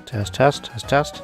Test, test, test, test.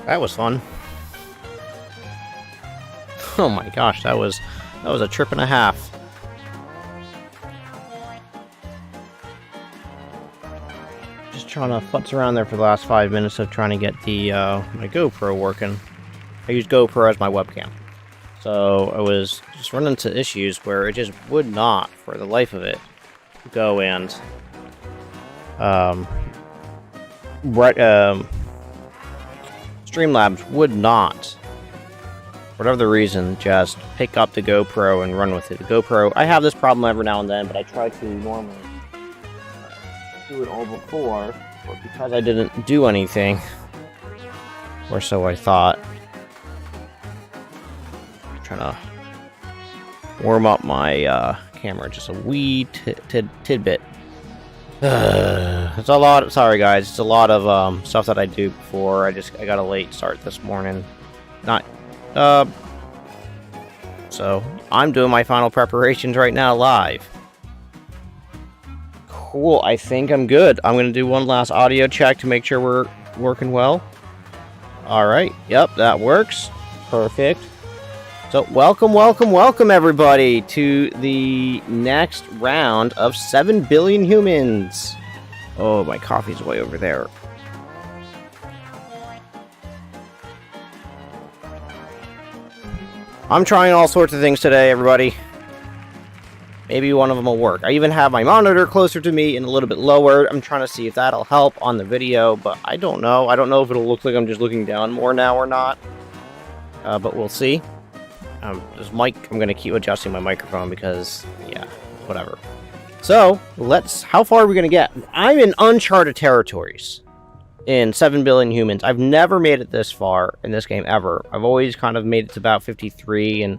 That was fun. Oh my gosh, that was a trip and a half. Just trying to futz around there for the last 5 minutes of trying to get the my GoPro working. I use GoPro as my webcam. So I was just running into issues where it just would not, for the life of it, go and Streamlabs would not, for whatever the reason, just pick up the GoPro and run with it. The GoPro, I have this problem every now and then, but I try to normally do it all before, but because I didn't do anything, or so I thought, I'm trying to warm up my camera just a wee tidbit. It's a lot. Sorry, guys. It's a lot of stuff that I do before. I got a late start this morning. So I'm doing my final preparations right now live. Cool. I think I'm good. I'm gonna do one last audio check to make sure we're working well. All right. Yep, that works. Perfect. So welcome everybody to the next round of 7 billion humans. Oh, my coffee's way over there. I'm trying all sorts of things today, everybody. Maybe one of them will work. I even have my monitor closer to me and a little bit lower. I'm trying to see if that'll help on the video, but I don't know. I don't know if it'll look like I'm just looking down more now or not. But we'll see. This mic, I'm going to keep adjusting my microphone because, yeah, whatever. So, how far are we going to get? I'm in uncharted territories. in 7 billion humans. I've never made it this far in this game ever. I've always kind of made it to about 53, and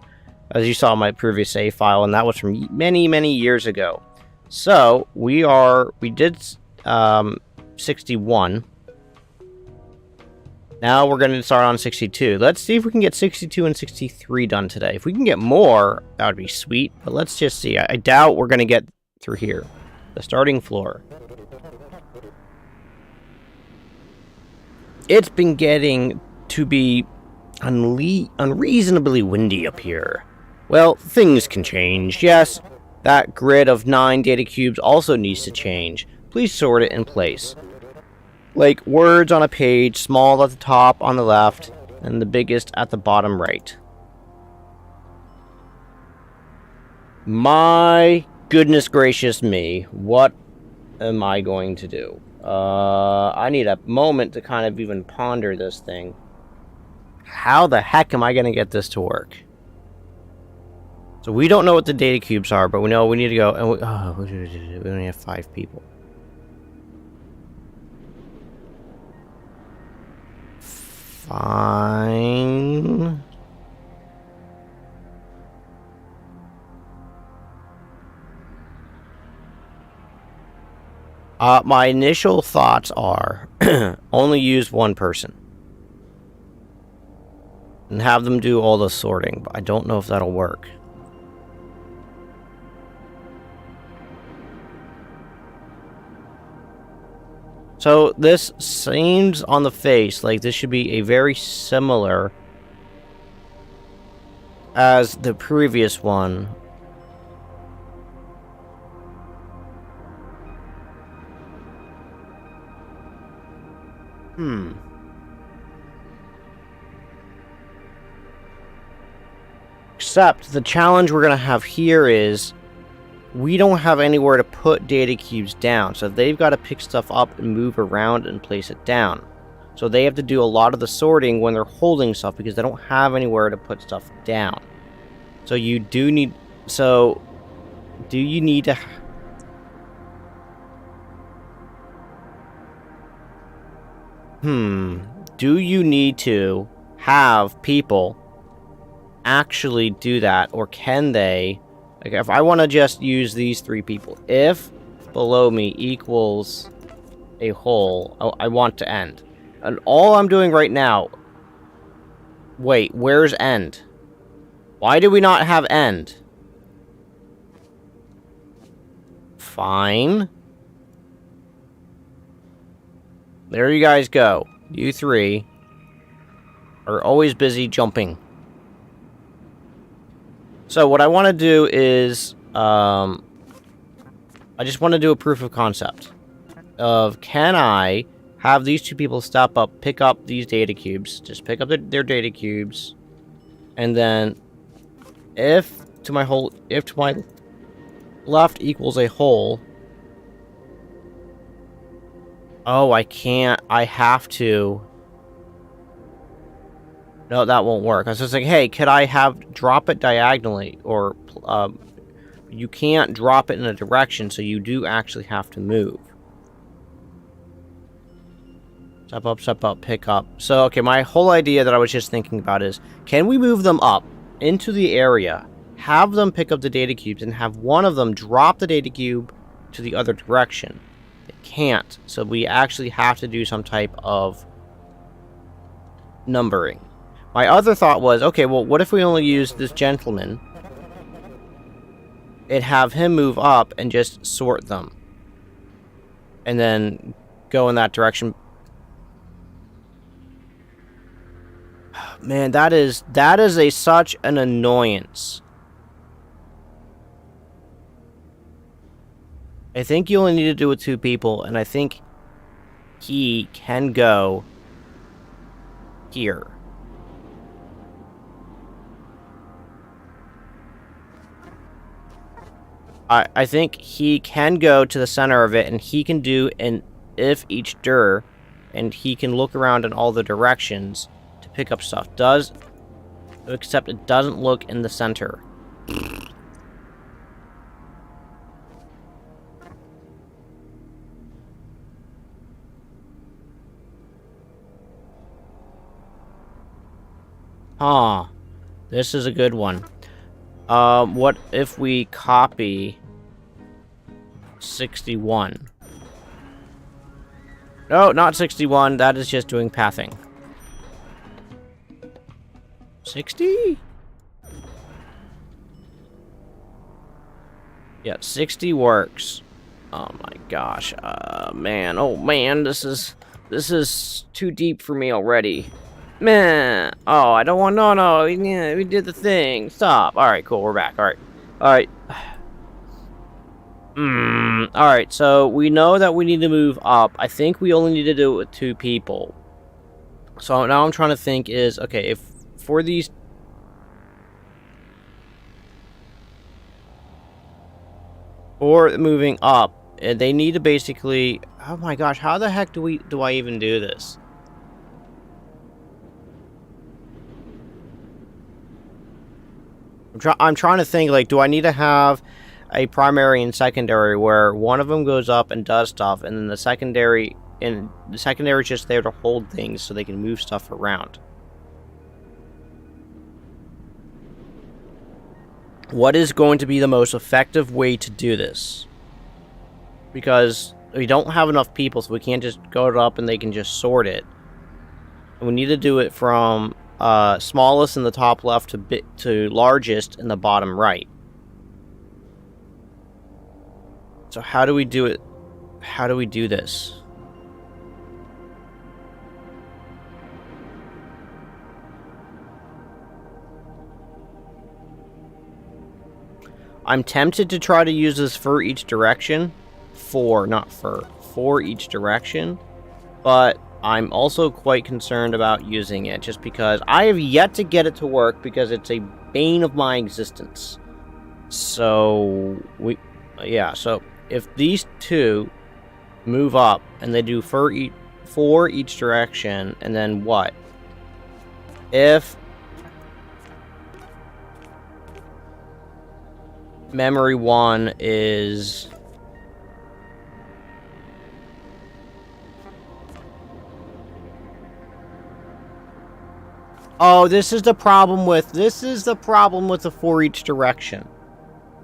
as you saw in my previous save file, and that was from many, many years ago. So, we did 61. Now we're going to start on 62. Let's see if we can get 62 and 63 done today. If we can get more, that would be sweet. But let's just see. I doubt we're going to get through here. The starting floor. It's been getting to be unreasonably windy up here. Well, things can change. Yes, that grid of 9 data cubes also needs to change. Please sort it in place. Like words on a page, small at the top on the left, and the biggest at the bottom right. My goodness gracious me, what am I going to do? I need a moment to kind of even ponder this thing. How the heck am I going to get this to work? So we don't know what the data cubes are, but we know we need to go, and we only have 5 people. Fine. My initial thoughts are only use one person and have them do all the sorting, but I don't know if that'll work. So this seems on the face like this should be a very similar as the previous one. Except the challenge we're going to have here is we don't have anywhere to put data cubes down, so they've got to pick stuff up and move around and place it down. So they have to do a lot of the sorting when they're holding stuff because they don't have anywhere to put stuff down. So you do need... So, do you need to... Do you need to have people actually do that, or can they... Like, if I want to just use these 3 people, if below me equals a hole, I want to end. And all I'm doing right now... Wait, where's end? Why do we not have end? Fine. There you guys go. You 3 are always busy jumping. So what I want to do is, I just want to do a proof of concept of, can I have these 2 people step up, pick up these data cubes, just pick up their data cubes, and then if to my left equals a hole, oh, I can't, I have to. No, that won't work. I was just like, hey, could I drop it diagonally? Or, you can't drop it in a direction, so you do actually have to move. Step up, pick up. So, okay, my whole idea that I was just thinking about is, can we move them up into the area, have them pick up the data cubes, and have one of them drop the data cube to the other direction? It can't. So we actually have to do some type of numbering. My other thought was, okay, well, what if we only use this gentleman and have him move up and just sort them? And then go in that direction. Man, that is such an annoyance. I think you only need to do it with 2 people, and I think he can go here. I think he can go to the center of it, and he can do an if each dir, and he can look around in all the directions to pick up stuff. Except it doesn't look in the center. Huh. This is a good one. What if we copy 61? No, not 61. That is just doing pathing. 60? Yeah, 60 works. Oh my gosh. Man. Oh man, this is too deep for me already. Man. Oh, I don't want... No. Yeah, we did the thing. Stop. Alright, cool. We're back. Alright. Alright, so we know that we need to move up. I think we only need to do it with 2 people. So now I'm trying to think is... Okay, if for these... For moving up, they need to basically... Oh my gosh, how the heck do I even do this? I'm trying to think, like, do I need to have a primary and secondary where one of them goes up and does stuff, and then the secondary is just there to hold things so they can move stuff around? What is going to be the most effective way to do this? Because we don't have enough people, so we can't just go it up and they can just sort it. And we need to do it from smallest in the top left to largest in the bottom right. So how do we do it? How do we do this? I'm tempted to try to use this for each direction. For each direction. But I'm also quite concerned about using it just because I have yet to get it to work because it's a bane of my existence. So, so if these 2 move up and they do for each direction, and then what? If memory 1 is... Oh, this is the problem with the for each direction.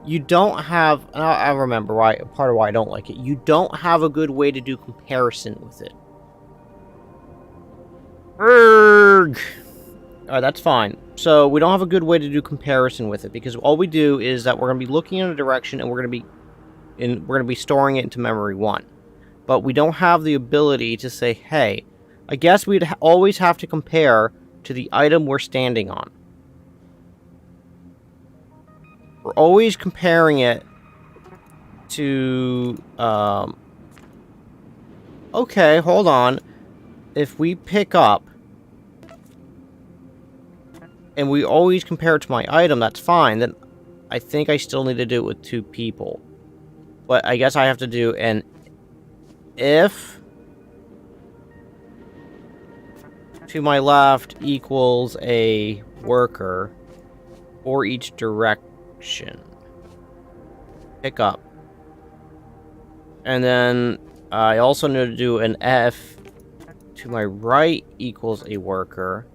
You don't have... I remember part of why I don't like it. You don't have a good way to do comparison with it. Alright, that's fine. So, we don't have a good way to do comparison with it, because all we do is that we're going to be looking in a direction, and we're going to be storing it into memory 1. But we don't have the ability to say, hey, I guess we'd always have to compare to the item we're standing on. We're always comparing it to... Okay, hold on. If we pick up... and we always compare it to my item, that's fine. Then I think I still need to do it with 2 people. But I guess I have to do an if to my left equals a worker for each direction. Pick up. And then I also need to do an F to my right equals a worker.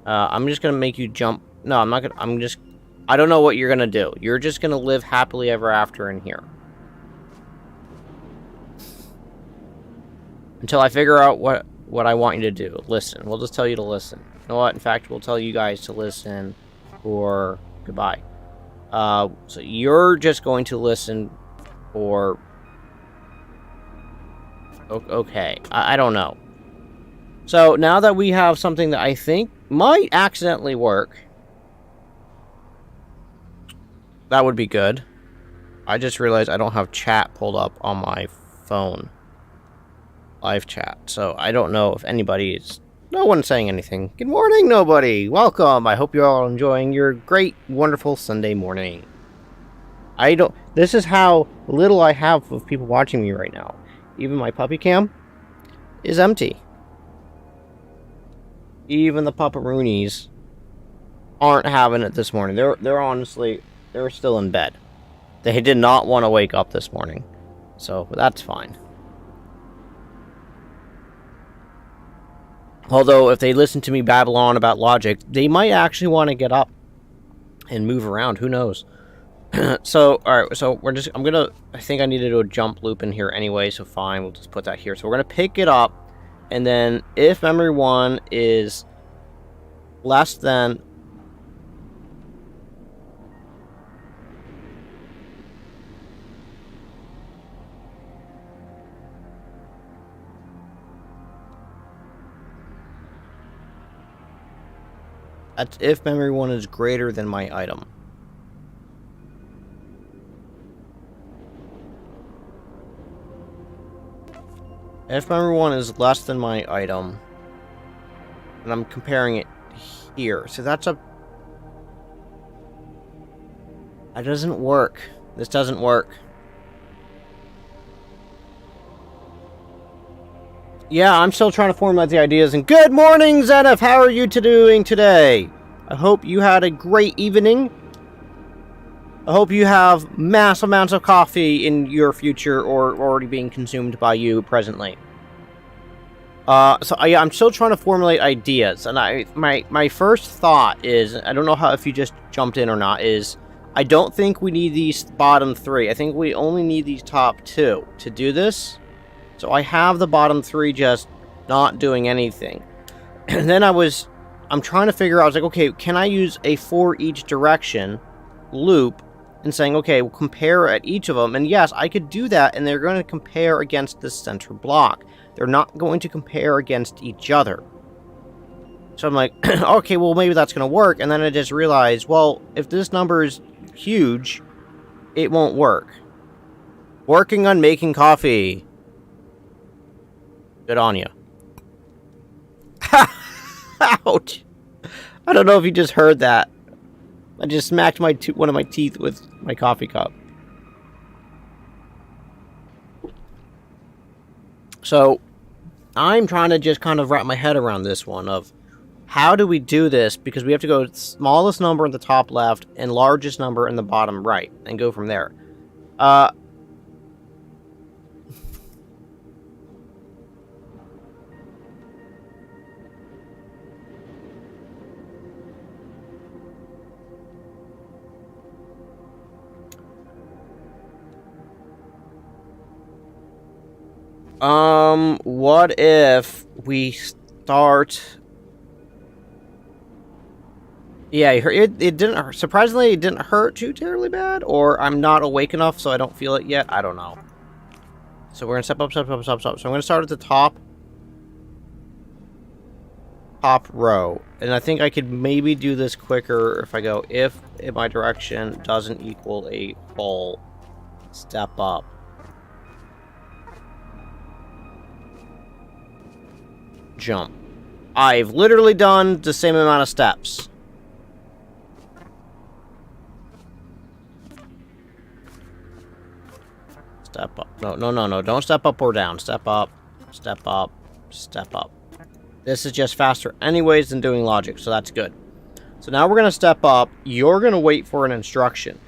I'm just gonna make you jump. No, I'm not gonna. I don't know what you're gonna do. You're just gonna live happily ever after in here. Until I figure out what I want you to do. Listen. We'll just tell you to listen. You know what? In fact, we'll tell you guys to listen or goodbye. So you're just going to listen or... Okay. I don't know. So now that we have something that I think might accidentally work, that would be good. I just realized I don't have chat pulled up on my phone. Live chat. So I don't know if anybody's... No one's saying anything. Good morning, nobody. Welcome. I hope you're all enjoying your great, wonderful Sunday morning. This is how little I have of people watching me right now. Even my puppy cam is empty. Even the pupperoonies aren't having it this morning. They're honestly, they're still in bed. They did not want to wake up this morning. So, that's fine. Although, if they listen to me babble on about logic, they might actually want to get up and move around. Who knows? So, alright, so I think I need to do a jump loop in here anyway, so fine, we'll just put that here. So we're gonna pick it up, and then if memory 1 is less than... That's if memory 1 is greater than my item. If memory 1 is less than my item, and I'm comparing it here, so that's a... That doesn't work. This doesn't work. Yeah, I'm still trying to formulate the ideas, and good morning, Zenith! How are you doing today? I hope you had a great evening. I hope you have mass amounts of coffee in your future, or already being consumed by you presently. Yeah, I'm still trying to formulate ideas, and my first thought is, I don't know if you just jumped in or not, is I don't think we need these bottom 3. I think we only need these top 2 to do this. So I have the bottom 3 just not doing anything. And then I'm trying to figure out, I was like, okay, can I use a for each direction loop and saying, okay, we'll compare at each of them. And yes, I could do that, and they're going to compare against the center block. They're not going to compare against each other. So I'm like, okay, well, maybe that's going to work. And then I just realized, well, if this number is huge, it won't work. Working on making coffee. Good on you. Ouch. I don't know if you just heard that. I just smacked one of my teeth with my coffee cup. So, I'm trying to just kind of wrap my head around this one of how do we do this, because we have to go smallest number in the top left and largest number in the bottom right and go from there. What if we start... Yeah, it didn't... Surprisingly, it didn't hurt too terribly bad, or I'm not awake enough so I don't feel it yet. I don't know. So we're gonna step up, step up, step up. So I'm gonna start at the top row. And I think I could maybe do this quicker if I go, if in my direction doesn't equal a full step up. Jump. I've literally done the same amount of steps. Step up. No. Don't step up or down. Step up, step up, step up. This is just faster anyways than doing logic, so that's good. So now we're going to step up. You're going to wait for an instruction.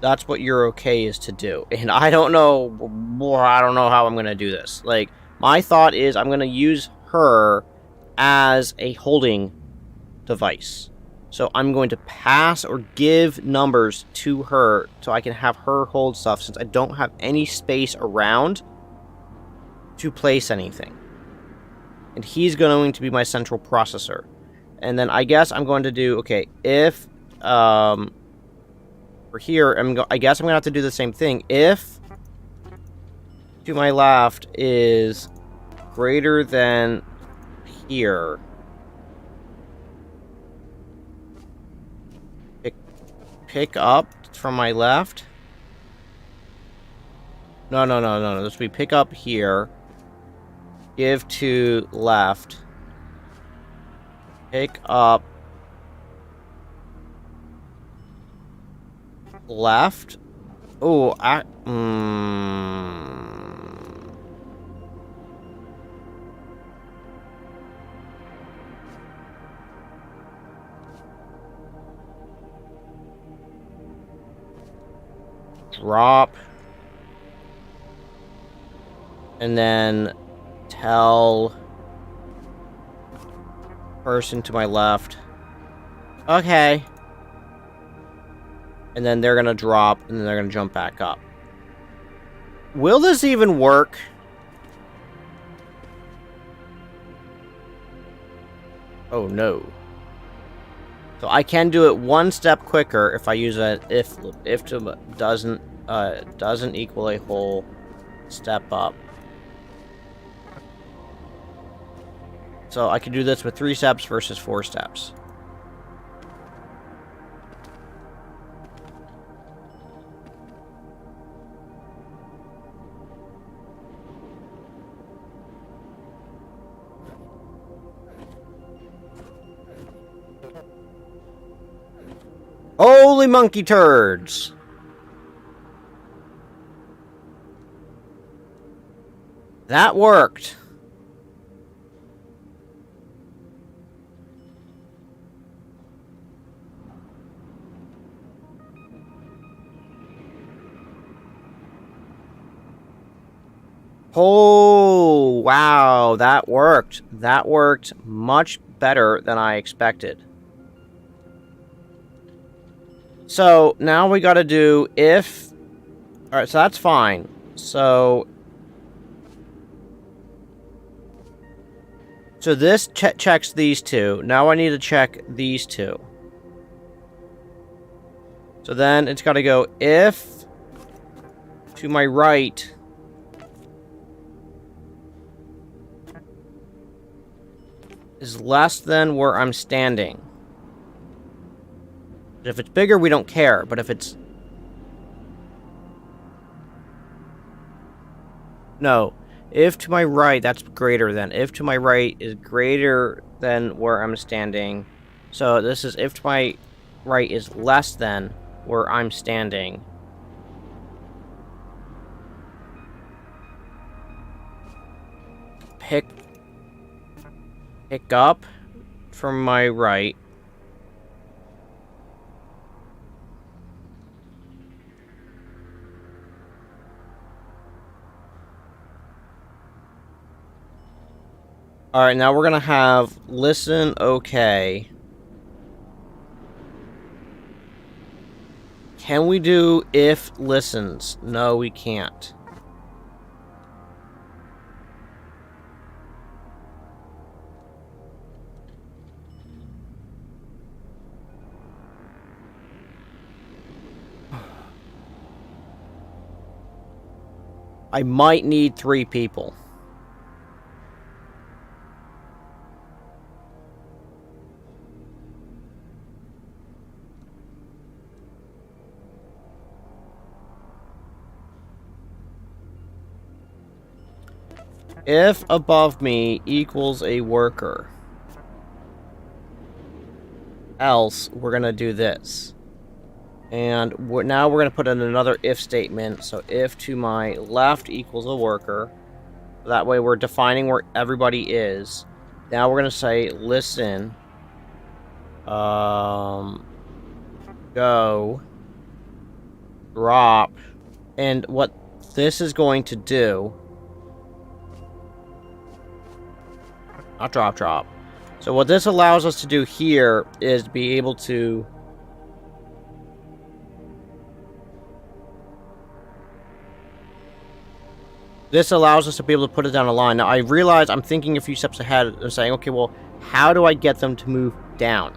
That's what your okay is to do. And I don't know how I'm going to do this. Like, my thought is I'm going to use her as a holding device. So I'm going to pass or give numbers to her so I can have her hold stuff, since I don't have any space around to place anything. And he's going to be my central processor. And then I guess I'm going to do, okay, if for here, I guess I'm going to have to do the same thing. If to my left is greater than here, pick up from my left. No. This will be pick up here. Give to left. Pick up left. Oh, drop. And then tell person to my left. Okay. And then they're gonna drop, and then they're gonna jump back up. Will this even work? Oh no. So I can do it one step quicker if I use a if to doesn't equal a whole step up. So I can do this with 3 steps versus 4 steps. Holy monkey turds! That worked. Oh, wow, that worked. That worked much better than I expected. So, now we gotta do if... Alright, so that's fine. So this checks these two. Now I need to check these two. So then it's gotta go if to my right... is less than where I'm standing. If it's bigger, we don't care, but if it's... No. If to my right, that's greater than. If to my right is greater than where I'm standing. So this is if to my right is less than where I'm standing. Pick up from my right. Alright, now we're gonna have listen, okay. Can we do if listens? No, we can't. I might need 3 people. If above me equals a worker. Else, we're gonna do this. And now we're going to put in another if statement. So if to my left equals a worker. That way we're defining where everybody is. Now we're going to say listen. Go. Drop. And what this is going to do... Not drop. So what this allows us to do here is be able to... This allows us to be able to put it down a line. Now, I realize I'm thinking a few steps ahead and saying, okay, well, how do I get them to move down?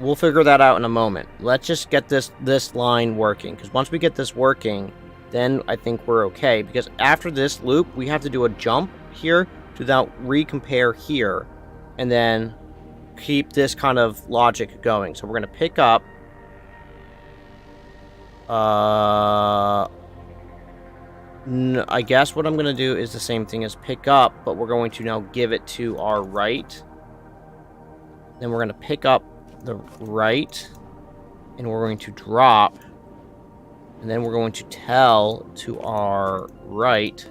We'll figure that out in a moment. Let's just get this line working. Because once we get this working, then I think we're okay. Because after this loop, we have to do a jump here to now recompare here. And then keep this kind of logic going. So we're going to pick up. I guess what I'm going to do is the same thing as pick up, but we're going to now give it to our right. Then we're going to pick up the right, and we're going to drop, and then we're going to tell to our right,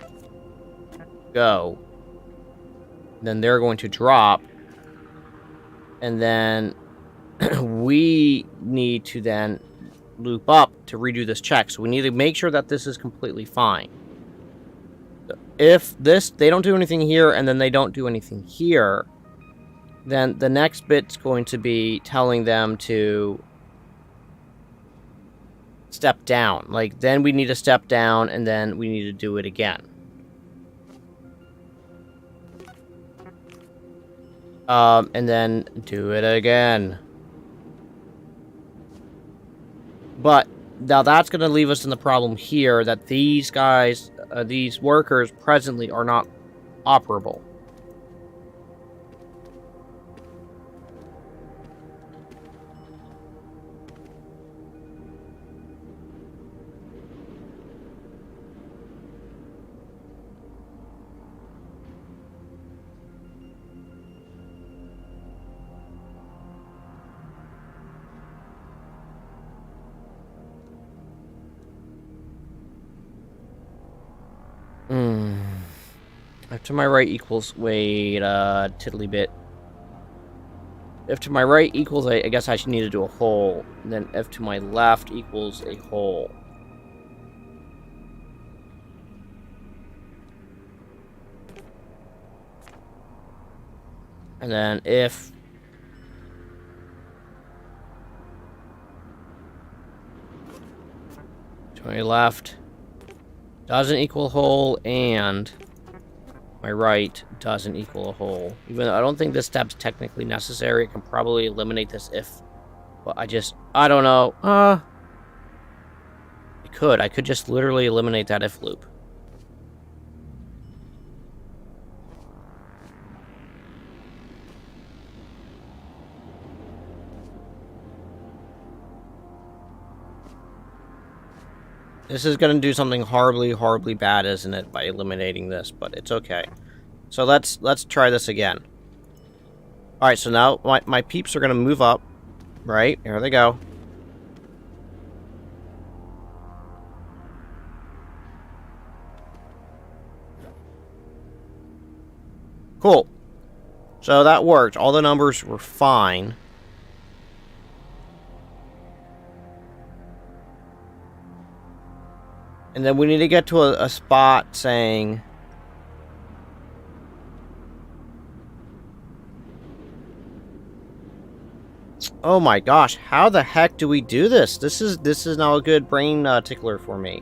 go. Then they're going to drop, and then we need to then loop up to redo this check. So we need to make sure that this is completely fine. if they don't do anything here and then they don't do anything here, then the next bit's going to be telling them to step down. Like, then we need to step down, and then we need to do it again. And then do it again. But now that's going to leave us in the problem here that these guys, these workers presently are not operable. F to my right equals, wait, tiddly bit. F to my right equals, I guess I should need to do a hole. And then F to my left equals a hole. And then if to my left doesn't equal hole, and my right doesn't equal a hole. Even though I don't think this step's technically necessary, I can probably eliminate this if... But I don't know. I could just literally eliminate that if loop. This is going to do something horribly, horribly bad, isn't it, by eliminating this, but it's okay. So let's try this again. Alright, so now my peeps are going to move up. Right, here they go. Cool. So that worked. All the numbers were fine. And then we need to get to a spot saying... Oh my gosh, how the heck do we do this? This is now a good brain tickler for me.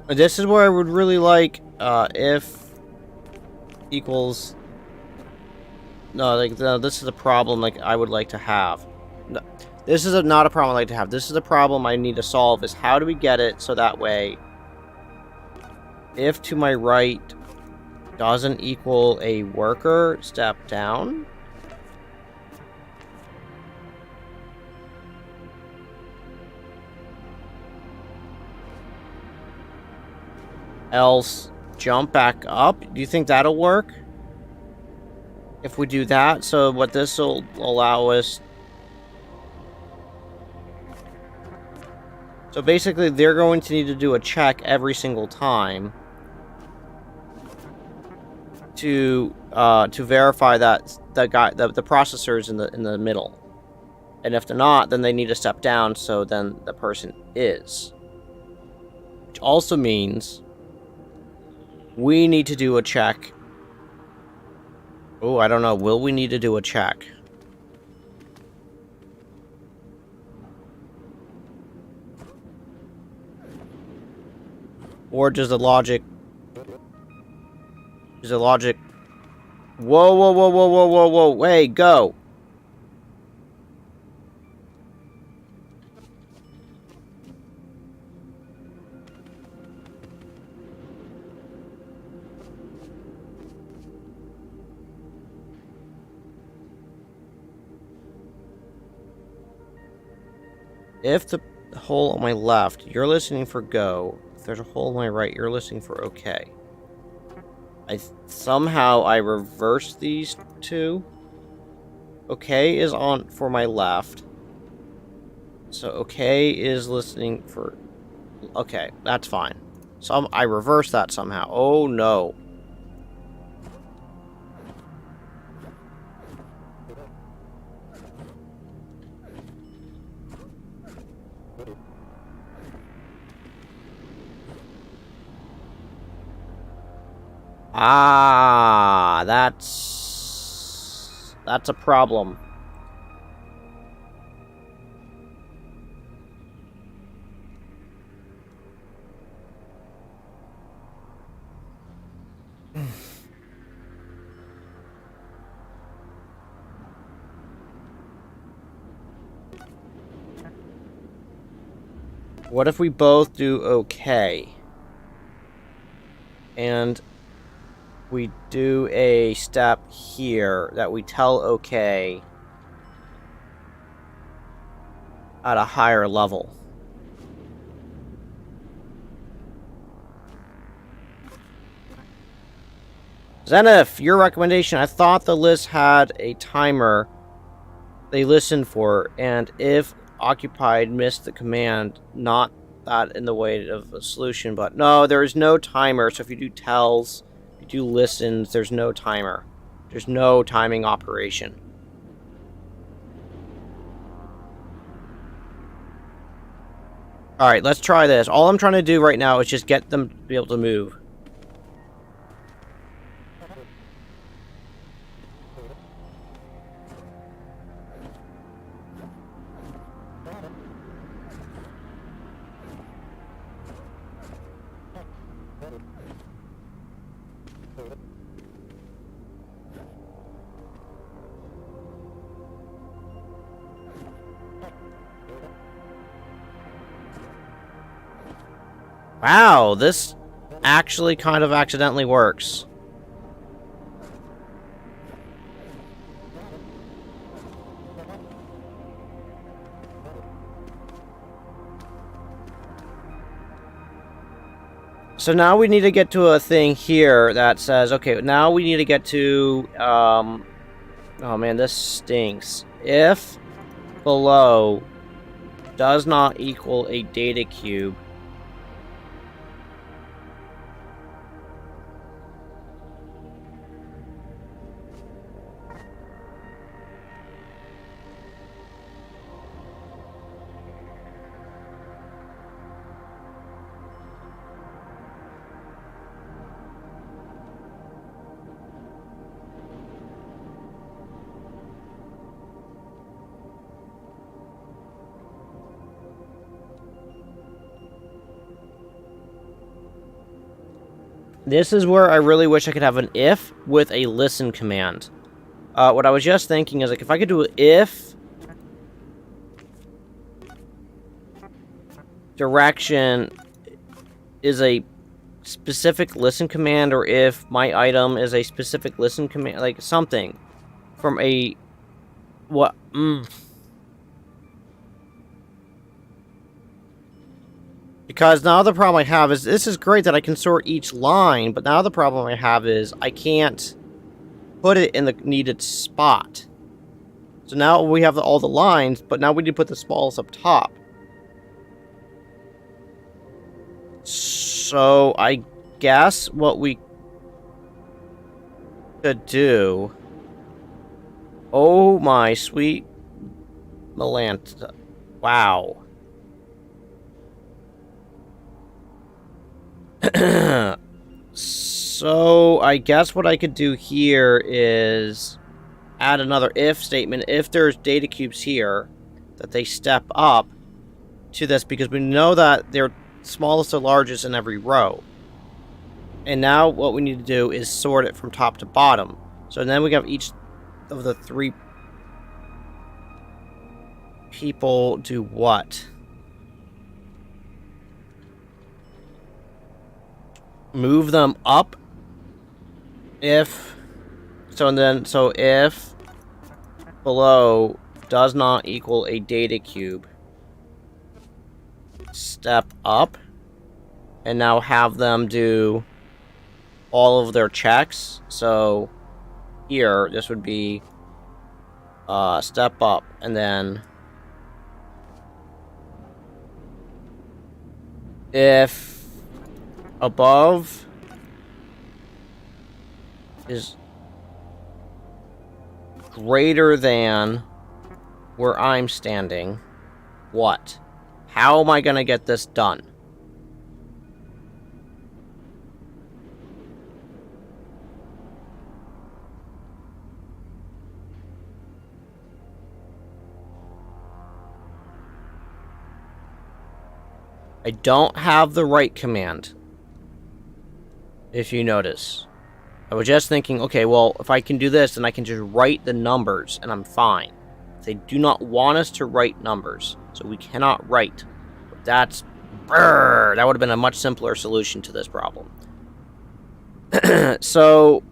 This is where I would really like if equals... No, like this is a problem like I would like to have. No, this is not a problem I'd like to have. This is a problem I need to solve, is how do we get it so that way if to my right doesn't equal a worker, step down. Else jump back up. Do you think that'll work? If we do that, so what this will allow us... So basically, they're going to need to do a check every single time to verify that the processor is in the middle, and if they're not, then they need to step down. So then the person is, which also means we need to do a check. Oh, I don't know. Will we need to do a check? Or does the logic... Is the logic... Whoa, whoa, whoa, whoa, whoa, whoa, whoa, hey, go! If the hole on my left, you're listening for go. If there's a hole on my right, you're listening for okay. Somehow I reversed these two. Okay is on for my left. So okay is listening for... Okay, that's fine. So I reversed that somehow. Oh no. Ah, that's a problem. What if we both do okay? And we do a step here that we tell okay at a higher level. Zenith, your recommendation. I thought the list had a timer they listened for, and if occupied missed the command, not that in the way of a solution, but no, there is no timer. So if you do tells, if you do listens, there's no timer. There's no timing operation. Alright, let's try this. All I'm trying to do right now is just get them to be able to move. Wow, this actually kind of accidentally works. So now we need to get to a thing here that says, okay, now we need to get to, oh man, this stinks. If below does not equal a data cube, this is where I really wish I could have an if with a listen command. What I was just thinking is, like, if I could do an if direction is a specific listen command, or if my item is a specific listen command, like something from a what Because now the problem I have is, this is great that I can sort each line, but now the problem I have is I can't put it in the needed spot. So now we have all the lines, but now we need to put the smalls up top. So I guess what we could do... Oh my sweet Melanta. Wow. So I guess what I could do here is add another if statement. If there's data cubes here, that they step up to this, because we know that they're smallest to largest in every row. And now what we need to do is sort it from top to bottom. So then we have each of the three people do what? Move them up if if below does not equal a data cube, step up and now have them do all of their checks. So here this would be step up, and then if above is greater than where I'm standing, what? How am I going to get this done? I don't have the right command, if you notice. I was just thinking, okay, well, if I can do this, then I can just write the numbers, and I'm fine. They do not want us to write numbers, so we cannot write. That's... Brrr, that would have been a much simpler solution to this problem. So...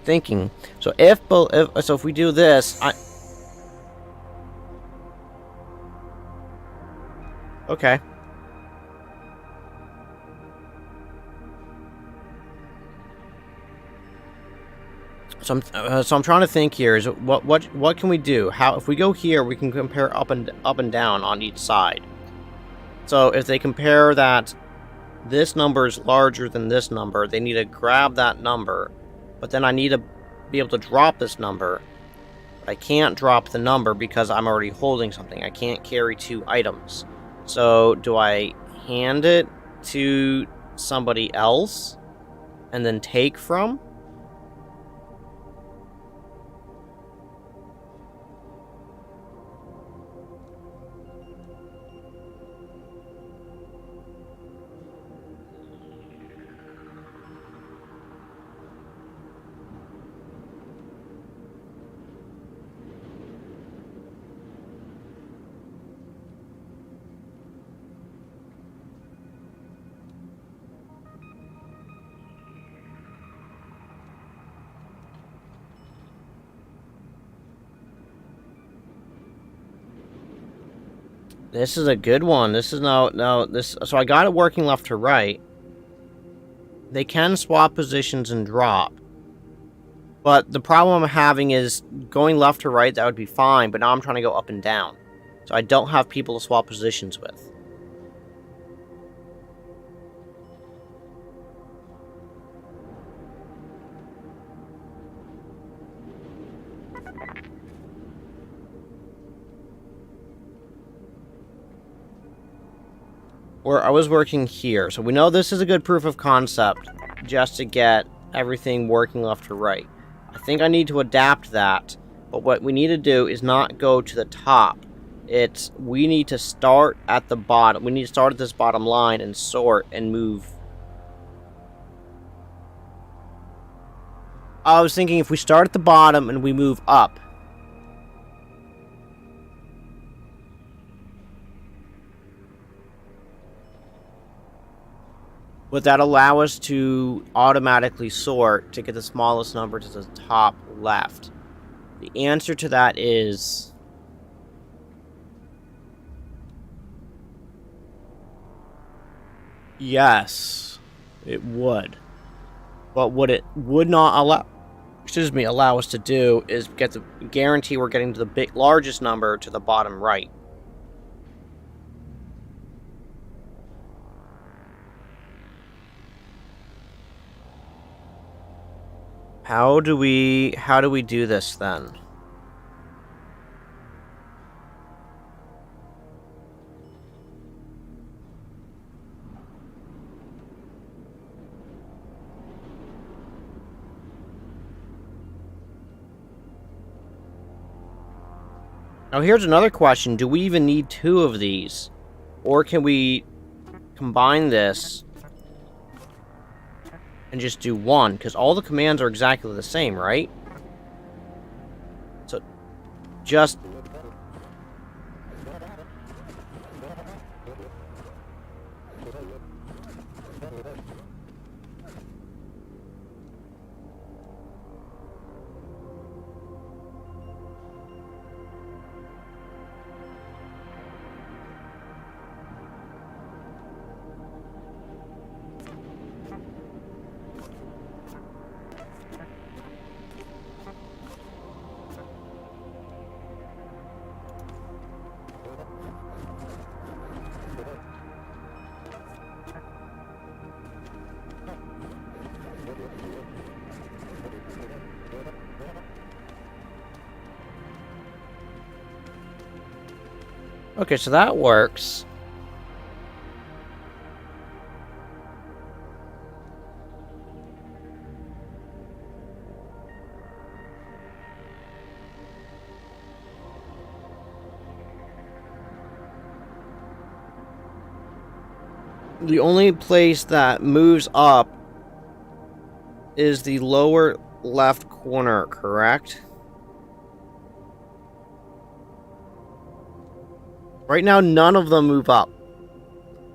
thinking. So if we do this, okay. So I'm trying to think here. Is what can we do? How, if we go here, we can compare up and down on each side. So if they compare that this number is larger than this number, they need to grab that number. But then I need to be able to drop this number. But I can't drop the number because I'm already holding something. I can't carry 2 items. So do I hand it to somebody else and then take from? This is a good one. This is this. So I got it working left to right. They can swap positions and drop. But the problem I'm having is going left to right, that would be fine, but now I'm trying to go up and down. So I don't have people to swap positions with. Or I was working here. So we know this is a good proof of concept just to get everything working left to right. I think I need to adapt that. But what we need to do is not go to the top. We need to start at the bottom. We need to start at this bottom line and sort and move. I was thinking if we start at the bottom and we move up. Would that allow us to automatically sort to get the smallest number to the top left? The answer to that is... yes, it would. But what it would not allow us to do is guarantee we're getting to the largest number to the bottom right. How do we do this then? Now here's another question. Do we even need 2 of these? Or can we combine this and just do 1? Because all the commands are exactly the same, right? So, just... Okay, so that works. The only place that moves up is the lower left corner, correct? Right now, none of them move up.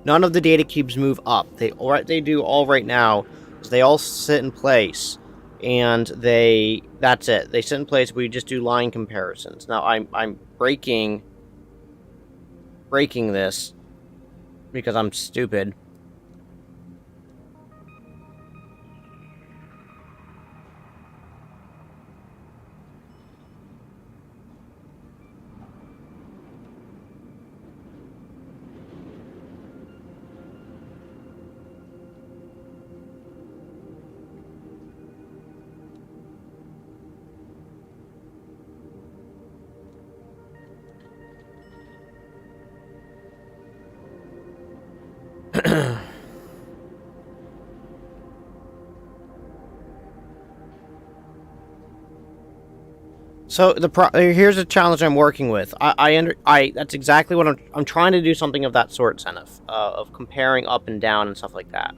None of the data cubes move up. What they do all right now is they all sit in place, and that's it. They sit in place. We just do line comparisons. Now I'm breaking this because I'm stupid. So here's a challenge I'm working with. That's exactly what I'm trying to do, something of that sort, Zenith, of comparing up and down and stuff like that.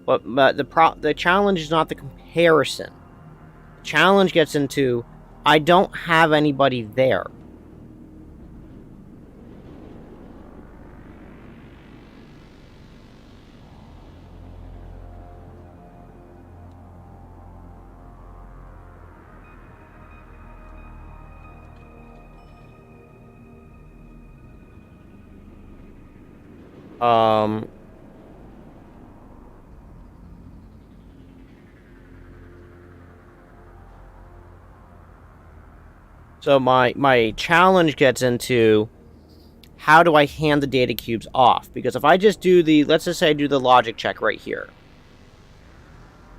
But the challenge is not the comparison. The challenge gets into I don't have anybody there. So my challenge gets into how do I hand the data cubes off? Because if I just do let's just say I do the logic check right here.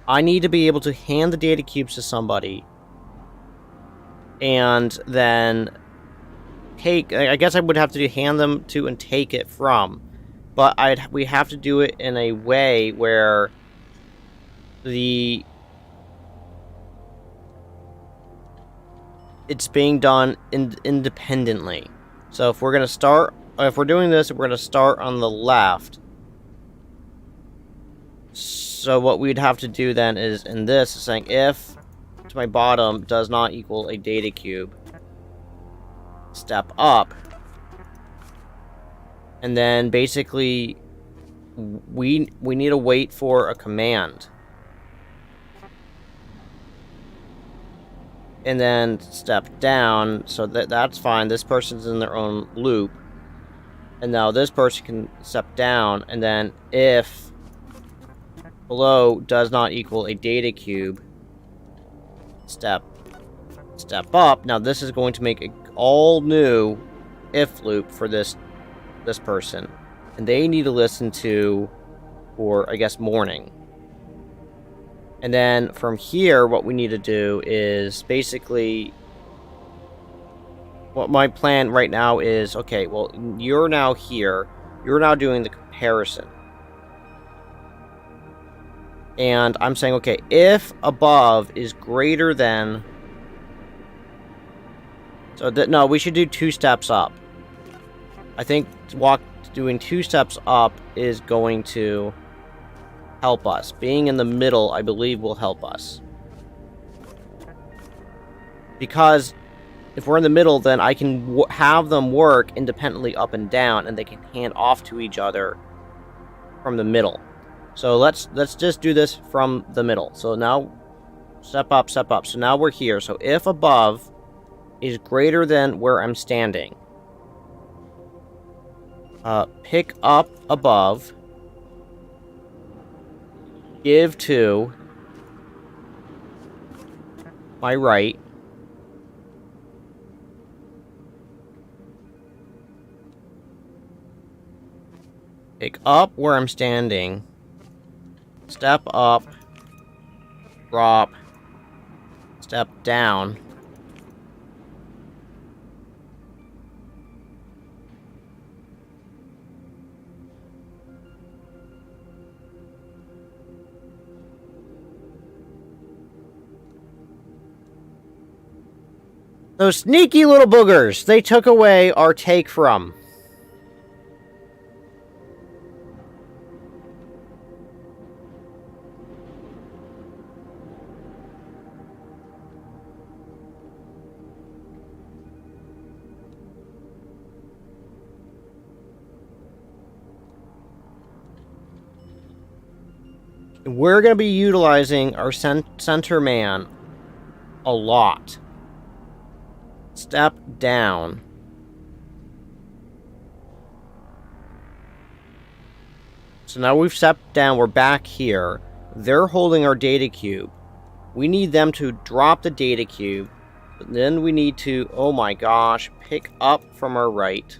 I need to be able to hand the data cubes to somebody and then I guess I would have to hand them to and take it from. But we have to do it in a way where it's being done independently. So if we're doing this, we're gonna start on the left. So what we'd have to do then is in this is saying if to my bottom does not equal a data cube, step up, and then basically we need to wait for a command. And then step down, so that's fine. This person's in their own loop. And now this person can step down, and then if below does not equal a data cube, step up. Now this is going to make an all new if loop for this person. And they need to listen to, or I guess morning. And then from here, what we need to do is basically, what my plan right now is, okay, well, you're now here. You're now doing the comparison. And I'm saying, okay, if above is greater than... So, no, we should do 2 steps up. I think doing 2 steps up is going to help us. Being in the middle, I believe, will help us. Because if we're in the middle, then I can have them work independently up and down, and they can hand off to each other from the middle. So let's just do this from the middle. So now, step up, step up. So now we're here. So if above is greater than where I'm standing, pick up above, give to my right, pick up where I'm standing, step up, drop, step down, . Those sneaky little boogers. They took away our take from. We're going to be utilizing our center man a lot. Step down. So now we've stepped down. We're back here. They're holding our data cube. We need them to drop the data cube. But then we need to, oh my gosh, pick up from our right.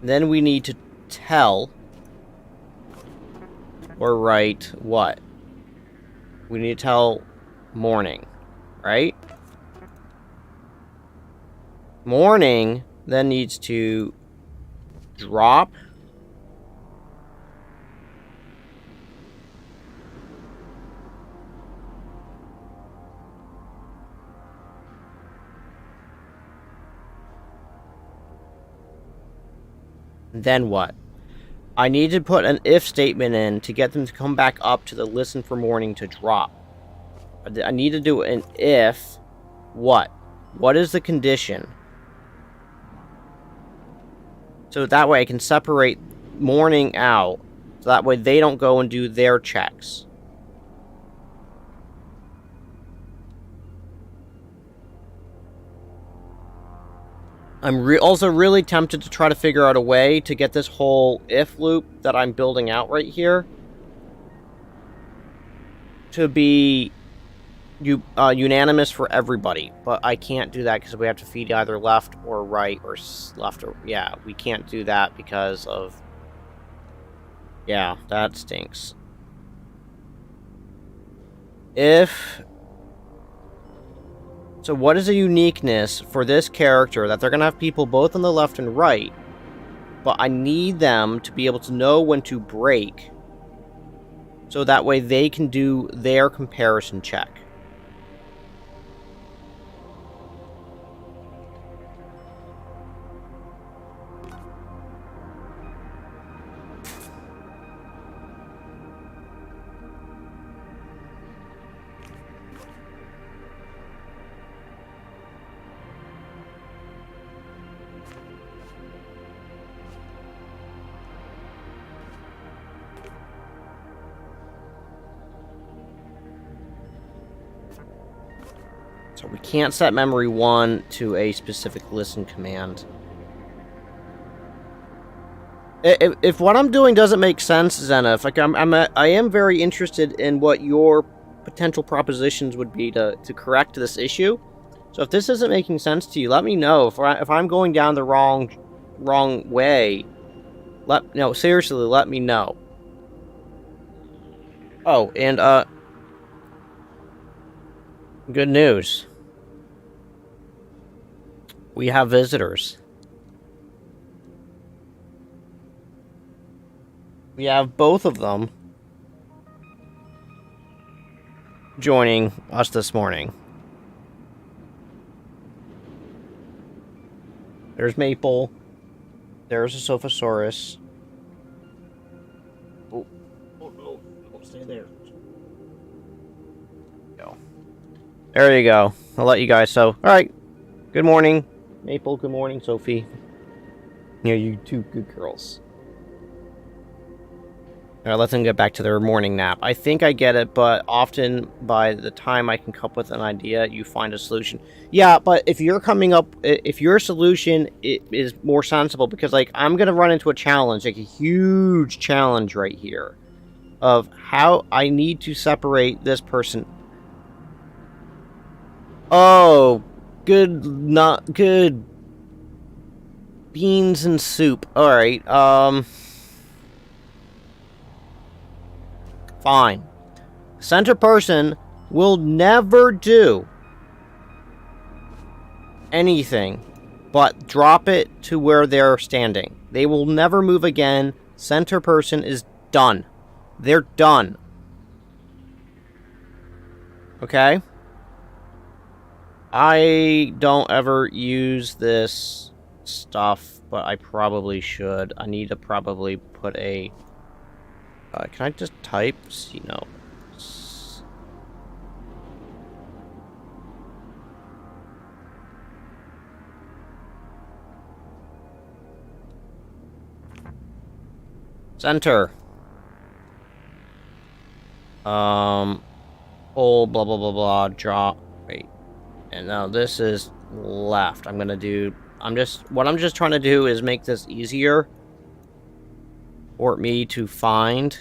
Then we need to tell or write what? We need to tell morning, right? Morning then needs to drop. Then what? I need to put an if statement in to get them to come back up to the listen for morning to drop. I need to do an if what? What is the condition? So that way I can separate morning out. So that way they don't go and do their checks. I'm also really tempted to try to figure out a way to get this whole if loop that I'm building out right here to be unanimous for everybody. But I can't do that because we have to feed either left or right or left or... Yeah, we can't do that because of... Yeah, that stinks. If... So what is a uniqueness for this character that they're going to have people both on the left and right, but I need them to be able to know when to break so that way they can do their comparison check. So we can't set memory 1 to a specific listen command. If what I'm doing doesn't make sense, Zenith, like I am very interested in what your potential propositions would be to correct this issue. So if this isn't making sense to you, let me know. If I'm going down the wrong way, seriously, let me know. Oh, and good news. We have visitors. We have both of them joining us this morning. There's Maple. There's a Sophosaurus. Oh no. Don't stay there. Go. There you go. I'll let you guys so. Alright. Good morning, Maple. Good morning, Sophie. Yeah, you two good girls. Alright, let them get back to their morning nap. I think I get it, but often by the time I can come up with an idea, you find a solution. Yeah, but if you're coming up, if your solution is more sensible, because like I'm gonna run into a challenge, like a huge challenge right here, of how I need to separate this person. Oh, not good. Beans and soup. Alright, fine. Center person will never do anything but drop it to where they're standing. They will never move again. Center person is done. They're done. Okay? I don't ever use this stuff, but I probably should. I need to probably put a... can I just type? See, no. Center. Pull, blah, blah, blah, blah, drop. Wait. And now this is left. I'm gonna do... what I'm just trying to do is make this easier for me to find.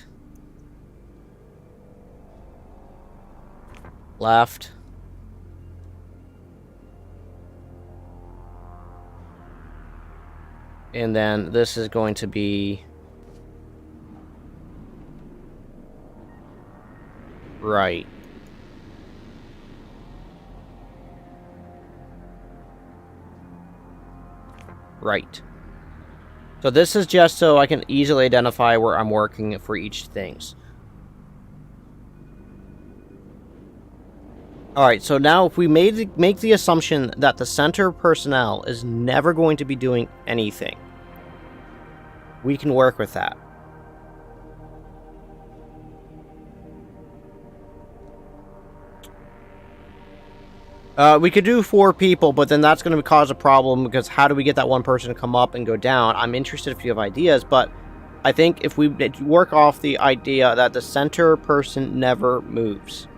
Left. And then this is going to be right. Right. So this is just so I can easily identify where I'm working for each things. Alright, so now if we make the assumption that the center personnel is never going to be doing anything, we can work with that. We could do 4 people, but then that's going to cause a problem, because how do we get that one person to come up and go down? I'm interested if you have ideas, but I think if we work off the idea that the center person never moves.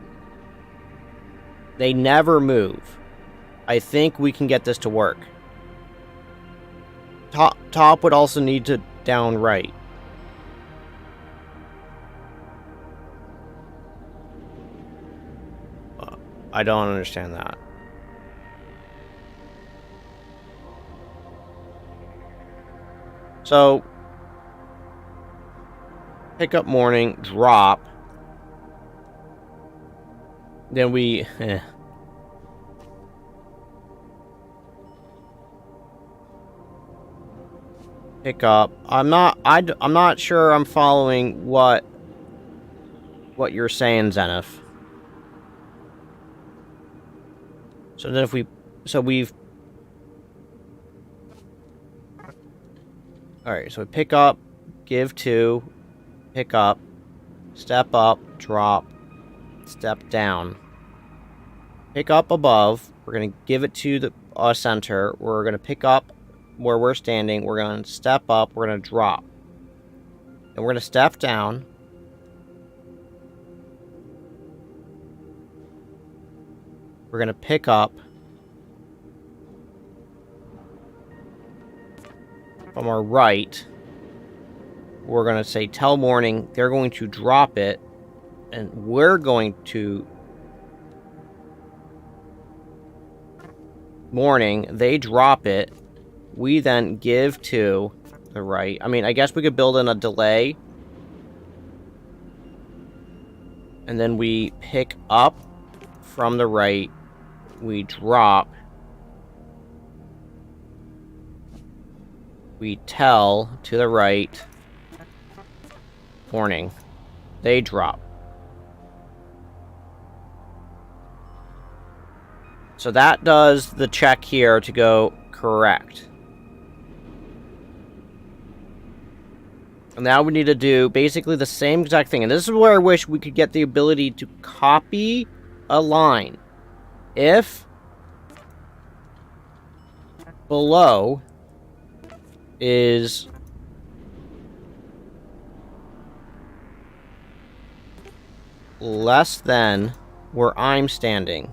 They never move. I think we can get this to work. Top would also need to down right. I don't understand that. So, pick up morning, drop. Then we... Pick up. I'm not sure I'm following what you're saying, Zenith. So then if we've... Alright, so we pick up, give to, pick up, step up, drop, step down. Pick up above, we're going to give it to the center, we're going to pick up where we're standing, we're going to step up, we're going to drop. And we're going to step down. We're going to pick up. From our right, we're going to say tell morning, they're going to drop it, and we're going to morning, they drop it, we then give to the right. I mean, I guess we could build in a delay, and then we pick up from the right, we drop, we tell to the right, morning, they drop. So that does the check here to go correct. And now we need to do basically the same exact thing. And this is where I wish we could get the ability to copy a line. If below is less than where I'm standing,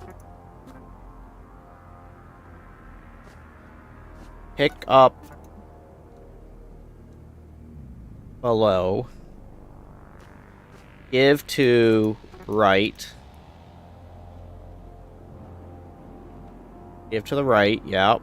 pick up below, give to right, give to the right, yep.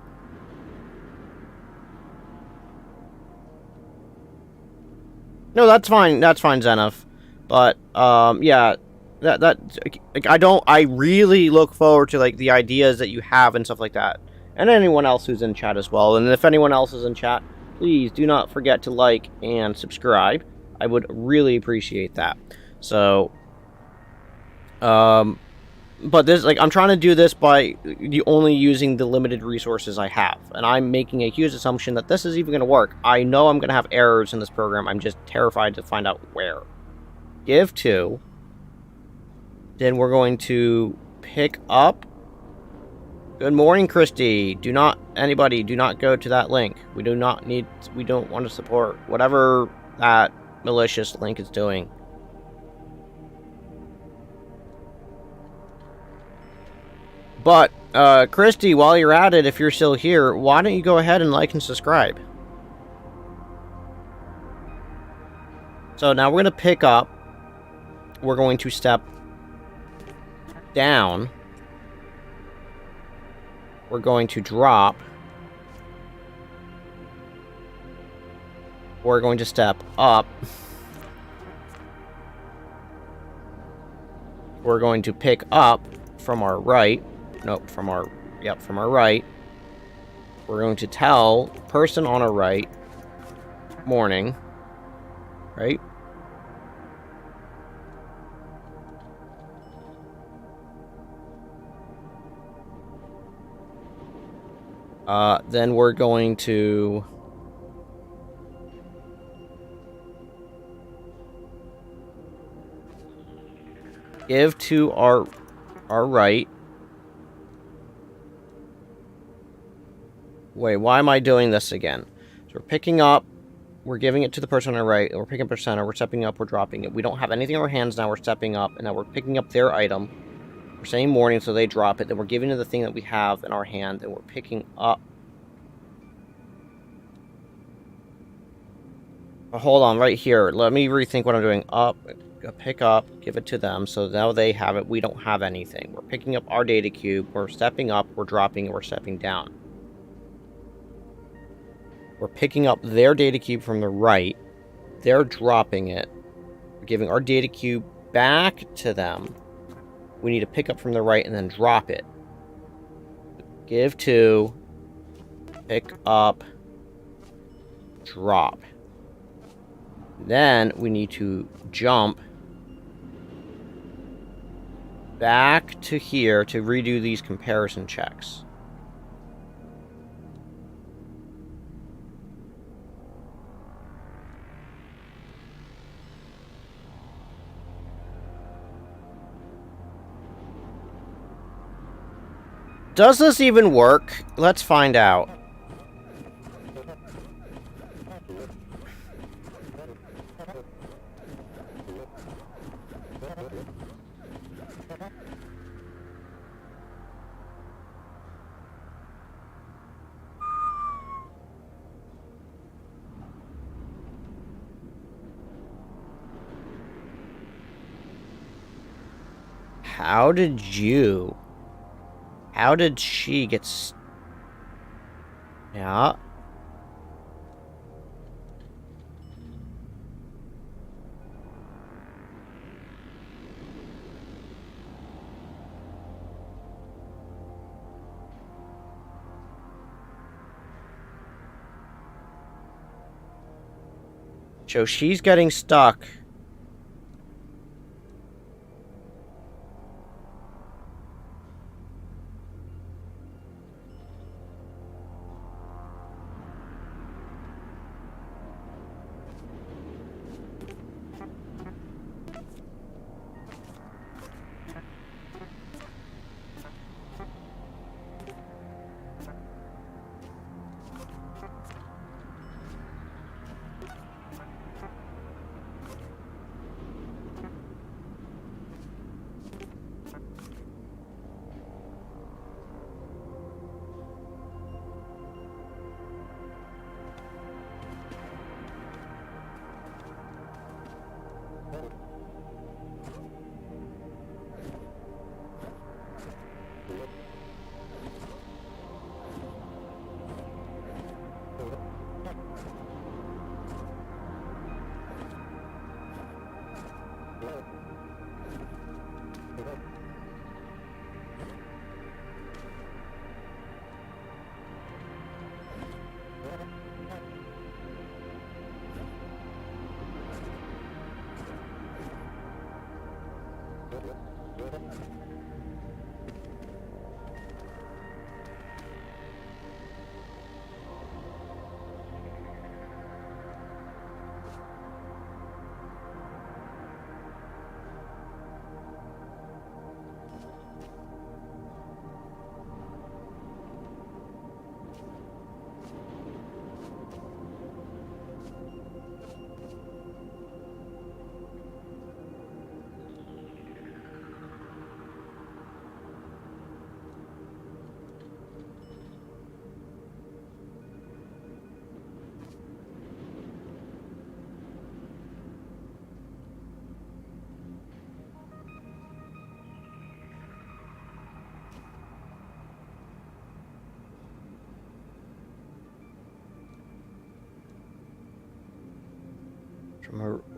No, that's fine, Zenith. But, yeah, I really look forward to, like, the ideas that you have and stuff like that. And anyone else who's in chat as well. And if anyone else is in chat, please do not forget to like and subscribe. I would really appreciate that. So, But this, like, I'm trying to do this by only using the limited resources I have. And I'm making a huge assumption that this is even going to work. I know I'm going to have errors in this program. I'm just terrified to find out where. Give to. Then we're going to pick up. Good morning, Christy. Anybody, do not go to that link. We don't want to support whatever that malicious link is doing. But, Christy, while you're at it, if you're still here, why don't you go ahead and like and subscribe? So now we're going to pick up. We're going to step down. We're going to drop. We're going to step up. We're going to pick up from our right. Nope, from our right. We're going to tell person on our right, morning, right? Then we're going to give to our right. Wait, why am I doing this again? So we're picking up, we're giving it to the person on our right, and we're picking up our center, we're stepping up, we're dropping it. We don't have anything in our hands now, we're stepping up, and now we're picking up their item. We're saying morning, so they drop it, then we're giving it the thing that we have in our hand, and we're picking up. Oh, hold on, right here. Let me rethink what I'm doing. Up, pick up, give it to them, so now they have it, we don't have anything. We're picking up our data cube, we're stepping up, we're dropping it, we're stepping down. We're picking up their data cube from the right. They're dropping it. We're giving our data cube back to them. We need to pick up from the right and then drop it. Give to. Pick up. Drop. Then we need to jump back to here to redo these comparison checks. Does this even work? Let's find out. How did she get... Yeah. So she's getting stuck.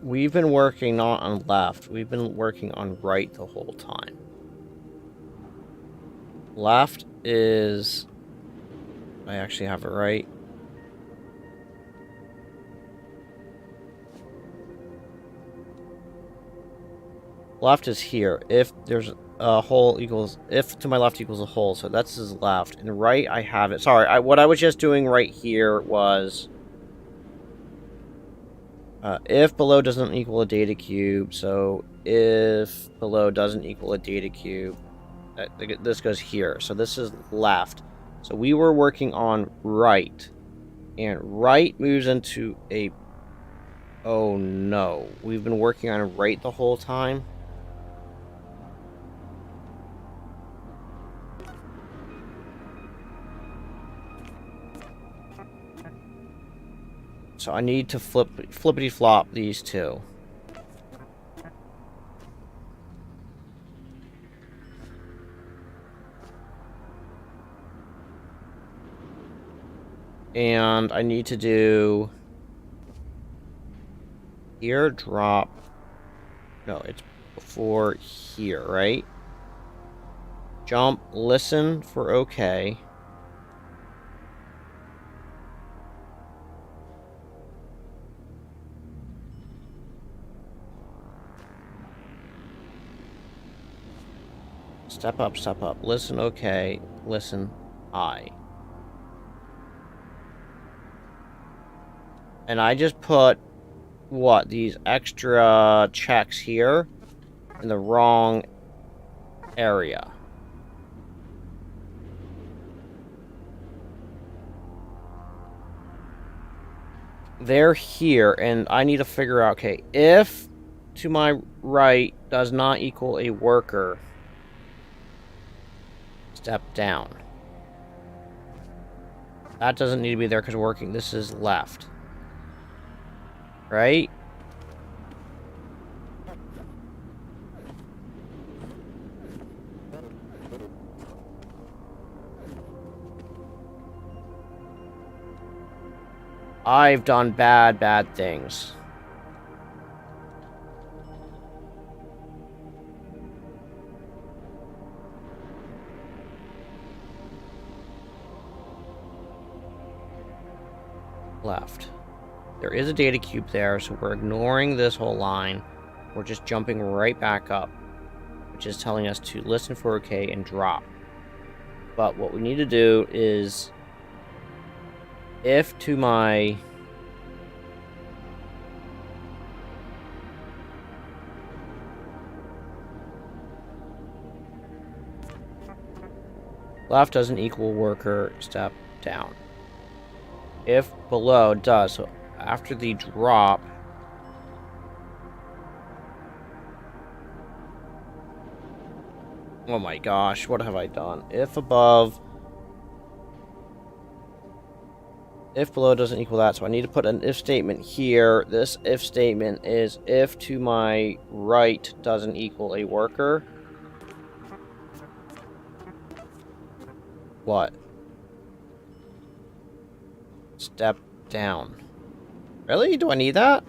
We've been working not on left. We've been working on right the whole time. Left is... I actually have it right. Left is here. If there's a hole equals... If to my left equals a hole, so that's his left. And right, I have it. Sorry, what I was just doing right here was... if below doesn't equal a data cube, so if below doesn't equal a data cube, this goes here. So this is left. So we were working on right. And right moves into a... Oh no. We've been working on right the whole time. So I need to flippity-flop these two. And I need to do... Here, drop... No, it's before here, right? Jump, listen for okay. Step up, step up. Listen, okay. Listen, I. And I just put, what, these extra checks here in the wrong area. They're here, and I need to figure out, okay, if to my right does not equal a worker... Step down. That doesn't need to be there because we're working. This is left. Right? I've done bad things. Left. There is a data cube there, so we're ignoring this whole line. We're just jumping right back up, which is telling us to listen for okay and drop. But what we need to do is, if to my... left doesn't equal worker, step down. If below does, so after the drop, oh my gosh, what have I done? If above, if below doesn't equal that, so I need to put an if statement here. This if statement is if to my right doesn't equal a worker. What? Step down. Really? Do I need that?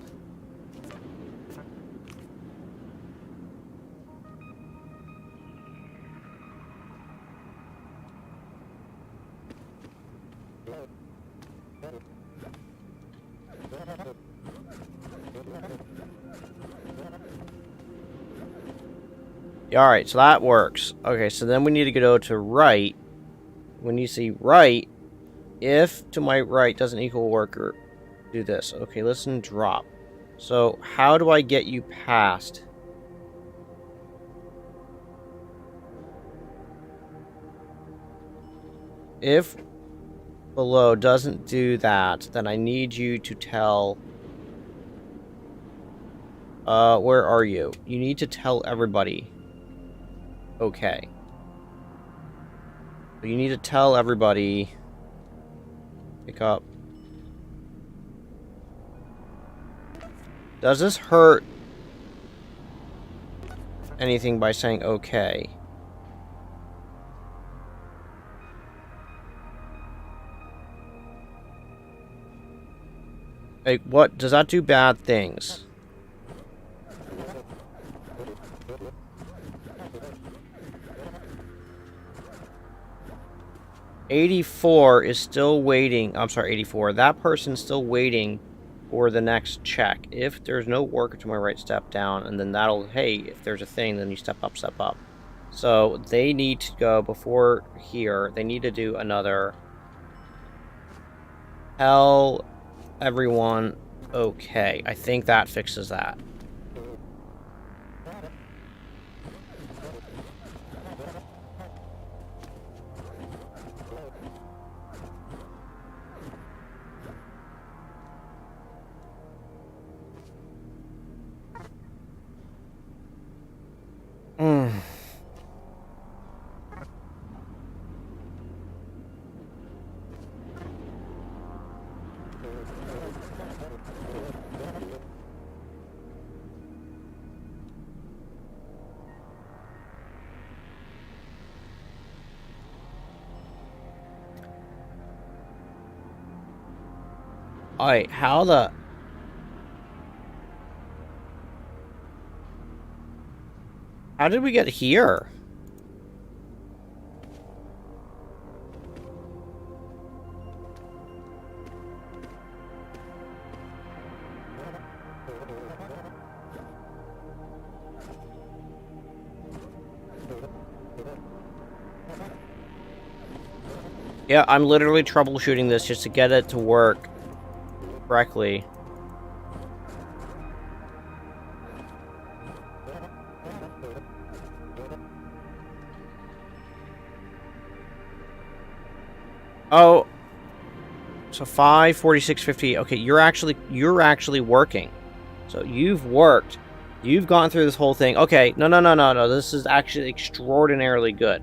Yeah, alright, so that works. Okay, so then we need to go to right. When you see right, if to my right doesn't equal worker, do this. Okay, listen, drop. So, how do I get you past? If below doesn't do that, then I need you to tell... where are you? You need to tell everybody. Okay. So you need to tell everybody... Pick up. Does this hurt anything by saying okay? Like, what? Does that do bad things? 84 is still waiting. I'm sorry, 84. That person's still waiting for the next check. If there's no worker to my right, step down, and then that'll, hey, if there's a thing, then you step up, step up. So they need to go before here. They need to do another. Tell everyone okay. I think that fixes that. Alright, how did we get here? Yeah, I'm literally troubleshooting this just to get it to work correctly. Oh, so 5, 46, 50. Okay, you're actually working. So you've worked. You've gone through this whole thing. Okay, no. This is actually extraordinarily good.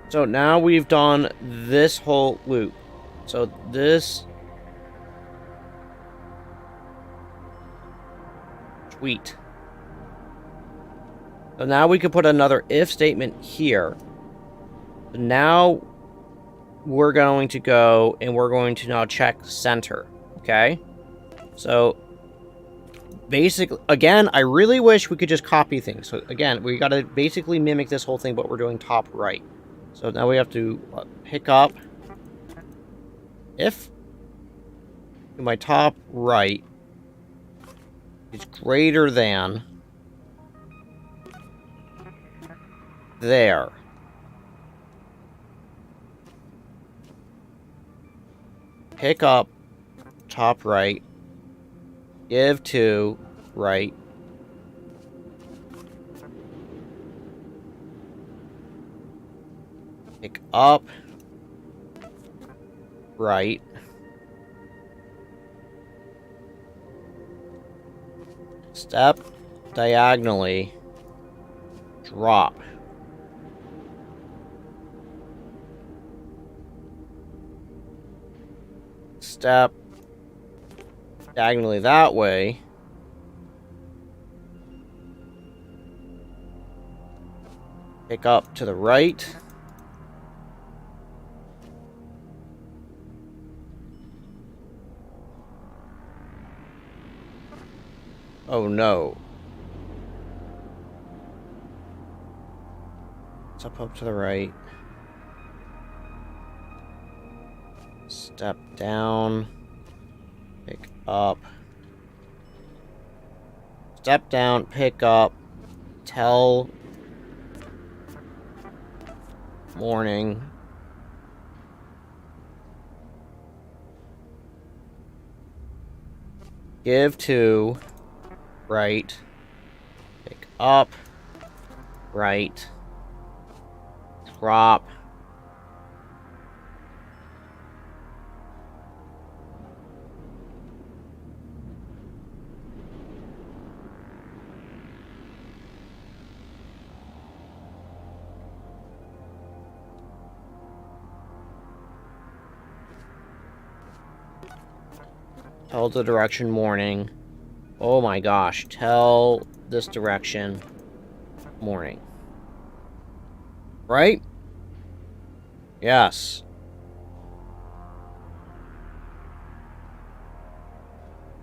So now we've done this whole loop. So this... Sweet. So now we can put another if statement here. Now we're going to go and we're going to now check center. Okay? So basically, again, I really wish we could just copy things. So again, we got to basically mimic this whole thing, but we're doing top right. So now we have to pick up if my top right is greater than there. Pick up top right, give to right, pick up right, step diagonally, drop. Step diagonally that way. Pick up to the right. Oh no. Step up to the right. Step down. Pick up. Step down, pick up. Tell morning. Give to right. Pick up right. Drop. Tell the direction morning. Oh my gosh. Tell this direction morning. Right? Yes.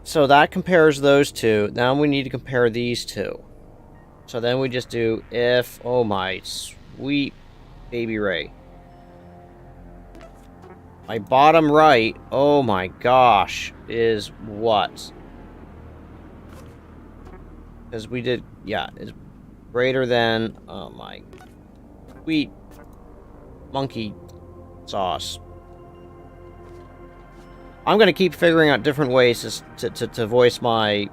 So that compares those two. Now we need to compare these two. So then we just do if, oh my sweet baby Ray. My bottom right, oh my gosh, is what? Because we did, yeah, is greater than, oh my, sweet monkey sauce. I'm going to keep figuring out different ways to voice my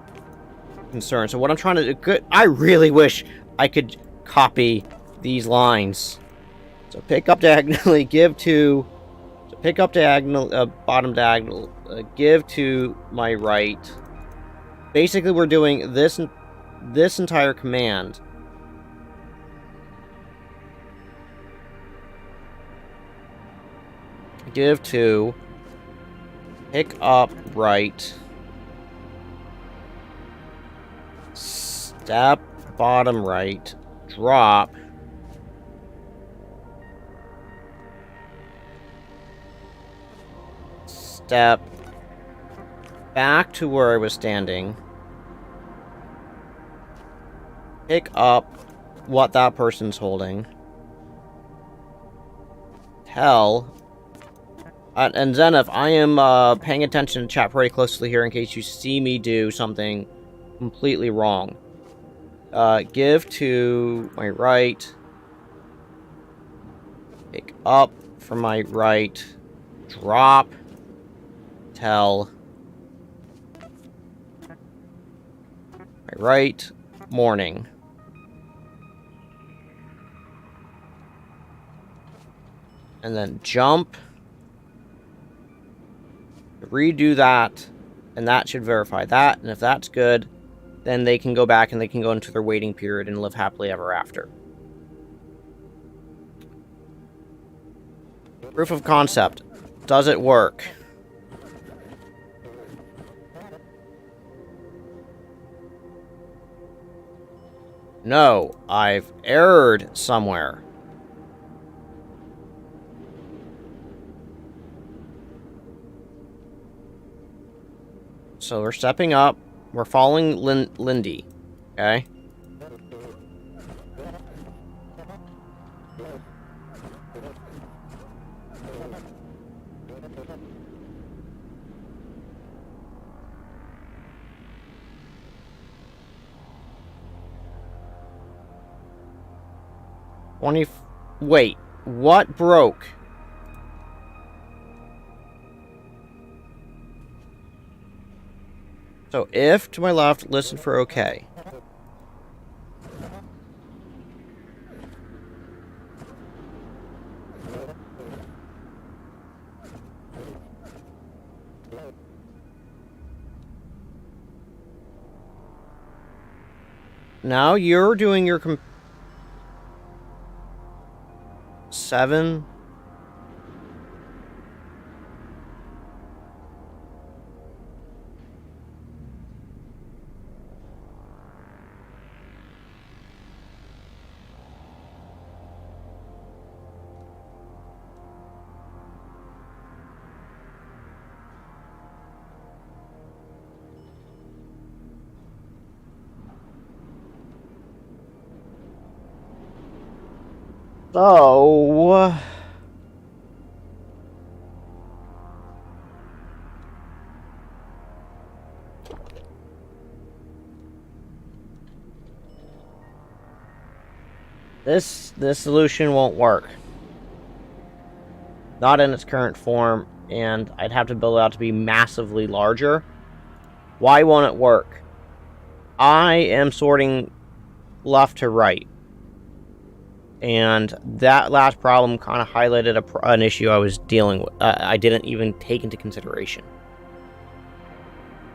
concern. So what I'm trying to do, I really wish I could copy these lines. So pick up diagonally, give to, so pick up diagonal, bottom diagonal, give to my right. Basically, we're doing this entire command. Give to, pick up right, step bottom right, drop, step back to where I was standing, pick up what that person's holding, tell. And Zenith, I am paying attention to chat pretty closely here in case you see me do something completely wrong. Give to my right. Pick up from my right. Drop. Tell. My right. Morning. And then jump. Redo that, and that should verify that, and if that's good, then they can go back and they can go into their waiting period and live happily ever after. Proof of concept. Does it work? No, I've errored somewhere. So we're stepping up. We're following Lindy. Okay? Wait, what broke? So, if to my left, listen for okay. Now you're doing your 7. So, this solution won't work. Not in its current form, and I'd have to build it out to be massively larger. Why won't it work? I am sorting left to right. And that last problem kind of highlighted an issue I was dealing with. I didn't even take into consideration.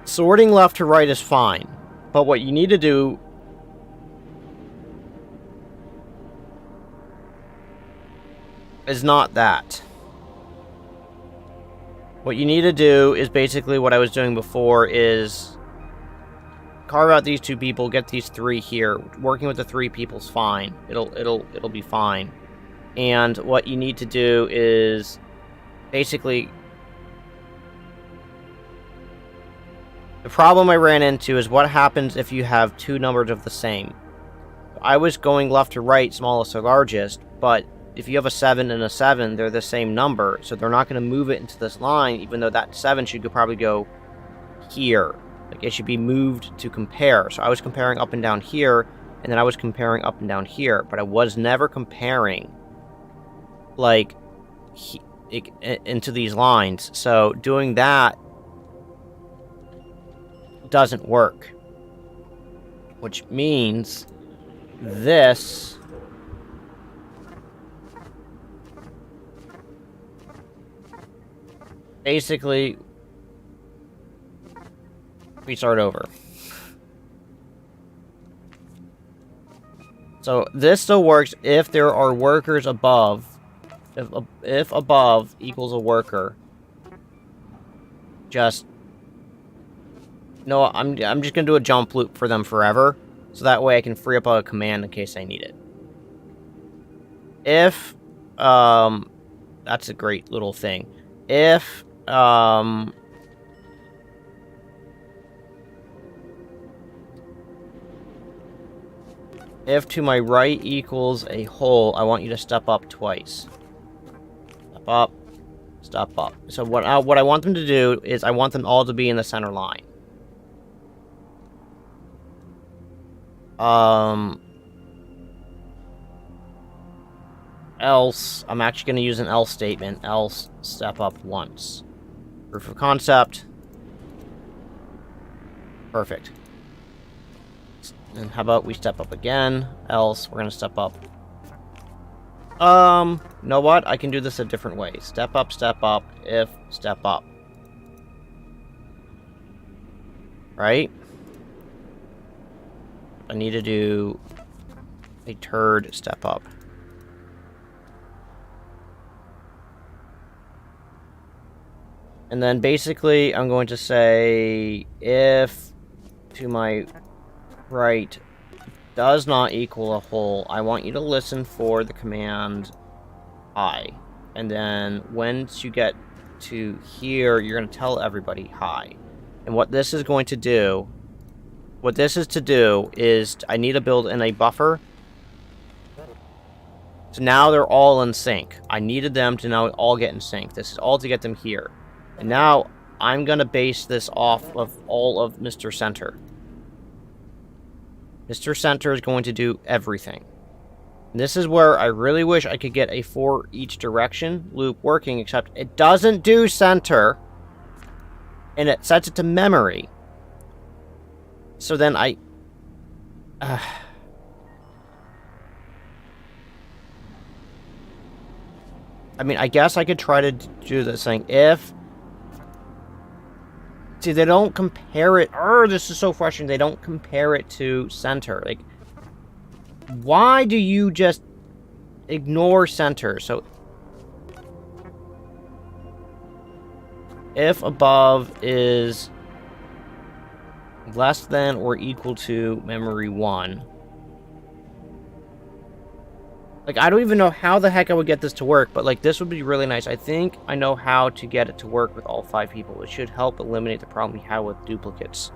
Sorting left to right is fine. But what you need to do is not that. What you need to do is basically what I was doing before is carve out these 2 people, get these 3 here. Working with the 3 people's fine. It'll be fine. And what you need to do is basically the problem I ran into is what happens if you have 2 numbers of the same. I was going left to right, smallest to largest, but if you have a 7 and a 7, they're the same number, so they're not going to move it into this line, even though that 7 should probably go here. Like, it should be moved to compare. So I was comparing up and down here, and then I was comparing up and down here, but I was never comparing, like, into these lines. So doing that doesn't work. Which means this basically we start over. So this still works if there are workers above. If above equals a worker, just no. I'm just gonna do a jump loop for them forever, so that way I can free up a command in case I need it. If that's a great little thing. If if to my right equals a hole, I want you to step up twice. Step up, step up. So what I want them to do is I want them all to be in the center line. Else, I'm actually going to use an else statement. Else, step up once. Proof of concept. Perfect. And how about we step up again? Else, we're going to step up. You know what? I can do this a different way. Step up, if, step up. Right? I need to do a turd step up. And then basically I'm going to say if to my right does not equal a hole, I want you to listen for the command hi. And then once you get to here, you're going to tell everybody hi. And what this is going to do, is I need to build in a buffer. So now they're all in sync. I needed them to now all get in sync. This is all to get them here. And now I'm going to base this off of all of Mr. Center. Mr. Center is going to do everything. And this is where I really wish I could get a for each direction loop working, except it doesn't do center. And it sets it to memory. So then I mean, I guess I could try to do this thing. If... See, they don't compare it... this is so frustrating. They don't compare it to center. Like, why do you just ignore center? So, if above is less than or equal to memory 1... Like, I don't even know how the heck I would get this to work, but, like, this would be really nice. I think I know how to get it to work with all 5 people. It should help eliminate the problem we have with duplicates.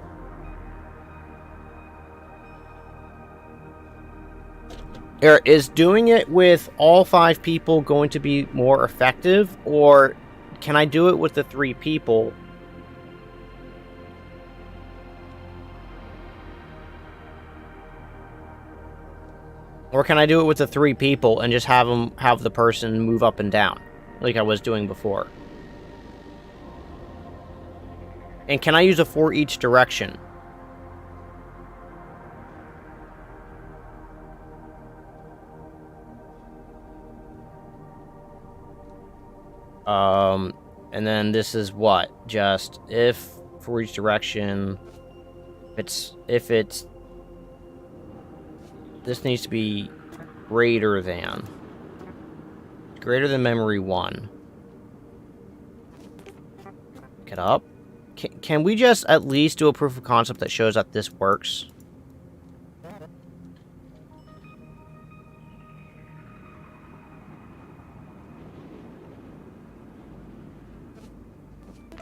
Is doing it with all 5 people going to be more effective, or can I do it with the 3 people? Or can I do it with the 3 people and just have the person move up and down, like I was doing before? And can I use a for each direction? And then this is what? Just if for each direction, if it's this needs to be greater than memory 1. Get up. Can we just at least do a proof of concept that shows that this works?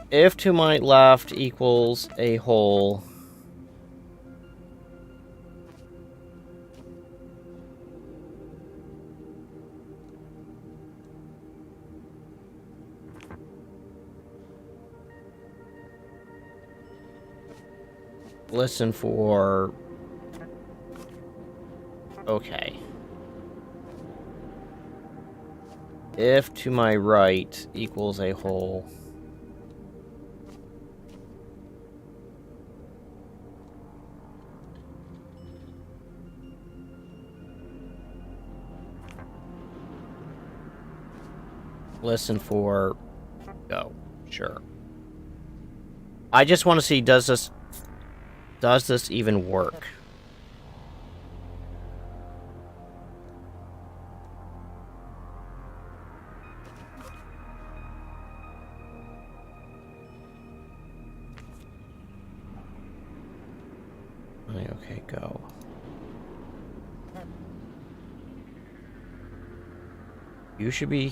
If to my left equals a hole, Listen for... Okay. If to my right equals a whole... Listen for... Go. Sure. I just want to see, does this even work? Okay, go. You should be...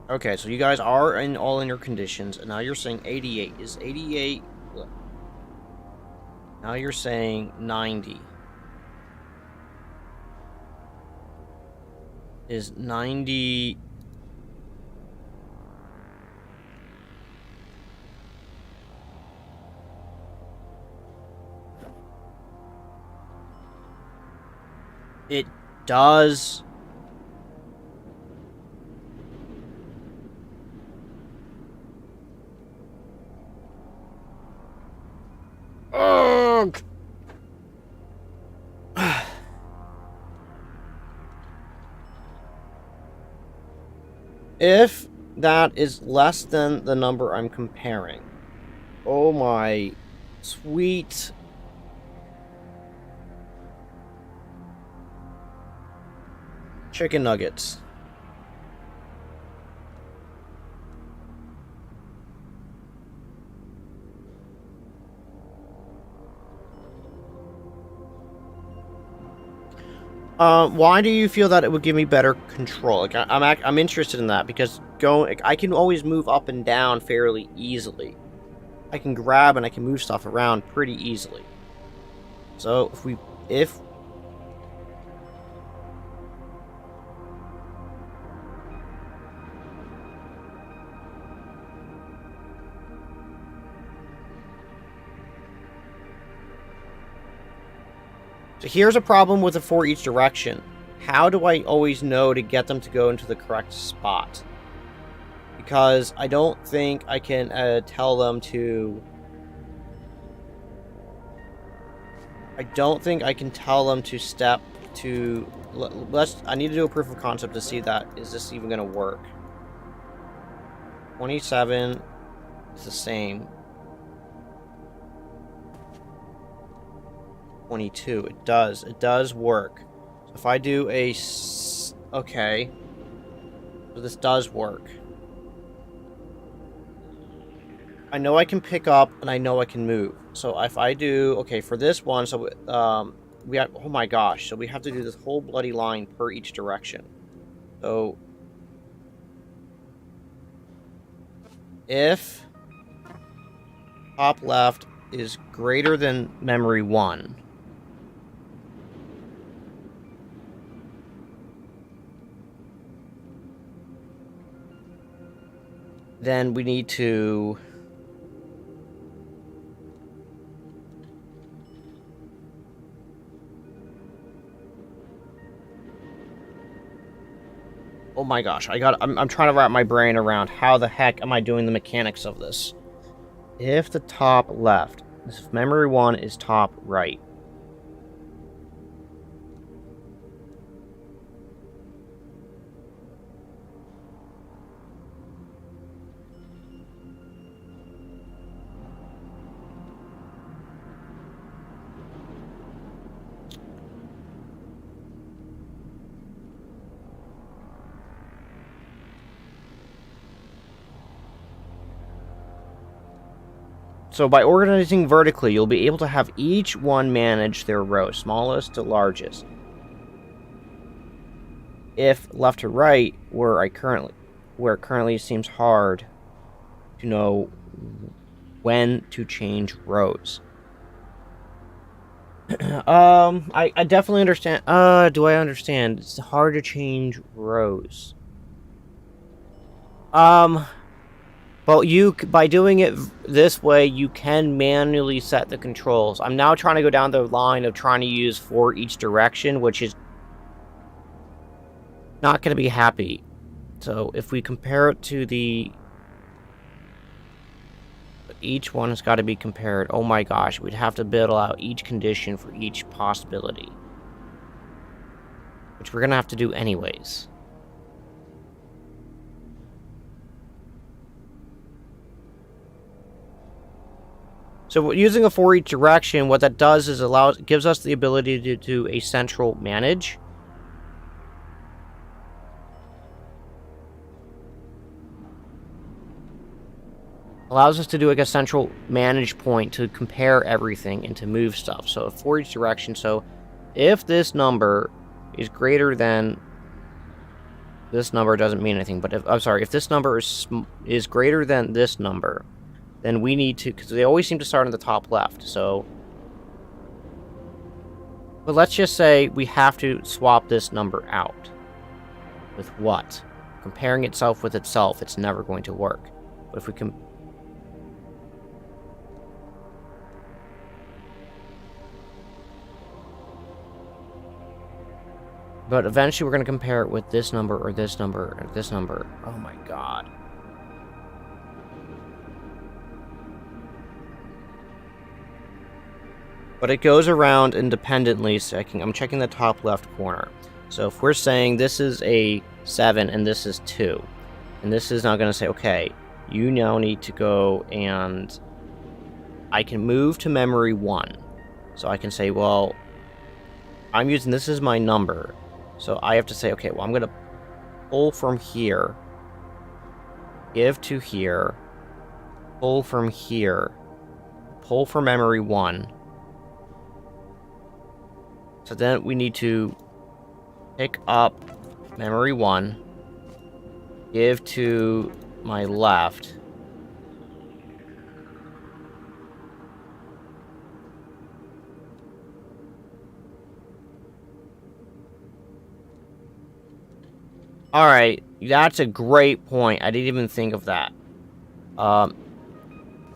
Okay, so you guys are all in your conditions, and now you're saying 88. Is 88... Now you're saying 90. Is 90... It does... Ugh! If that is less than the number I'm comparing, oh my sweet... chicken nuggets. Why do you feel that it would give me better control? Like, I'm interested in that, because I can always move up and down fairly easily. I can grab and I can move stuff around pretty easily. So if So here's a problem with the for each direction. How do I always know to get them to go into the correct spot? Because I don't think I can tell them to... I don't think I can tell them to step to... I need to do a proof of concept to see that. Is this even going to work? 27 is the same. 22. It does work. So if I do a... Okay. So this does work. I know I can pick up, and I know I can move. So if I do... Okay, for this one, so... we have... Oh my gosh. So we have to do this whole bloody line per each direction. So... If... top left is greater than memory 1... then we need to... Oh my gosh, I'm trying to wrap my brain around how the heck am I doing the mechanics of this. If the top left, if memory 1 is top right. So by organizing vertically, you'll be able to have each one manage their row, smallest to largest. If left to right, where it currently seems hard to know when to change rows. I definitely understand. Do I understand? It's hard to change rows. But by doing it this way, you can manually set the controls. I'm now trying to go down the line of trying to use for each direction, which is not going to be happy. So if we compare it to each one has got to be compared. Oh my gosh, we'd have to build out each condition for each possibility, which we're going to have to do anyways. So using a for each direction, what that does is gives us the ability to do a central manage. Allows us to do like a central manage point to compare everything and to move stuff. So for each direction, so if this number is greater than this number, doesn't mean anything, but if this number is greater than this number, then we need to, because they always seem to start on the top left, so... But let's just say we have to swap this number out. With what? Comparing itself with itself, it's never going to work. But if we can... But eventually we're going to compare it with this number, or this number, or this number. Oh my god. But it goes around independently, so I'm checking the top left corner. So if we're saying this is a 7 and this is 2, and this is now going to say, okay, you now need to go and I can move to memory 1. So I can say, well, I'm using this as my number. So I have to say, okay, well, I'm going to pull from here, give to here, pull from here, pull from memory 1. So then we need to pick up memory 1, give to my left, alright, that's a great point. I didn't even think of that.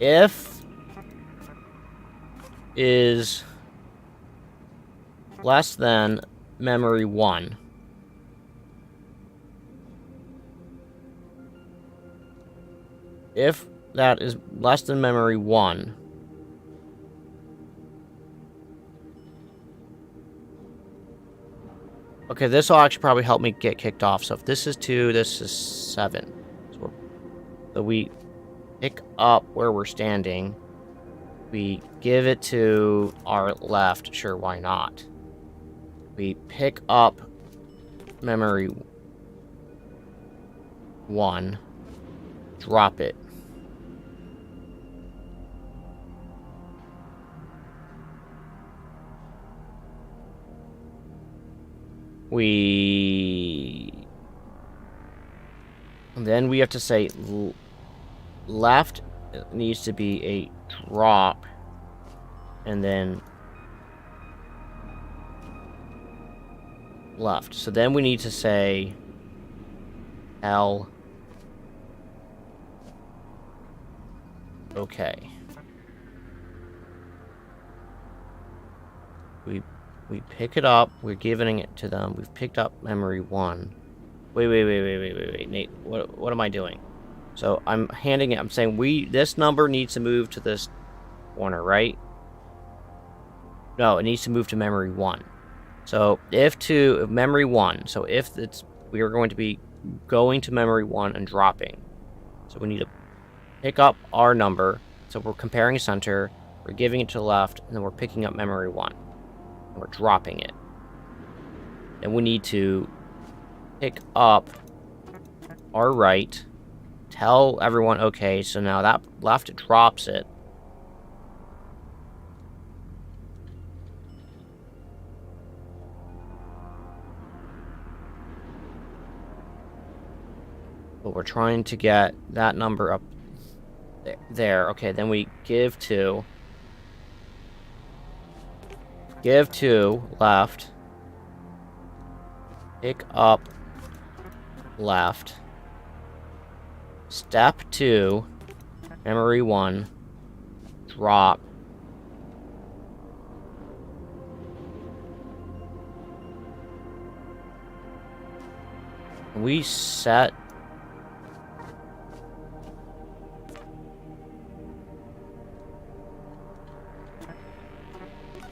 If is less than memory 1. If that is less than memory 1, okay, this will actually probably help me get kicked off. So if this is 2, this is 7. So we pick up where we're standing. We give it to our left. Sure, why not? We pick up memory 1, drop it. And then we have to say left needs to be a drop, and then left. So then we need to say L. Okay. We pick it up. We're giving it to them. We've picked up memory 1. Wait, Nate. What am I doing? So I'm handing it. I'm saying this number needs to move to this corner, right? No, it needs to move to memory 1. So if memory 1. So if we are going to be going to memory 1 and dropping. So we need to pick up our number. So we're comparing a center. We're giving it to the left, and then we're picking up memory 1. We're dropping it. And we need to pick up our right, tell everyone, okay, so now that left drops it. But we're trying to get that number up there. Okay, then we give to left, pick up left, Step 2, memory 1, drop. We set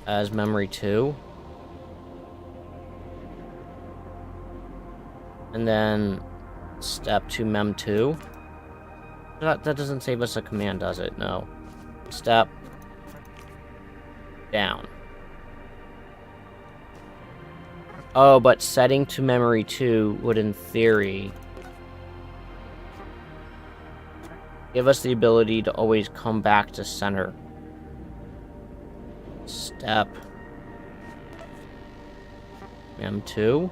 as memory 2. And then step to mem 2. That doesn't save us a command, does it? No. Step down. Oh, but setting to memory 2 would, in theory, give us the ability to always come back to center. Step mem 2.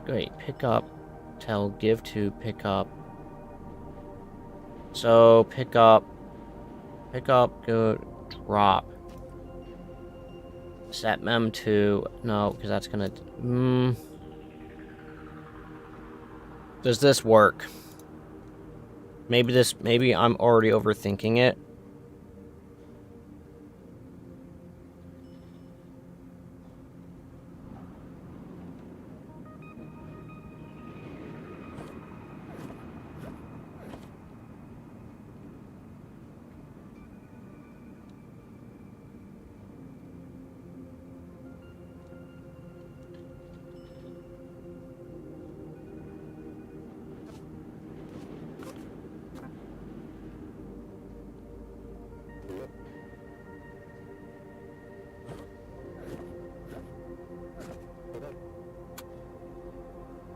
Wait, pick up, tell give to pick up. So pick up, go drop. Set mem 2. No, because that's gonna. Does this work? Maybe I'm already overthinking it.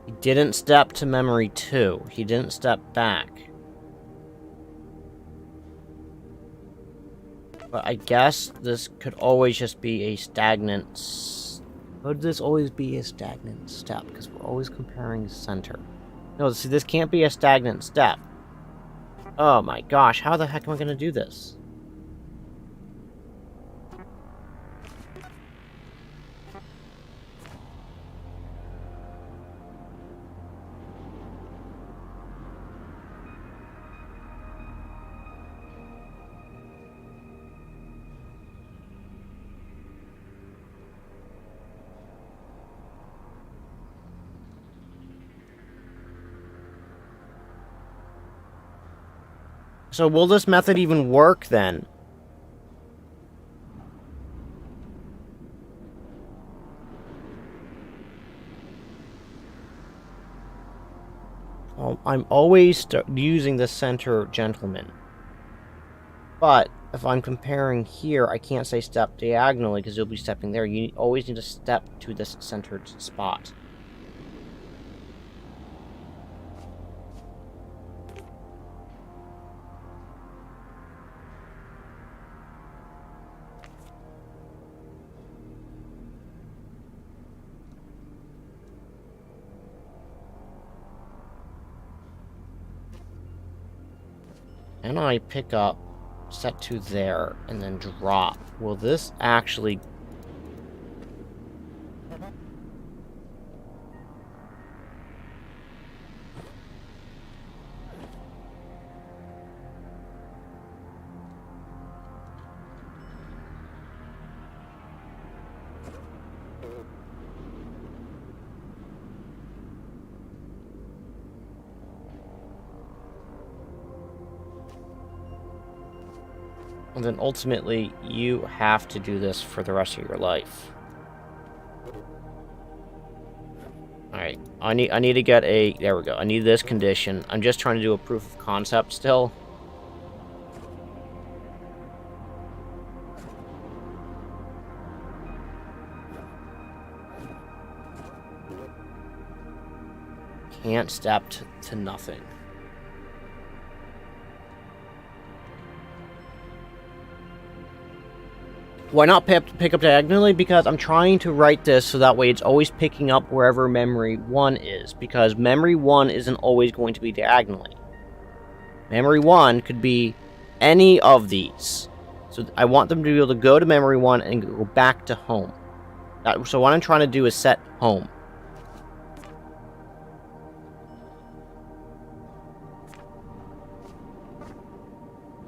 He didn't step to memory 2. He didn't step back. But I guess this could always just be a stagnant... Could this always be a stagnant step? Because we're always comparing center. No, see, this can't be a stagnant step. Oh my gosh, how the heck am I going to do this? So will this method even work then? Well, I'm always using the center gentleman. But if I'm comparing here, I can't say step diagonally because you'll be stepping there. You always need to step to this centered spot. And I pick up, set to there, and then drop. Will this actually... And then ultimately, you have to do this for the rest of your life. Alright, I need to get a... There we go. I need this condition. I'm just trying to do a proof of concept still. Can't step to nothing. Why not pick up diagonally? Because I'm trying to write this so that way it's always picking up wherever memory 1 is. Because memory 1 isn't always going to be diagonally. Memory 1 could be any of these. So I want them to be able to go to memory 1 and go back to home. So what I'm trying to do is set home.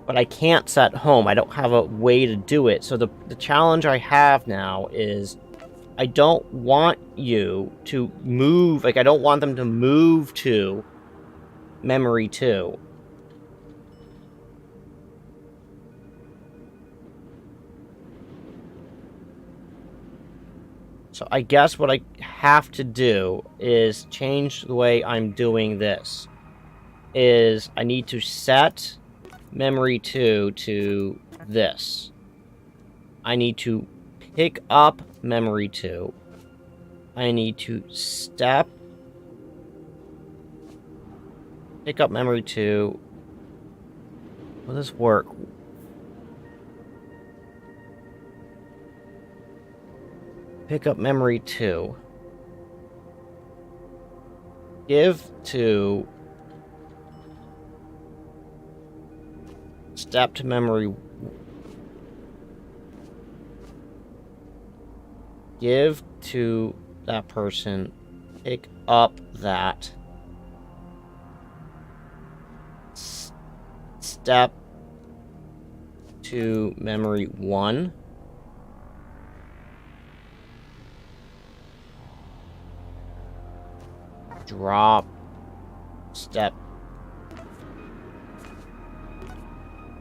But I can't set home. I don't have a way to do it. So the challenge I have now is I don't want you to move. Like, I don't want them to move to memory 2. So I guess what I have to do is change the way I'm doing this. Is I need to set memory 2 to this. I need to pick up memory 2. I need to pick up memory 2. Will this work? Pick up memory 2. Give to step to memory. Give to that person. Pick up that. Step to memory 1. Drop. Step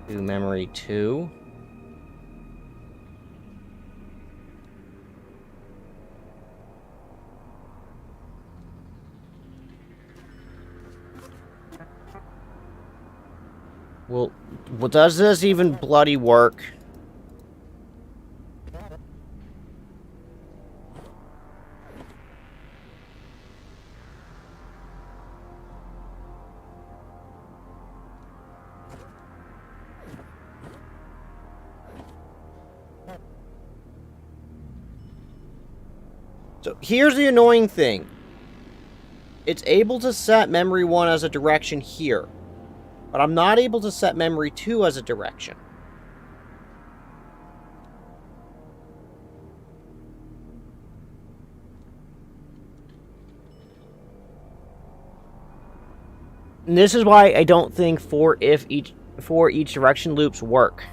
to memory 2. Well, does this even bloody work? So here's the annoying thing. It's able to set memory 1 as a direction here, but I'm not able to set memory 2 as a direction. And this is why I don't think for each direction loops work.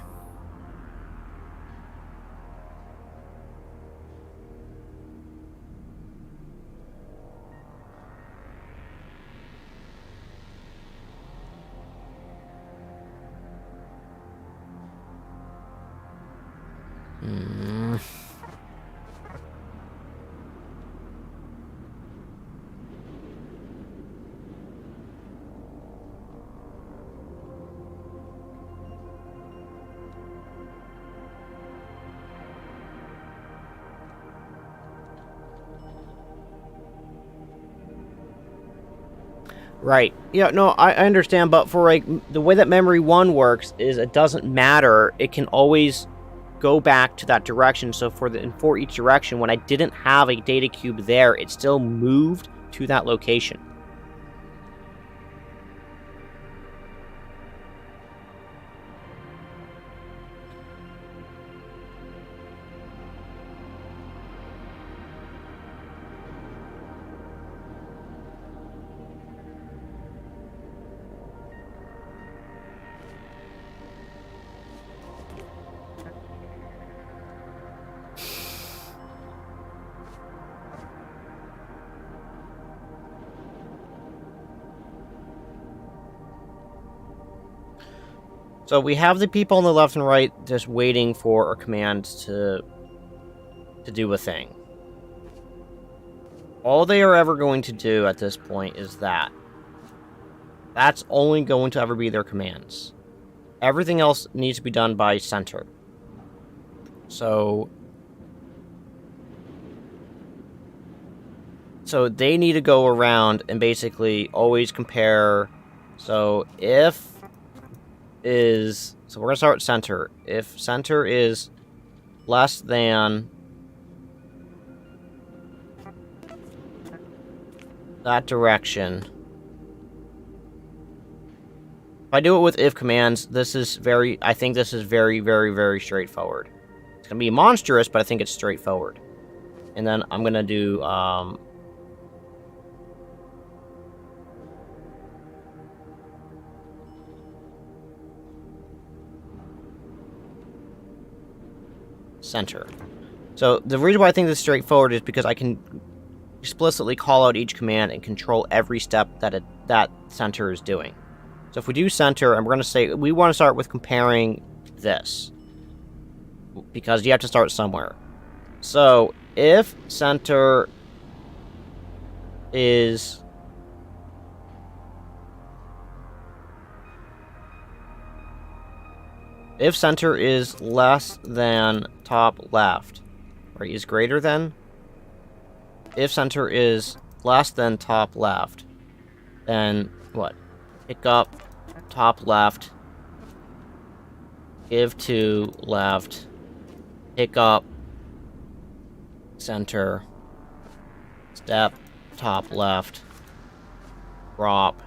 Right. Yeah, no, I understand, but for, like, the way that memory 1 works is it doesn't matter. It can always go back to that direction. So for each direction, when I didn't have a data cube there, it still moved to that location. So we have the people on the left and right just waiting for our commands to do a thing. All they are ever going to do at this point is that. That's only going to ever be their commands. Everything else needs to be done by center. So they need to go around and basically always compare. So we're going to start at center. If center is less than that direction. If I do it with if commands, I think this is very, very, very straightforward. It's going to be monstrous, but I think it's straightforward. And then I'm gonna do center. So the reason why I think this is straightforward is because I can explicitly call out each command and control every step that center is doing. So if we do center, and we're going to say we want to start with comparing this, because you have to start somewhere. So if center is less than top left, right, is greater than, if center is less than top left, then what? Pick up top left, give to left, pick up center, step top left, drop,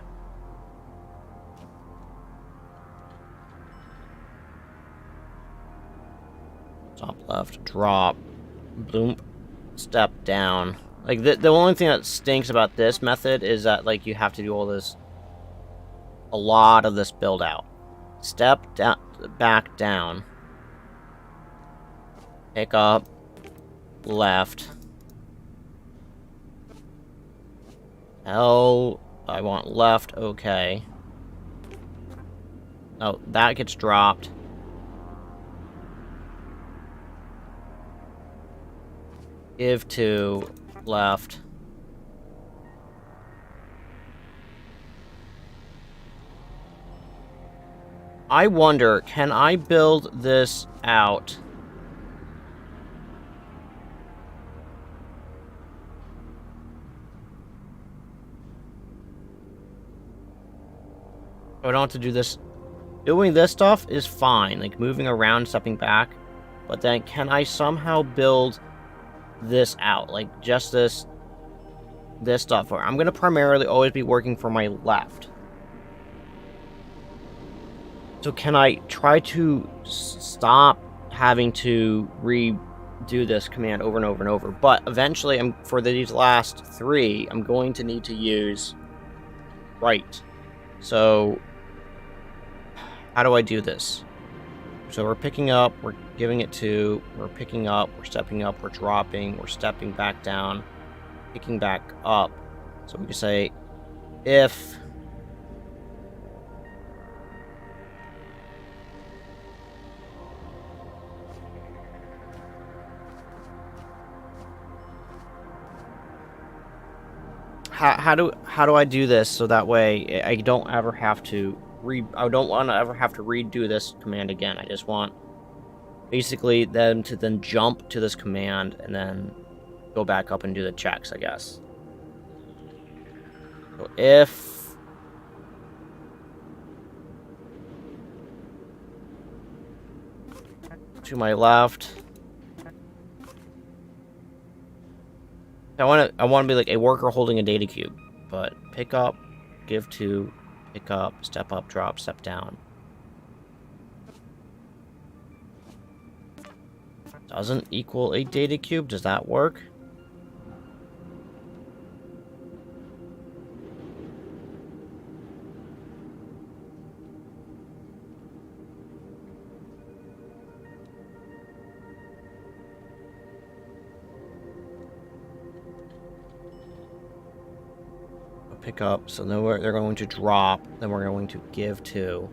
top left, drop, boom, step down. Like, the only thing that stinks about this method is that, like, you have to do all this, a lot of this build out. Step down, back down, pick up left. L, I want left, okay. Oh, that gets dropped. Give to left. I wonder, can I build this out? I don't have to do this. Doing this stuff is fine, like moving around, stepping back. But then can I somehow build this out? Like just this stuff. Where I'm going to primarily always be working for my left. So can I try to stop having to redo this command over and over and over? But eventually, for these last three, I'm going to need to use right. So how do I do this? So we're picking up, we're giving it to, we're picking up, we're stepping up, we're dropping, we're stepping back down, picking back up. So we can say if how do I do this so that way I don't ever have to I don't want to ever have to redo this command again. I just want basically them to then jump to this command and then go back up and do the checks, I guess. So if to my left, I want to be like a worker holding a data cube, but pick up, give to, pick up, step up, drop, step down. Doesn't equal a data cube. Does that work? Pick up, so then they're going to drop, then we're going to give to.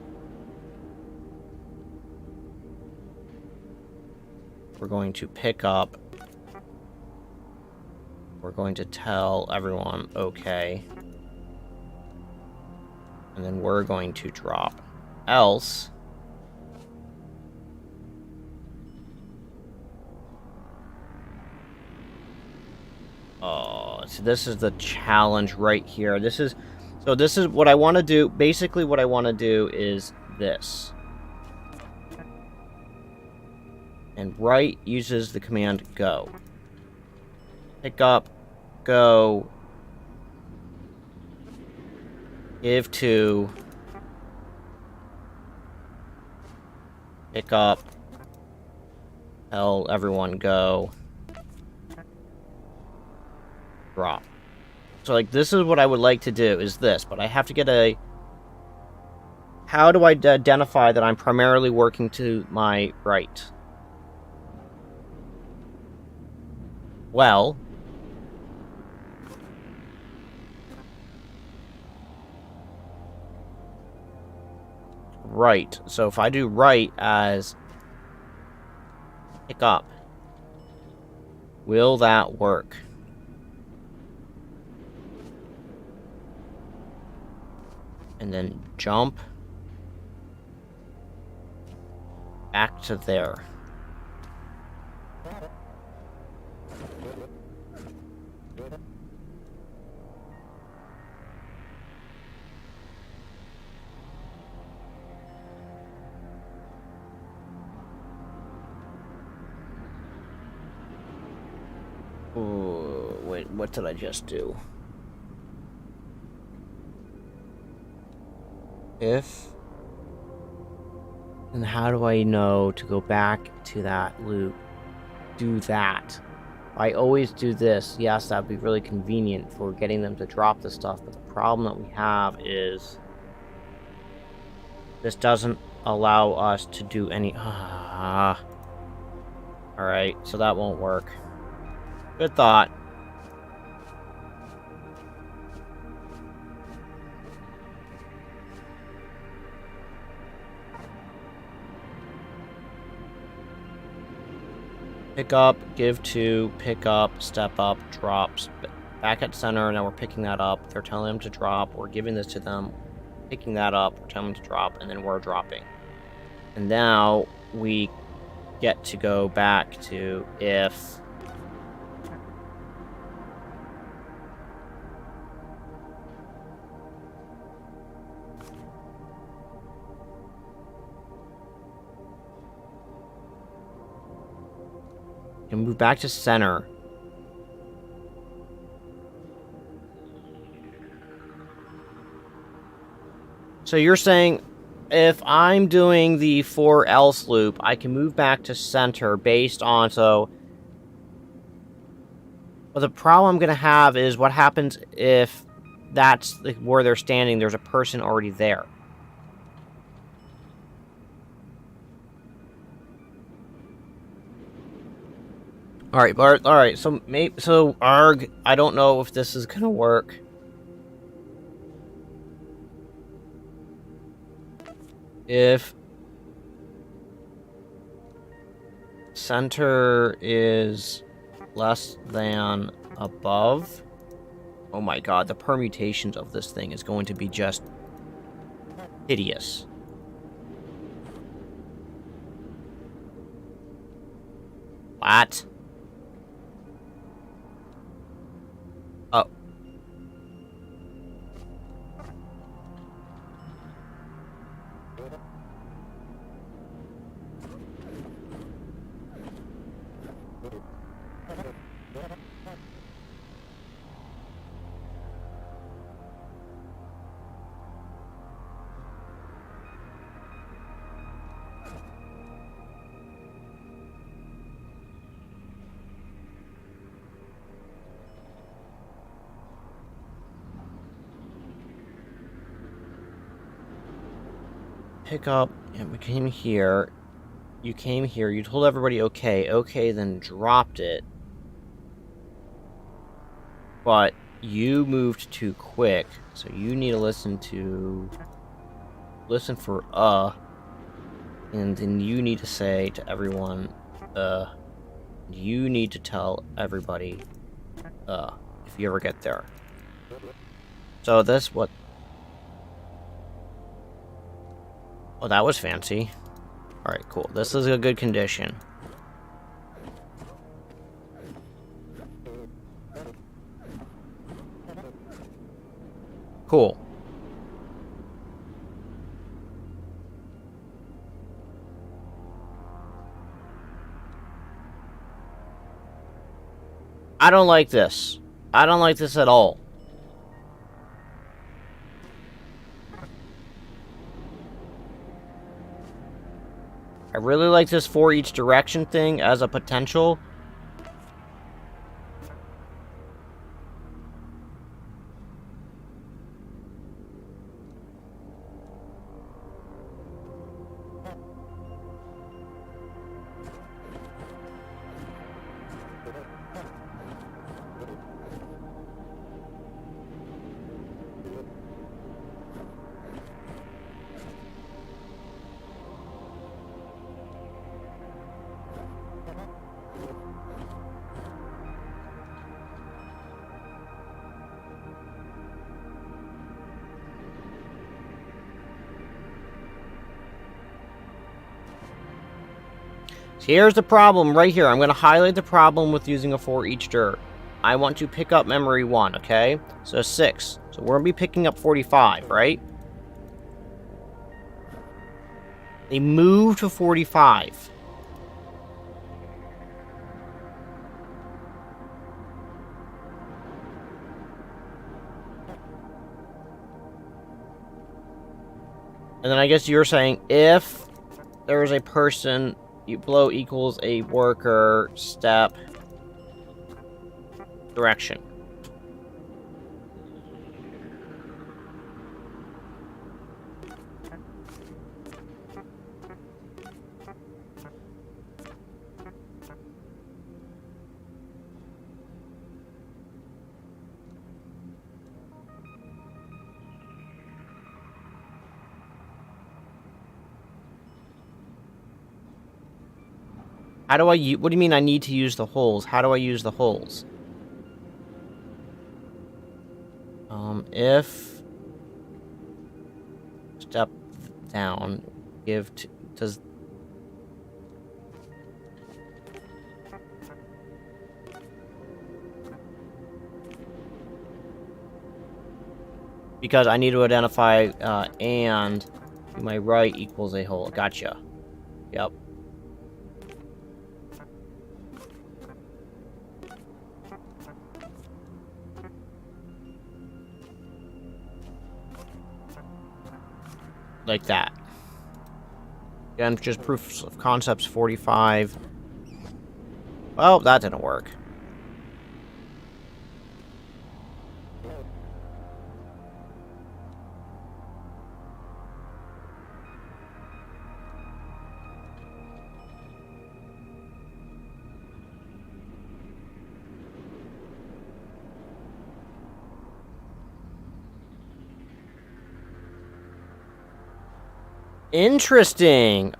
We're going to pick up. We're going to tell everyone, okay. And then we're going to drop. Else, oh, so this is the challenge right here. This is what I want to do. Basically, what I want to do is this. And right uses the command go. Pick up, go, give to, pick up, tell everyone go, drop. So, like, this is what I would like to do, is this. But I have to get a... How do I identify that I'm primarily working to my right? Well... Right. So if I do right as... pick up, will that work? And then jump back to there. Ooh, wait, what did I just do? If... And how do I know to go back to that loop? Do that. I always do this. Yes, that'd be really convenient for getting them to drop the stuff, but the problem that we have is... This doesn't allow us to do any... Alright, so that won't work. Good thought. Pick up, give to, pick up, step up, drops. Back at center, now we're picking that up. They're telling them to drop. We're giving this to them. Picking that up, we're telling them to drop, and then we're dropping. And now we get to go back to if... And move back to center. So you're saying if I'm doing the for else loop, I can move back to center based on so. Well, the problem I'm going to have is what happens if that's where they're standing. There's a person already there. All right, Bart. All right, so arg. I don't know if this is gonna work. If center is less than above, oh my god, the permutations of this thing is going to be just hideous. What? Oh. Pick up, and we came here. You came here, you told everybody okay, then dropped it. But you moved too quick, so you need to listen for and then you need to say to everyone, you need to tell everybody, if you ever get there. So this what... Oh, that was fancy. Alright, cool. This is a good condition. Cool. I don't like this. I don't like this at all. I really like this for each direction thing as a potential. Here's the problem right here. I'm going to highlight the problem with using a for each dir. I want to pick up memory 1, okay? So 6. So we're going to be picking up 45, right? They move to 45. And then I guess you're saying if there is a person, below equals a worker, step, direction. How do I what do you mean I need to use the holes? How do I use the holes? If step down, give to, does because I need to identify and to my right equals a hole. Gotcha. Yep. Like that. Again, just proofs of concepts 45. Well, that didn't work. Interesting.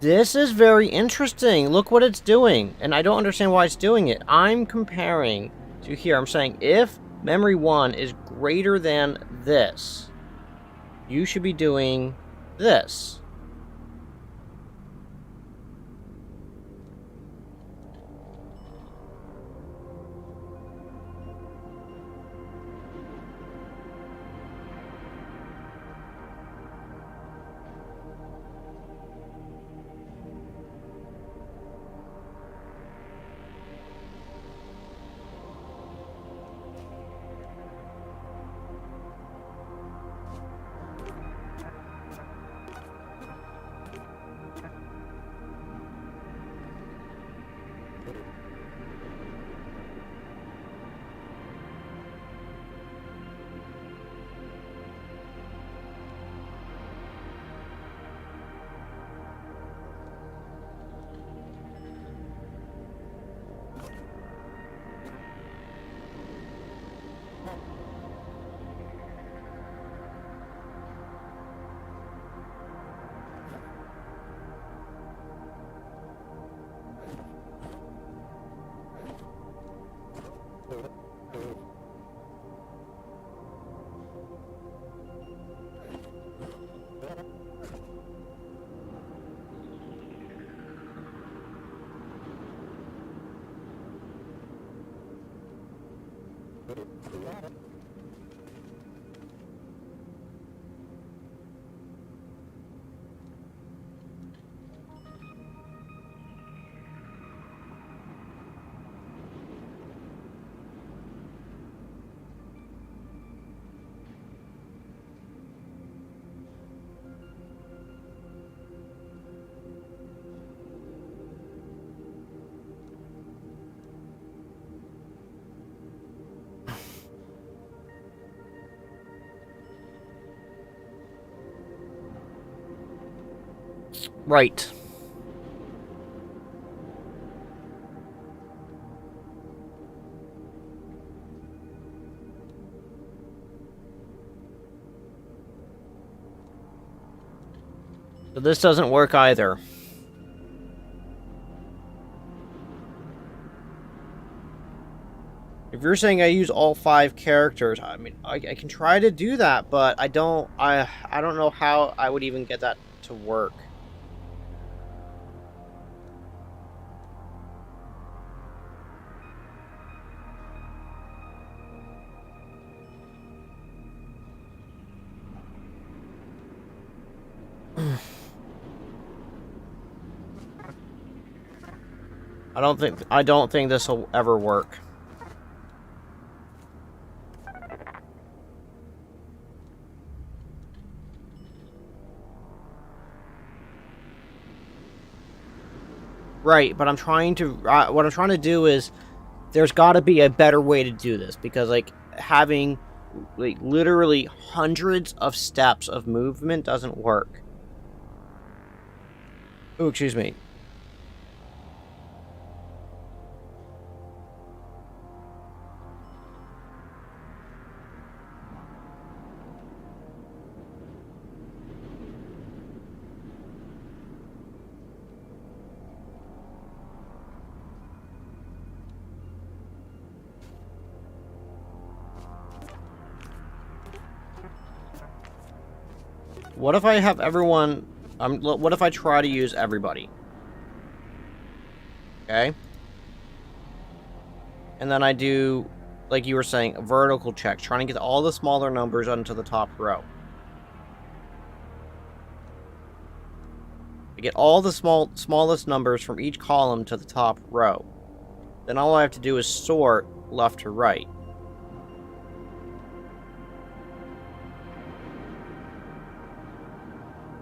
This is very interesting. Look what it's doing. And I don't understand why it's doing it. I'm comparing to here. I'm saying if memory 1 is greater than this, you should be doing this. Right. So this doesn't work either. If you're saying I use all 5 characters, I mean, I can try to do that, but I don't know how I would even get that to work. I don't think this will ever work. Right, but I'm trying to what I'm trying to do is there's got to be a better way to do this, because like having like literally hundreds of steps of movement doesn't work. Oh, excuse me. What if I have everyone... what if I try to use everybody? Okay. And then I do, like you were saying, a vertical check, trying to get all the smaller numbers onto the top row. I get all the smallest numbers from each column to the top row. Then all I have to do is sort left to right.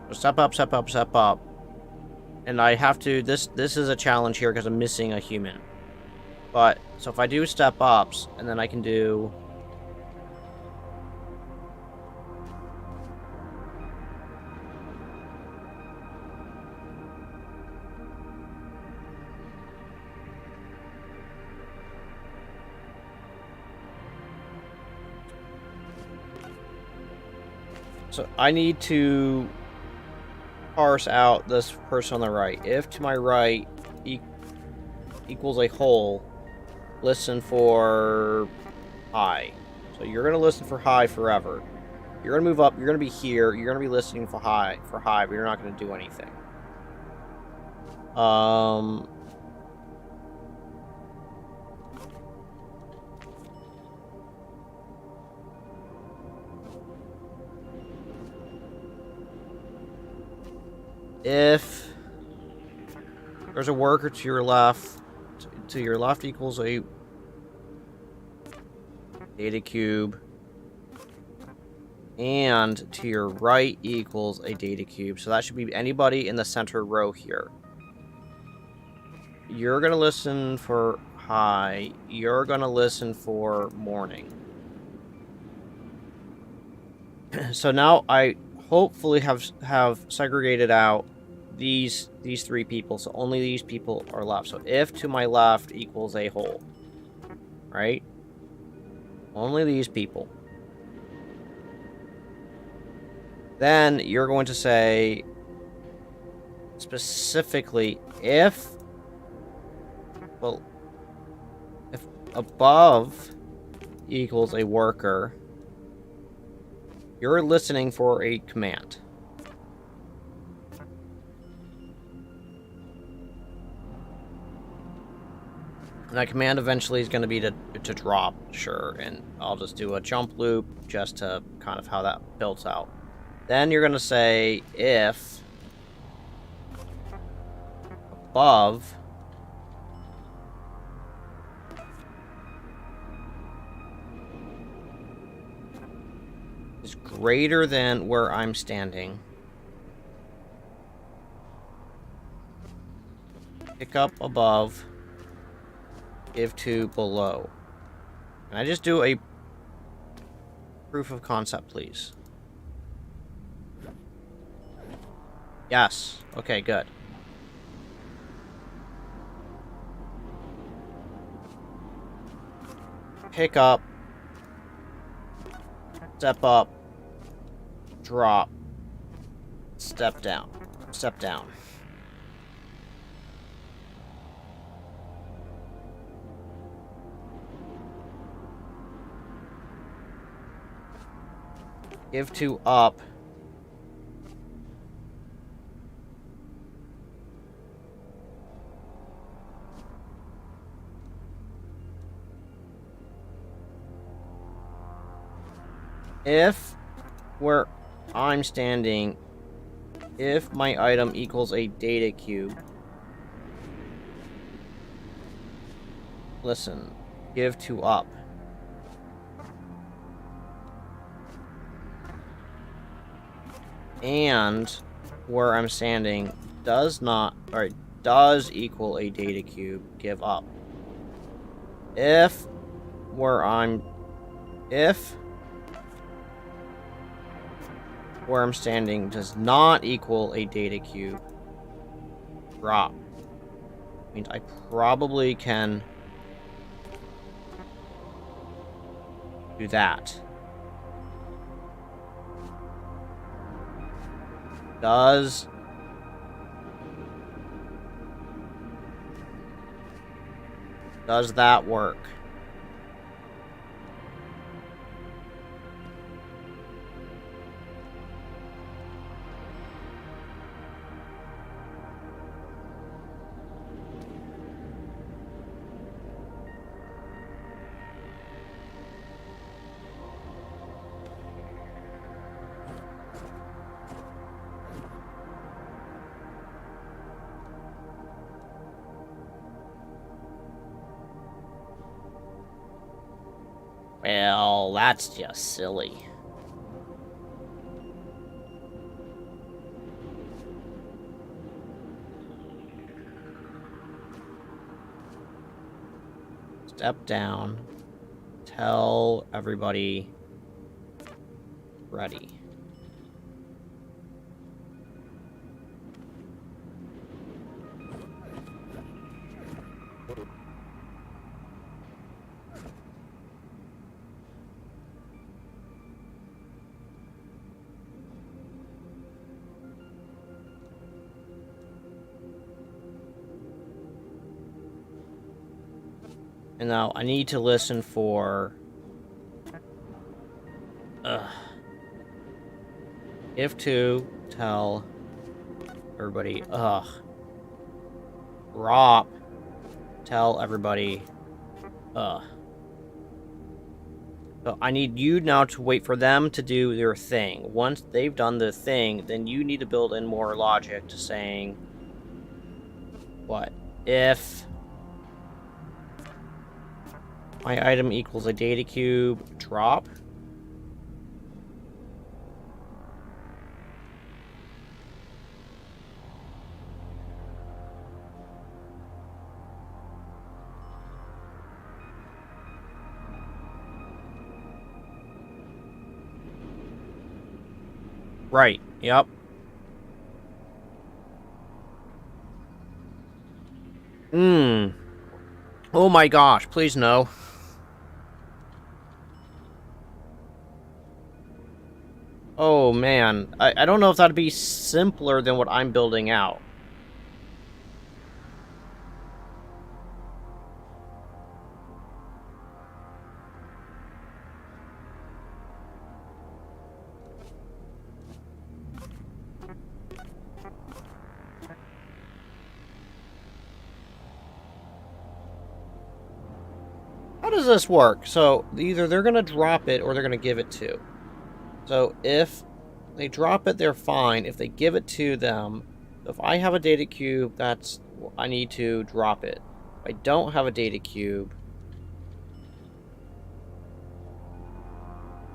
So step up, step up, step up. And I have to... This is a challenge here because I'm missing a human. But, so if I do step ups, and then I can do... So I need to parse out this person on the right. If to my right equals a whole, listen for high. So you're going to listen for high forever. You're going to move up. You're going to be here. You're going to be listening for high, but you're not going to do anything. If there's a worker to your left equals a data cube, and to your right equals a data cube. So that should be anybody in the center row here. You're going to listen for high. You're going to listen for morning. So now I hopefully have segregated out these 3 people, so only these people are left. So if to my left equals a whole, right? Only these people. Then you're going to say specifically if above equals a worker, you're listening for a command. And that command eventually is going to be to drop, sure. And I'll just do a jump loop just to kind of how that builds out. Then you're going to say if above is greater than where I'm standing, pick up above, give to below. Can I just do a proof of concept, please? Yes. Okay, good. Pick up. Step up. Drop. Step down. Step down. Give to up. If where I'm standing, if my item equals a data cube, listen, give to up. And where I'm standing does equal a data cube, give up. If where I'm standing does not equal a data cube, drop. Means I probably can do that. Does that work? Well, that's just silly. Step down. Tell everybody ready. And now I need to listen for... If to tell everybody, drop, tell everybody, So I need you now to wait for them to do their thing. Once they've done the thing, then you need to build in more logic to saying, what? If my item equals a data cube, drop. Right, yep. Oh my gosh, please no. Oh man, I don't know if that'd be simpler than what I'm building out. How does this work? So either they're gonna drop it or they're gonna give it to. So if they drop it, they're fine. If they give it to them, if I have a data cube, that's... I need to drop it. If I don't have a data cube,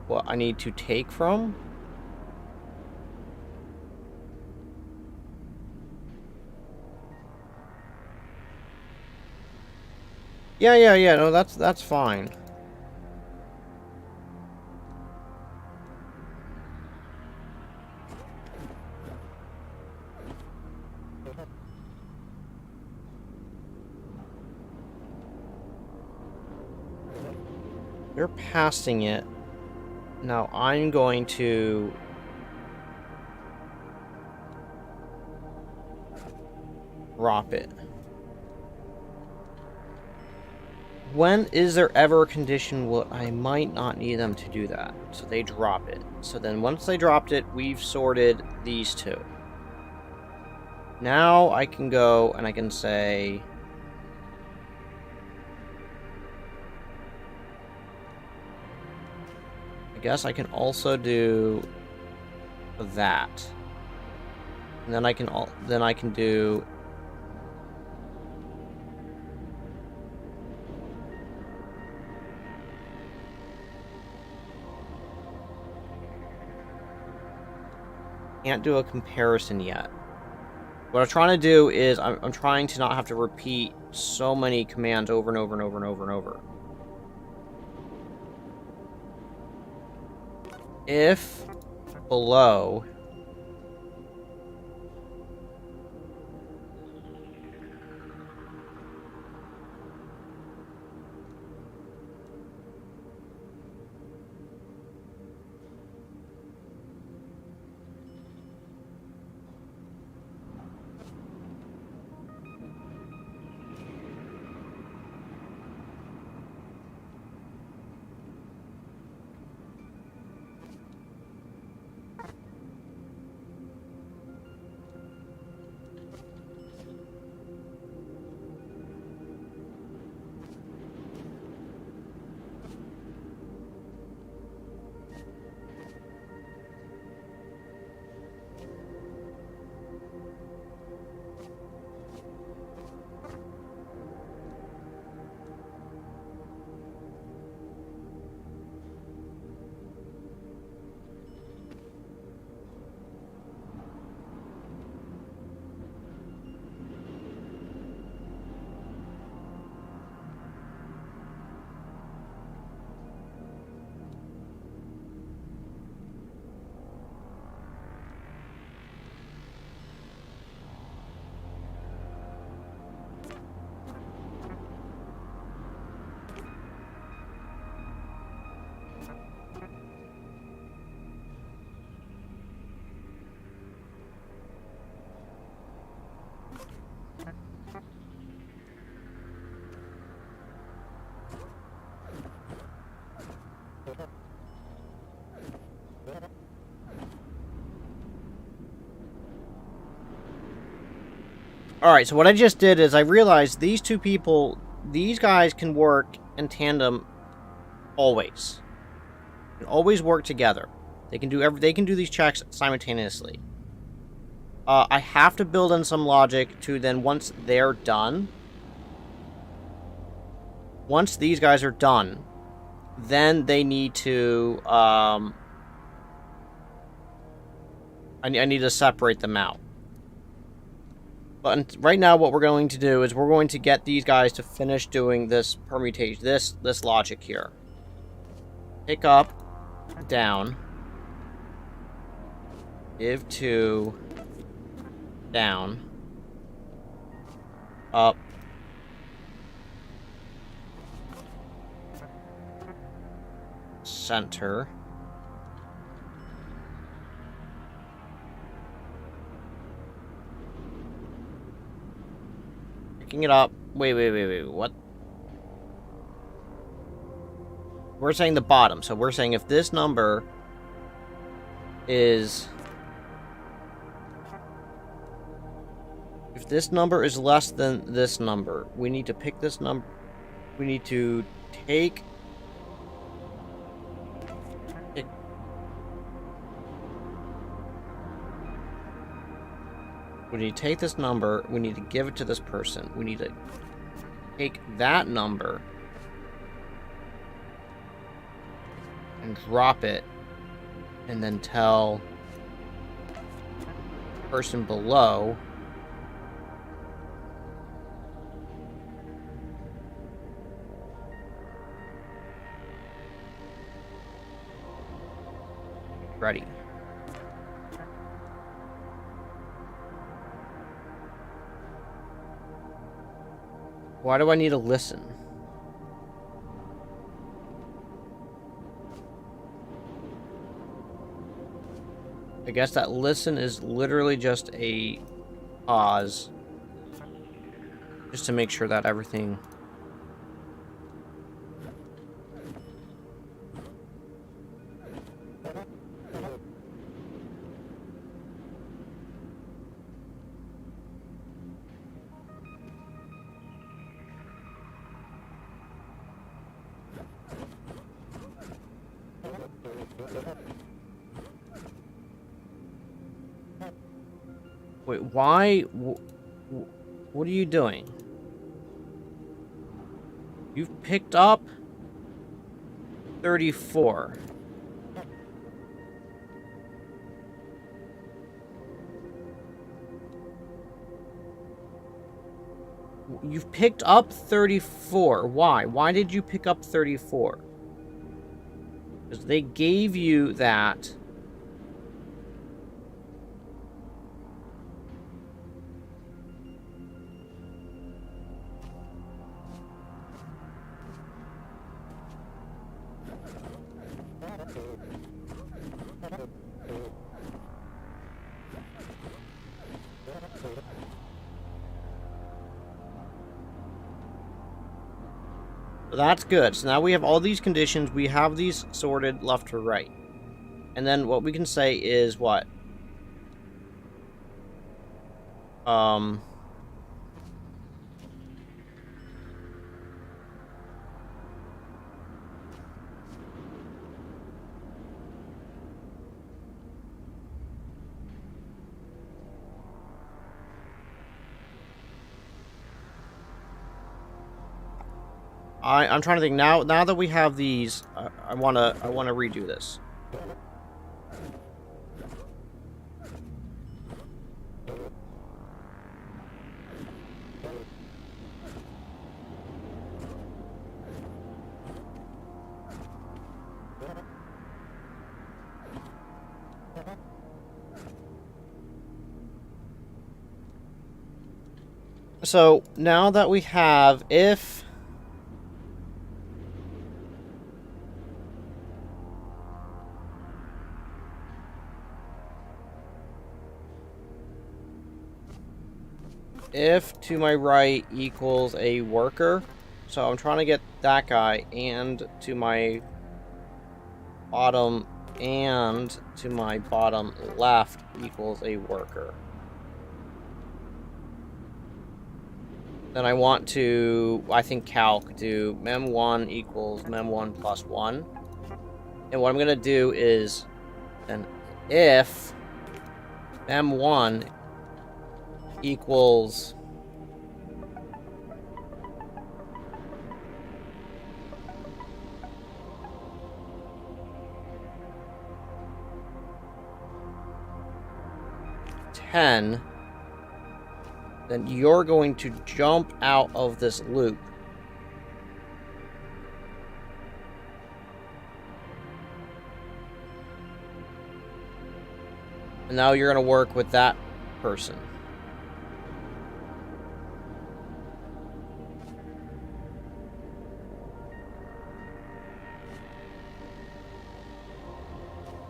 what I need to take from? Yeah, no, that's fine. They're passing it. Now I'm going to drop it. When is there ever a condition where I might not need them to do that? So they drop it. So then once they dropped it, we've sorted these two. Now I can go and I can say... I guess I can also do that. And then I can do... Can't do a comparison yet. What I'm trying to do is I'm trying to not have to repeat so many commands over and over and over and over and over. If below Alright, so what I just did is I realized these two people, these guys can work in tandem always. They can always work together. They can do these checks simultaneously. I have to build in some logic to then once they're done, once these guys are done, then they need to I need to separate them out. But right now what we're going to do is we're going to get these guys to finish doing this permutation, this logic here. Pick up, down, give to, down, up, center, picking it up. Wait, what? We're saying the bottom, so we're saying if this number is... If this number is less than this number, we need to pick this number. We need to take... We need to take this number, we need to give it to this person. We need to take that number and drop it, and then tell the person below ready. Why do I need to listen? I guess that listen is literally just a pause. Just to make sure that everything... Wait, why? What are you doing? You've picked up 34. You've picked up 34. Why? Why did you pick up 34? Because they gave you that. That's good. So now we have all these conditions. We have these sorted left to right. And then what we can say is what? I'm trying to think now that we have these, I wanna redo this. So now that we have if to my right equals a worker, so I'm trying to get that guy, and to my bottom and to my bottom left equals a worker. Then I want to, I think calc, do mem1 equals mem1 plus 1. And what I'm going to do is, then if mem1 equals ten, then you're going to jump out of this loop. And now you're going to work with that person.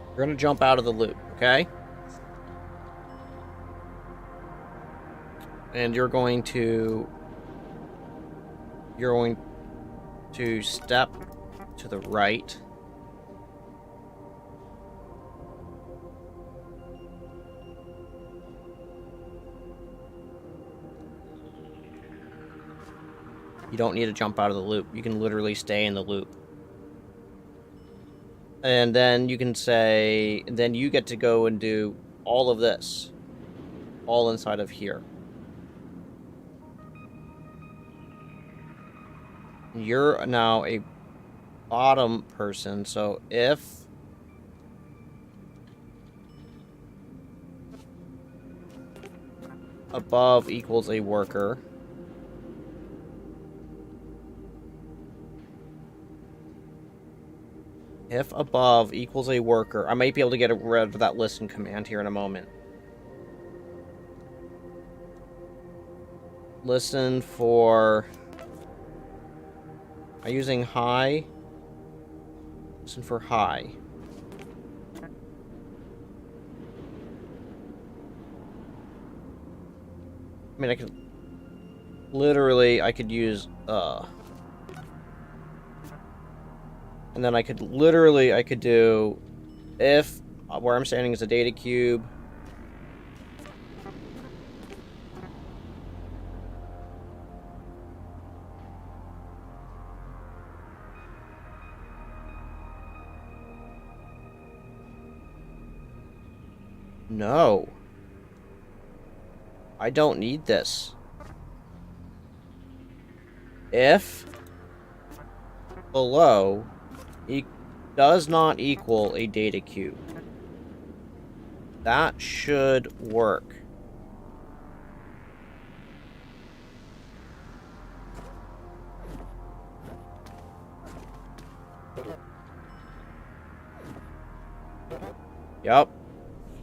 You're going to jump out of the loop, okay? And you're going to step to the right. You don't need to jump out of the loop. You can literally stay in the loop. And then you can say, then you get to go and do all of this. All inside of here. You're now a bottom person, so if above equals a worker, if above equals a worker, I might be able to get rid of that listen command here in a moment. Listen for... Am I using high? Listen for high. I mean, I could... Literally, I could use, and then I could do... If where I'm standing is a data cube... No. I don't need this. If below does not equal a data cube. That should work. Yep.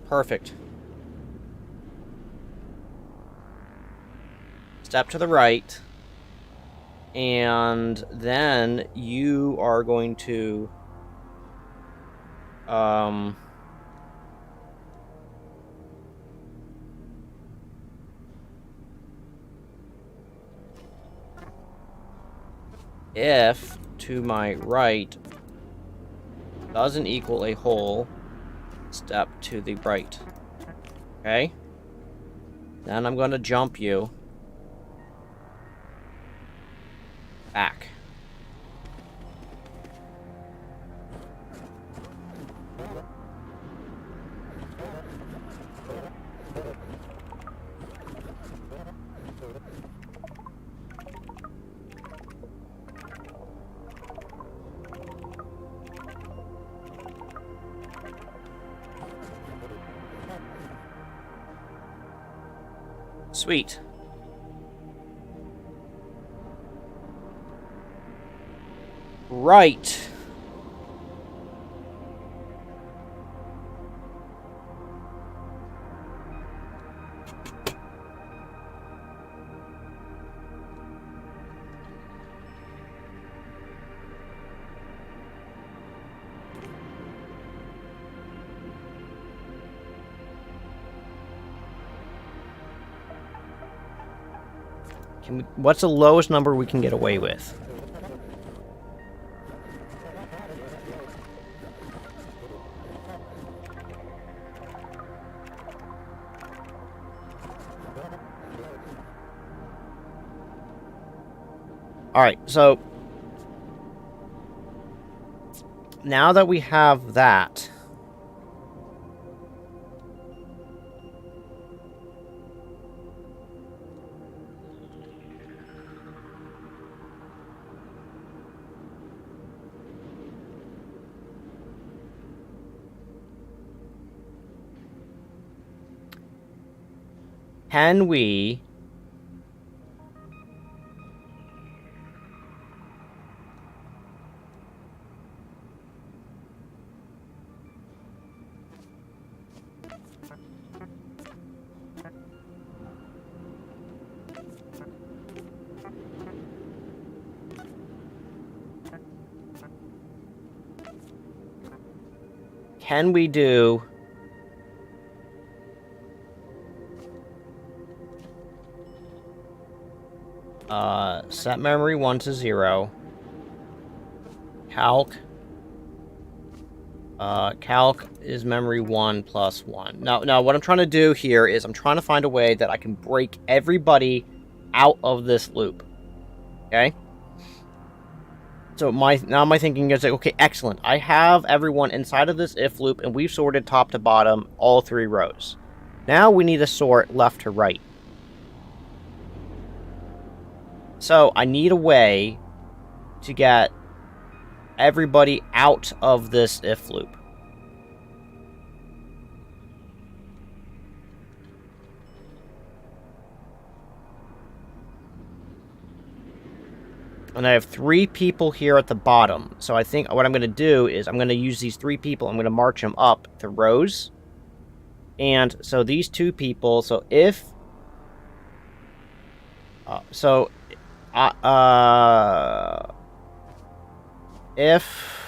Perfect. Step to the right. And then you are going to... if to my right doesn't equal a hole, step to the right. Okay? Then I'm going to jump you back. Sweet. Right. What's the lowest number we can get away with? Alright, so... now that we have that... can we... do... set memory 1 to 0. Calc. Calc is memory 1 plus 1. Now, what I'm trying to do here is I'm trying to find a way that I can break everybody out of this loop. Okay? So my thinking is like, okay, excellent. I have everyone inside of this if loop, and we've sorted top to bottom all 3 rows. Now we need to sort left to right. So I need a way to get everybody out of this if loop. And I have 3 people here at the bottom. So I think what I'm going to do is I'm going to use these 3 people. I'm going to march them up the rows. And so these 2 people, so if... if...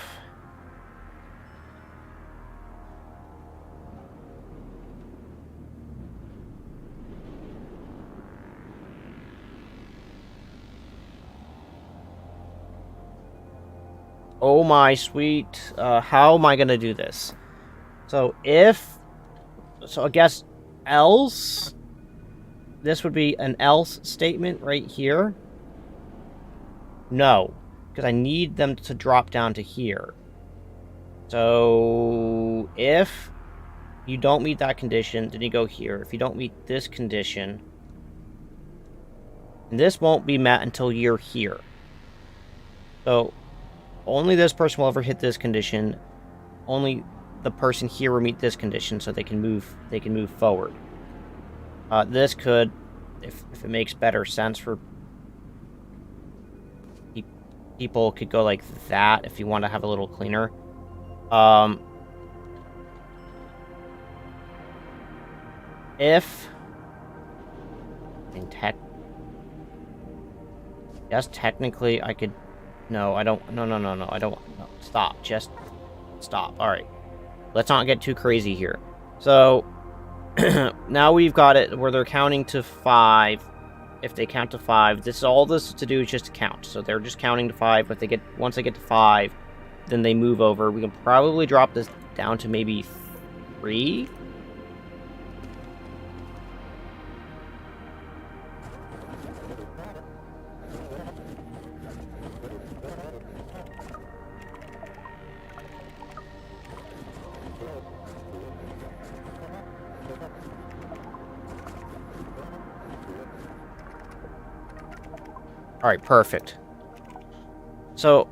Oh my sweet, how am I gonna do this? So I guess else, this would be an else statement right here. No, because I need them to drop down to here. So if you don't meet that condition, then you go here. If you don't meet this condition, and this won't be met until you're here. So only this person will ever hit this condition. Only the person here will meet this condition, so they can move forward. This could, if it makes better sense for people, could go like that if you want to have a little cleaner. If in tech, yes, technically I could. No, I don't. No, I don't. No, stop. Just stop. All right. Let's not get too crazy here. So now we've got it where they're counting to 5. If they count to 5, this is all this to do is just to count. So they're just counting to 5. But once they get to 5, then they move over. We can probably drop this down to maybe 3. All right, perfect. So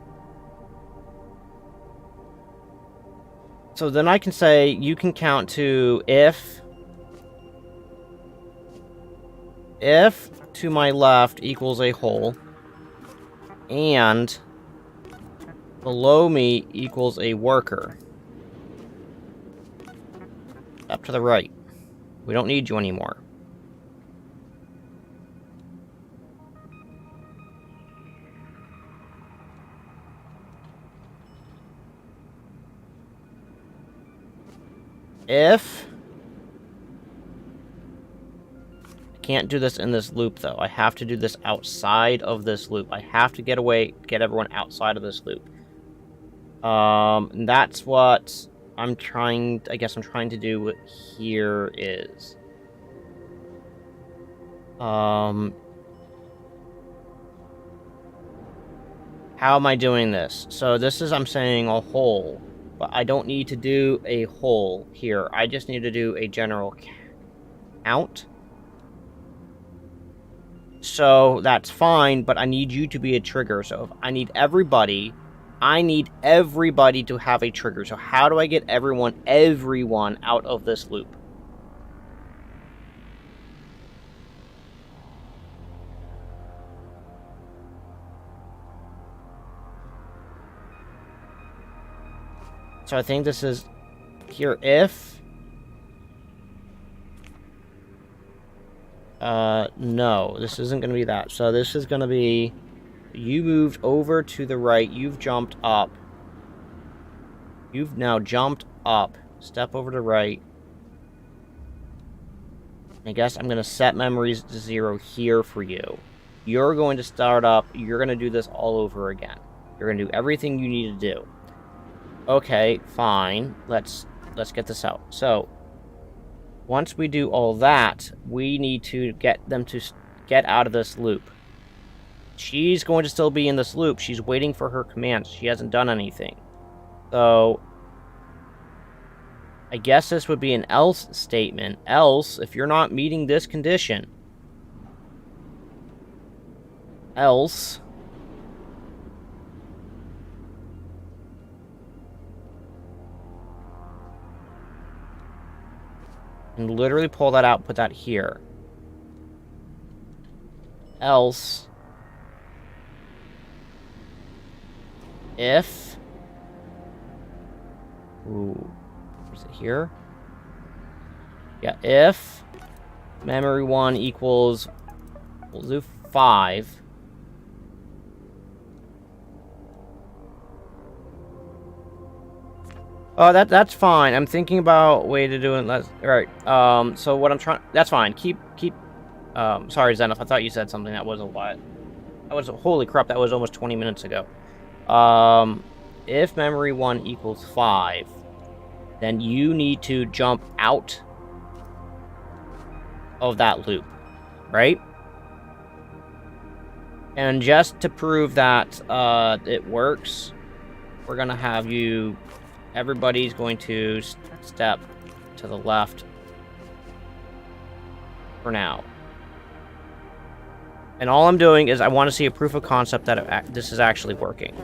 then I can say you can count to if to my left equals a hole and below me equals a worker. Up to the right. We don't need you anymore. If I can't do this in this loop, though. I have to do this outside of this loop. I have to get everyone outside of this loop. And that's what I'm trying to do here is how am I doing this? So this is, I'm saying a hole. But I don't need to do a hole here. I just need to do a general count. So that's fine, but I need you to be a trigger. So if I need everybody to have a trigger. So how do I get everyone out of this loop? So I think this is here if... no, this isn't going to be that. So this is going to be... You moved over to the right. You've jumped up. You've now jumped up. Step over to right. I guess I'm going to set memories to 0 here for you. You're going to start up. You're going to do this all over again. You're going to do everything you need to do. Okay, fine. Let's get this out. So, once we do all that, we need to get them to get out of this loop. She's going to still be in this loop. She's waiting for her commands. She hasn't done anything. So, I guess this would be an else statement. Else, if you're not meeting this condition, else... and literally pull that out, put that here. Else, if... Ooh, is it here? Yeah, if memory 1 equals... We'll do 5. Oh, that's fine. I'm thinking about way to do it less. Alright, so what I'm trying... That's fine. Keep... sorry, Zenith, I thought you said something. That was a lot. That was... Holy crap, that was almost 20 minutes ago. if memory 1 equals 5, then you need to jump out of that loop, right? And just to prove that it works, we're gonna have you... Everybody's going to step to the left for now. And all I'm doing is I want to see a proof of concept that this is actually working.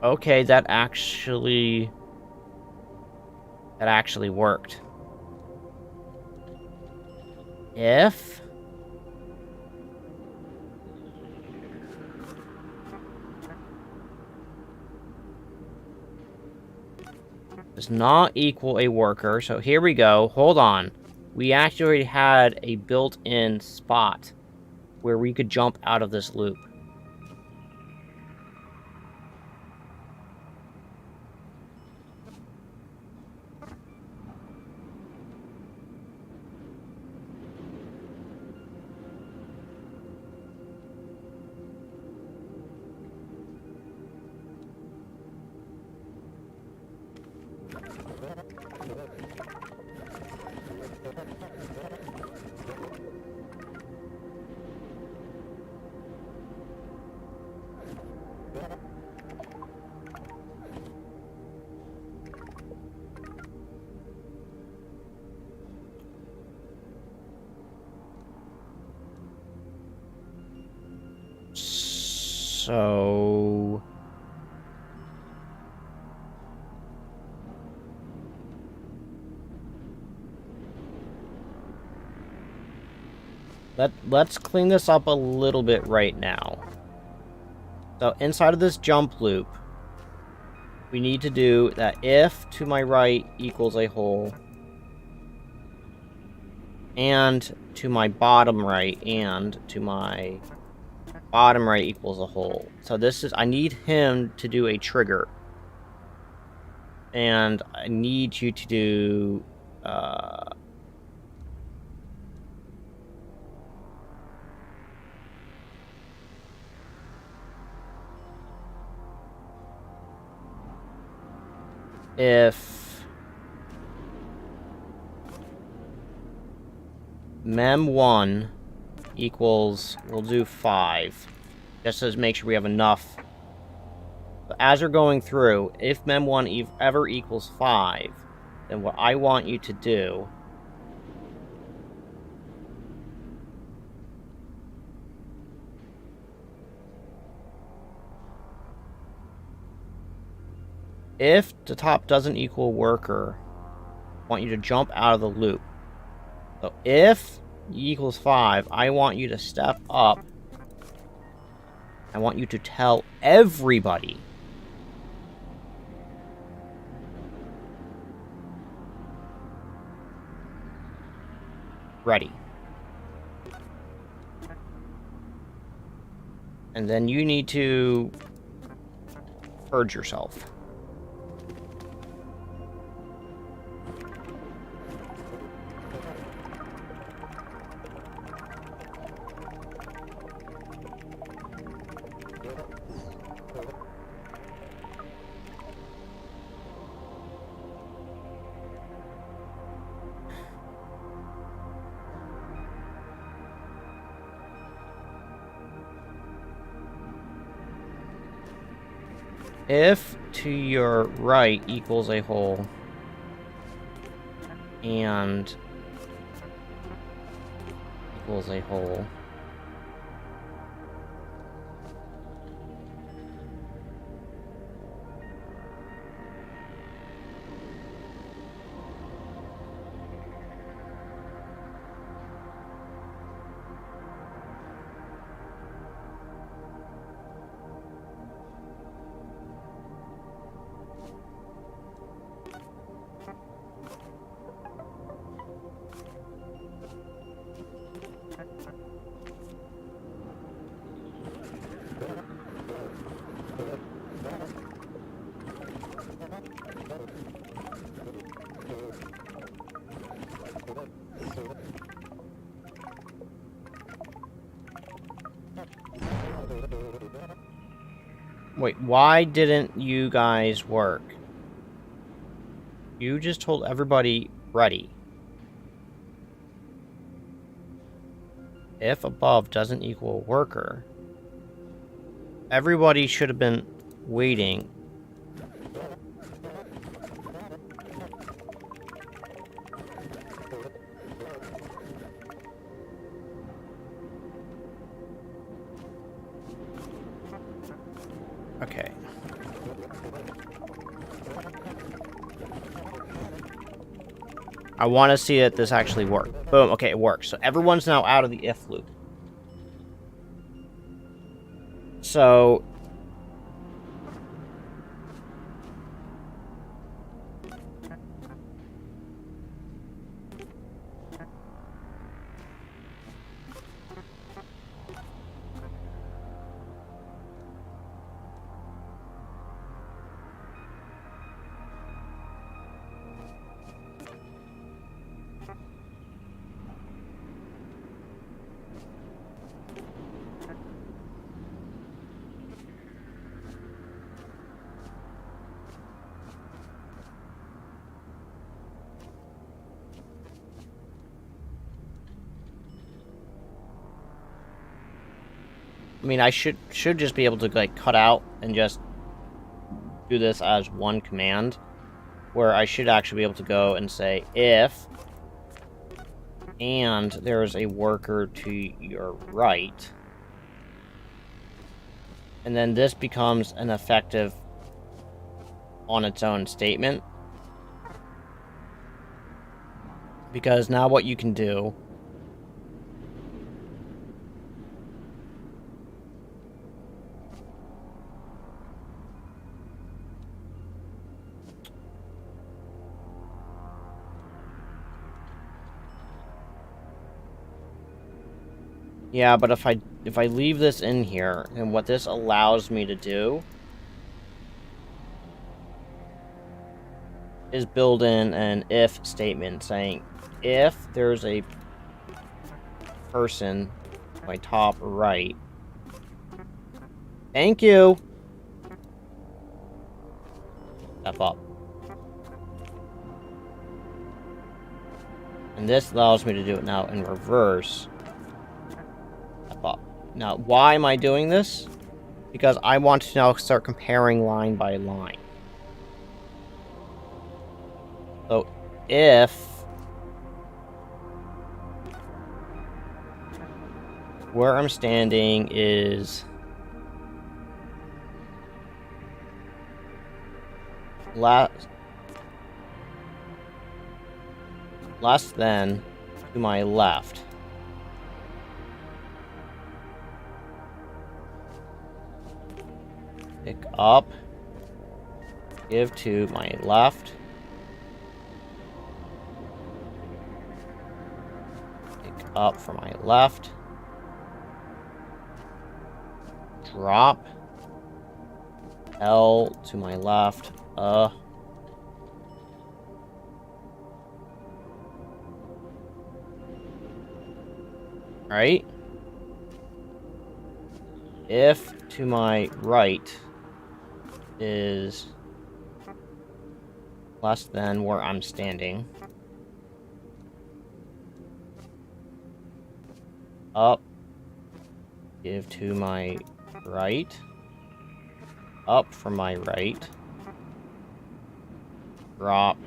Okay, that actually worked. If does not equal a worker, so here we go. Hold on. We actually had a built-in spot where we could jump out of this loop. So... Let's clean this up a little bit right now. So inside of this jump loop, we need to do that if to my right equals a hole, and to my bottom right, and to my bottom right equals a hole. So this is, I need him to do a trigger. And I need you to do, if mem1 equals, we'll do 5, just to make sure we have enough. But as we're going through, if mem1 ever equals 5, then what I want you to do if the top doesn't equal worker, I want you to jump out of the loop. So if equals 5, I want you to step up. I want you to tell everybody. Ready. And then you need to purge yourself. If to your right equals a hole, and equals a hole, Wait, why didn't you guys work? You just told everybody ready. If above doesn't equal worker, everybody should have been waiting. Okay. I want to see that this actually worked. Boom. Okay, it works. So everyone's now out of the if loop. So... I mean, I should just be able to, like, cut out and just do this as one command, where I should actually be able to go and say if, and there's a worker to your right, and then this becomes an effective on its own statement. Because now what you can do yeah, but if I leave this in here, and what this allows me to do is build in an if statement saying if there's a person my top right. Thank you. Step up. And this allows me to do it now in reverse. Step up. Now, why am I doing this? Because I want to now start comparing line by line. So, if where I'm standing is less than to my left, pick up, give to my left, pick up from my left, drop, L to my left, right? If to my right is less than where I'm standing, up, give to my right, up from my right, drop.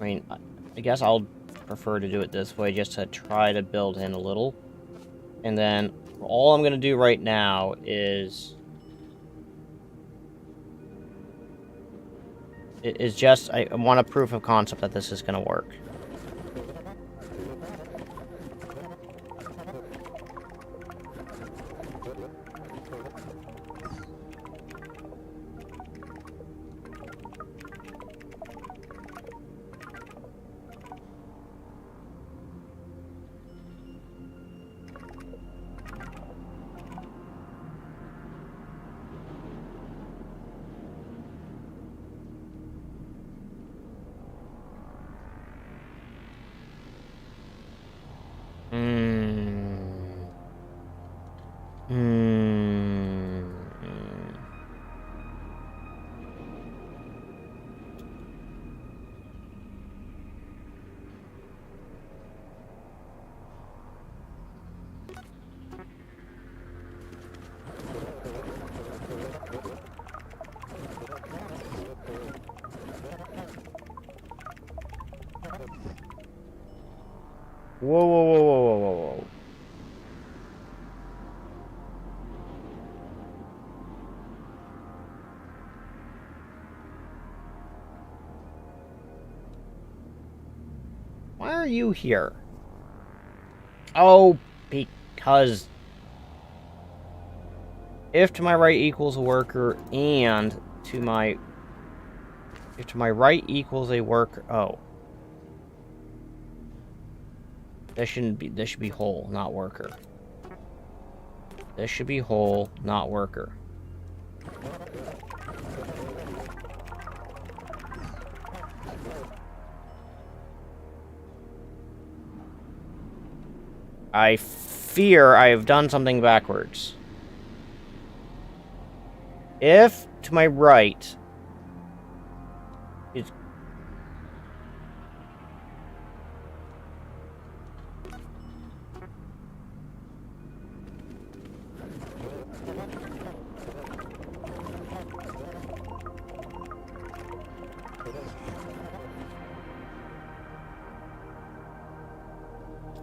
I mean, I guess I'll prefer to do it this way just to try to build in a little. And then all I'm going to do right now is just I want a proof of concept that this is going to work. Whoa, whoa, whoa, whoa, whoa, whoa, whoa. Why are you here? Oh, because if to my right equals a worker and if to my right equals a worker, oh. This should be whole, not worker. This should be whole, not worker. I fear I have done something backwards. If to my right is...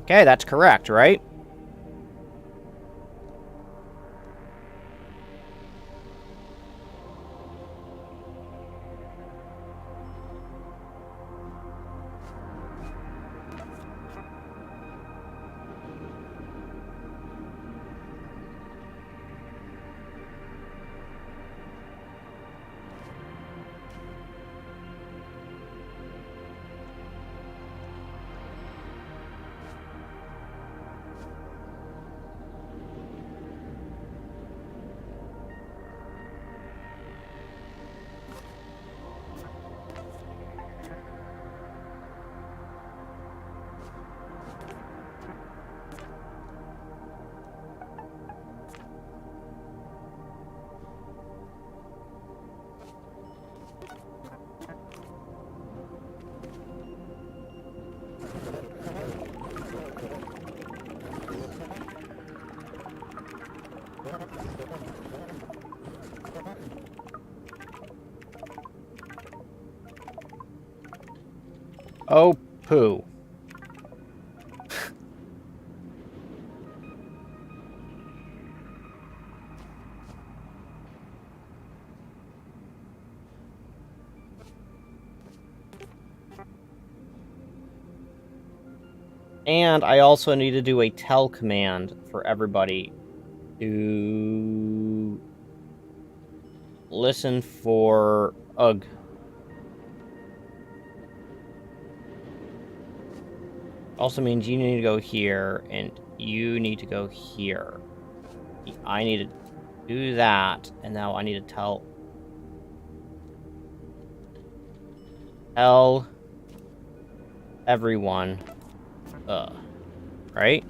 Okay, that's correct, right? Oh, poo. And I also need to do a tell command for everybody to listen for ugh. Also means you need to go here, and you need to go here. I need to do that, and now I need to tell everyone, right?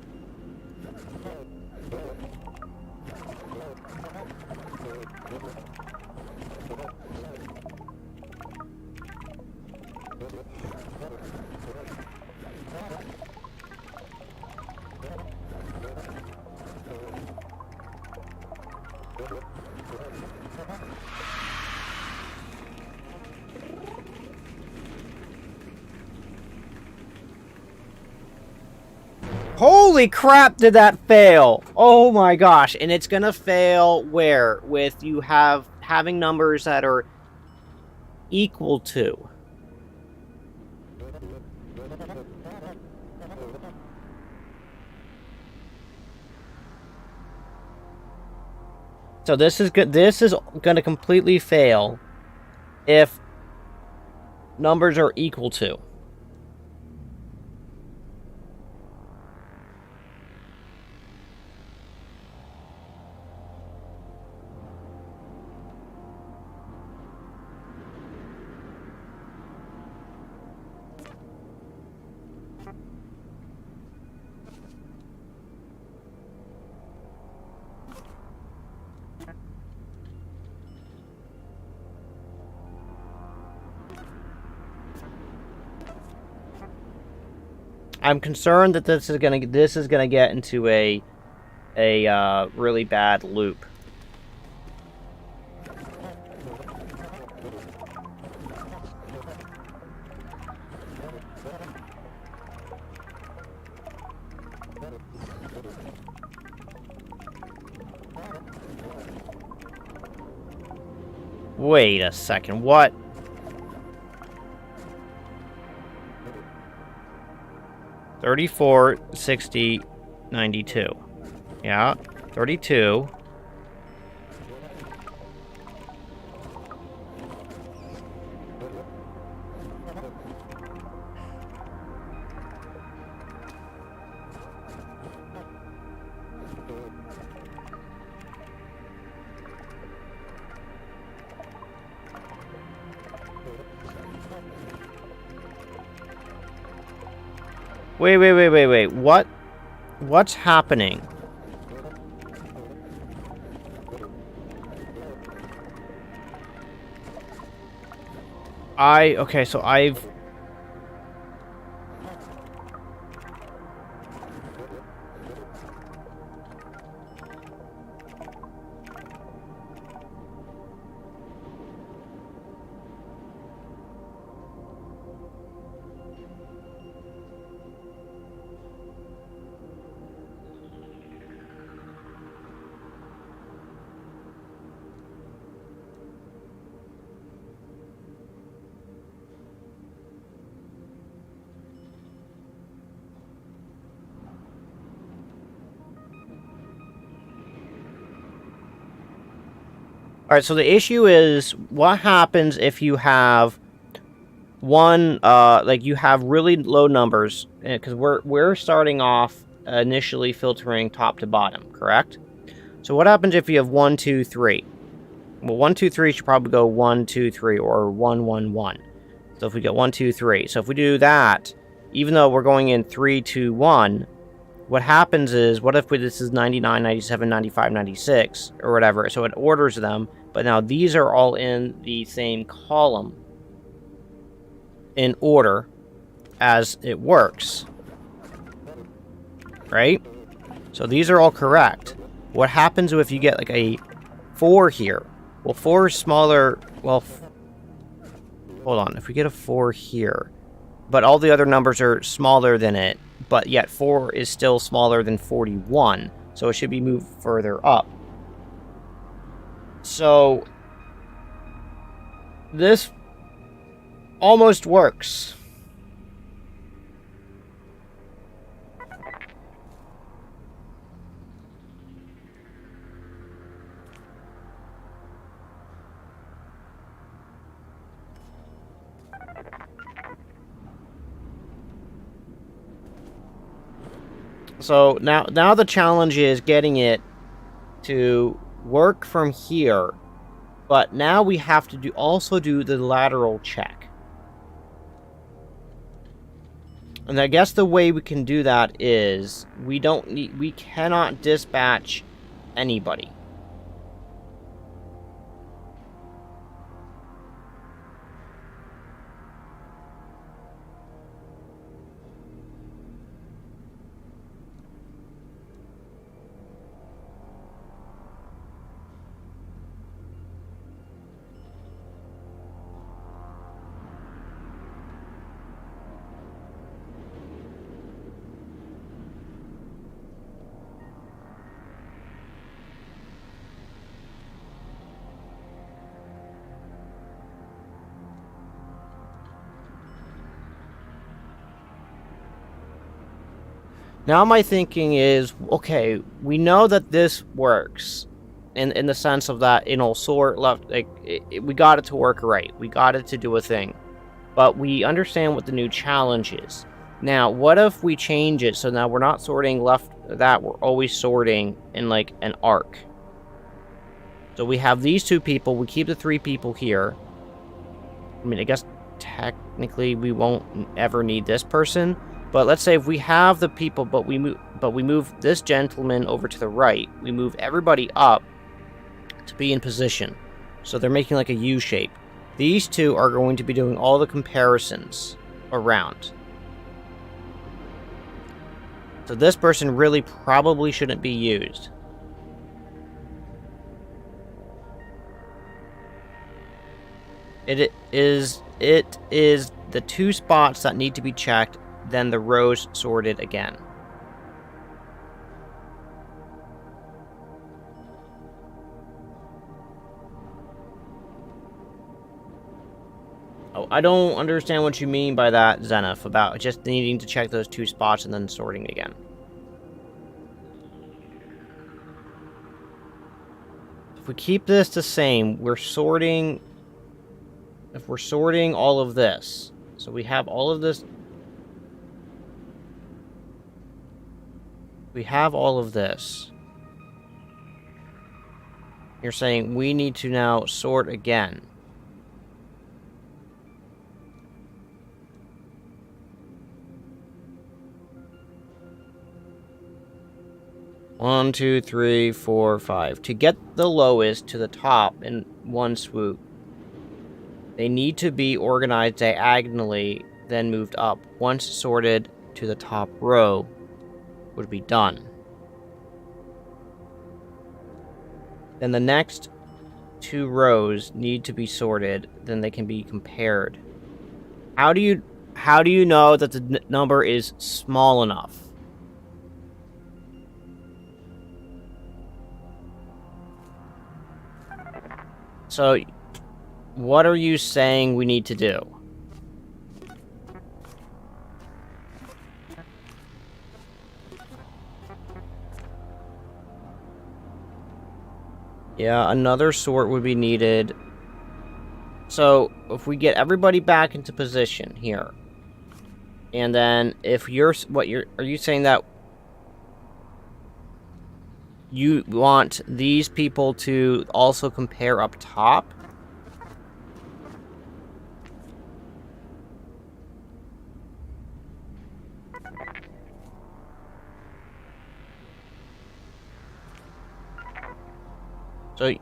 Holy crap, did that fail? Oh my gosh, and it's gonna fail where? With you having numbers that are equal to. So this is good. This is gonna completely fail if numbers are equal to. I'm concerned that this is gonna get into a really bad loop. Wait a second, what? $34, $60, $92. Yeah, 32. Wait. What's happening? Okay, so I've... Alright, so the issue is, what happens if you have one, like you have really low numbers, because we're starting off initially filtering top to bottom, correct? So what happens if you have 1, 2, 3? Well, 1, 2, 3 should probably go 1, 2, 3, or 1, 1, 1. So if we get 1, 2, 3. So if we do that, even though we're going in 3, 2, 1, what happens is, what if this is 99, 97, 95, 96, or whatever? So it orders them, but now these are all in the same column in order as it works. Right? So these are all correct. What happens if you get like a 4 here? Well, 4 is smaller. Well, hold on. If we get a 4 here, but all the other numbers are smaller than it, but yet 4 is still smaller than 41, so it should be moved further up. So this almost works. So now the challenge is getting it to work from here, but now we have to also do the lateral check. And I guess the way we can do that is we cannot dispatch anybody. Now my thinking is, okay, we know that this works, in the sense of that, sort left, like, we got it to work right. We got it to do a thing. But we understand what the new challenge is. Now, what if we change it so now we're not sorting left, we're always sorting in, like, an arc. So we have these 2 people, we keep the 3 people here. I mean, I guess technically we won't ever need this person. But let's say if we have the people, but we move this gentleman over to the right, we move everybody up to be in position. So they're making like a U shape. These 2 are going to be doing all the comparisons around. So this person really probably shouldn't be used. It is the 2 spots that need to be checked, then the rows sorted again. Oh, I don't understand what you mean by that, Zenith, about just needing to check those 2 spots and then sorting again. If we keep this the same, we're sorting... If we're sorting all of this, so we have all of this... We have all of this. You're saying we need to now sort again. One, two, three, four, five. To get the lowest to the top in one swoop, they need to be organized diagonally, then moved up. Once sorted to the top row, would be done. Then the next 2 rows need to be sorted, then they can be compared. How do you know that the number is small enough? So, what are you saying we need to do? Yeah, another sort would be needed. So, if we get everybody back into position here, and then if are you saying that you want these people to also compare up top? So,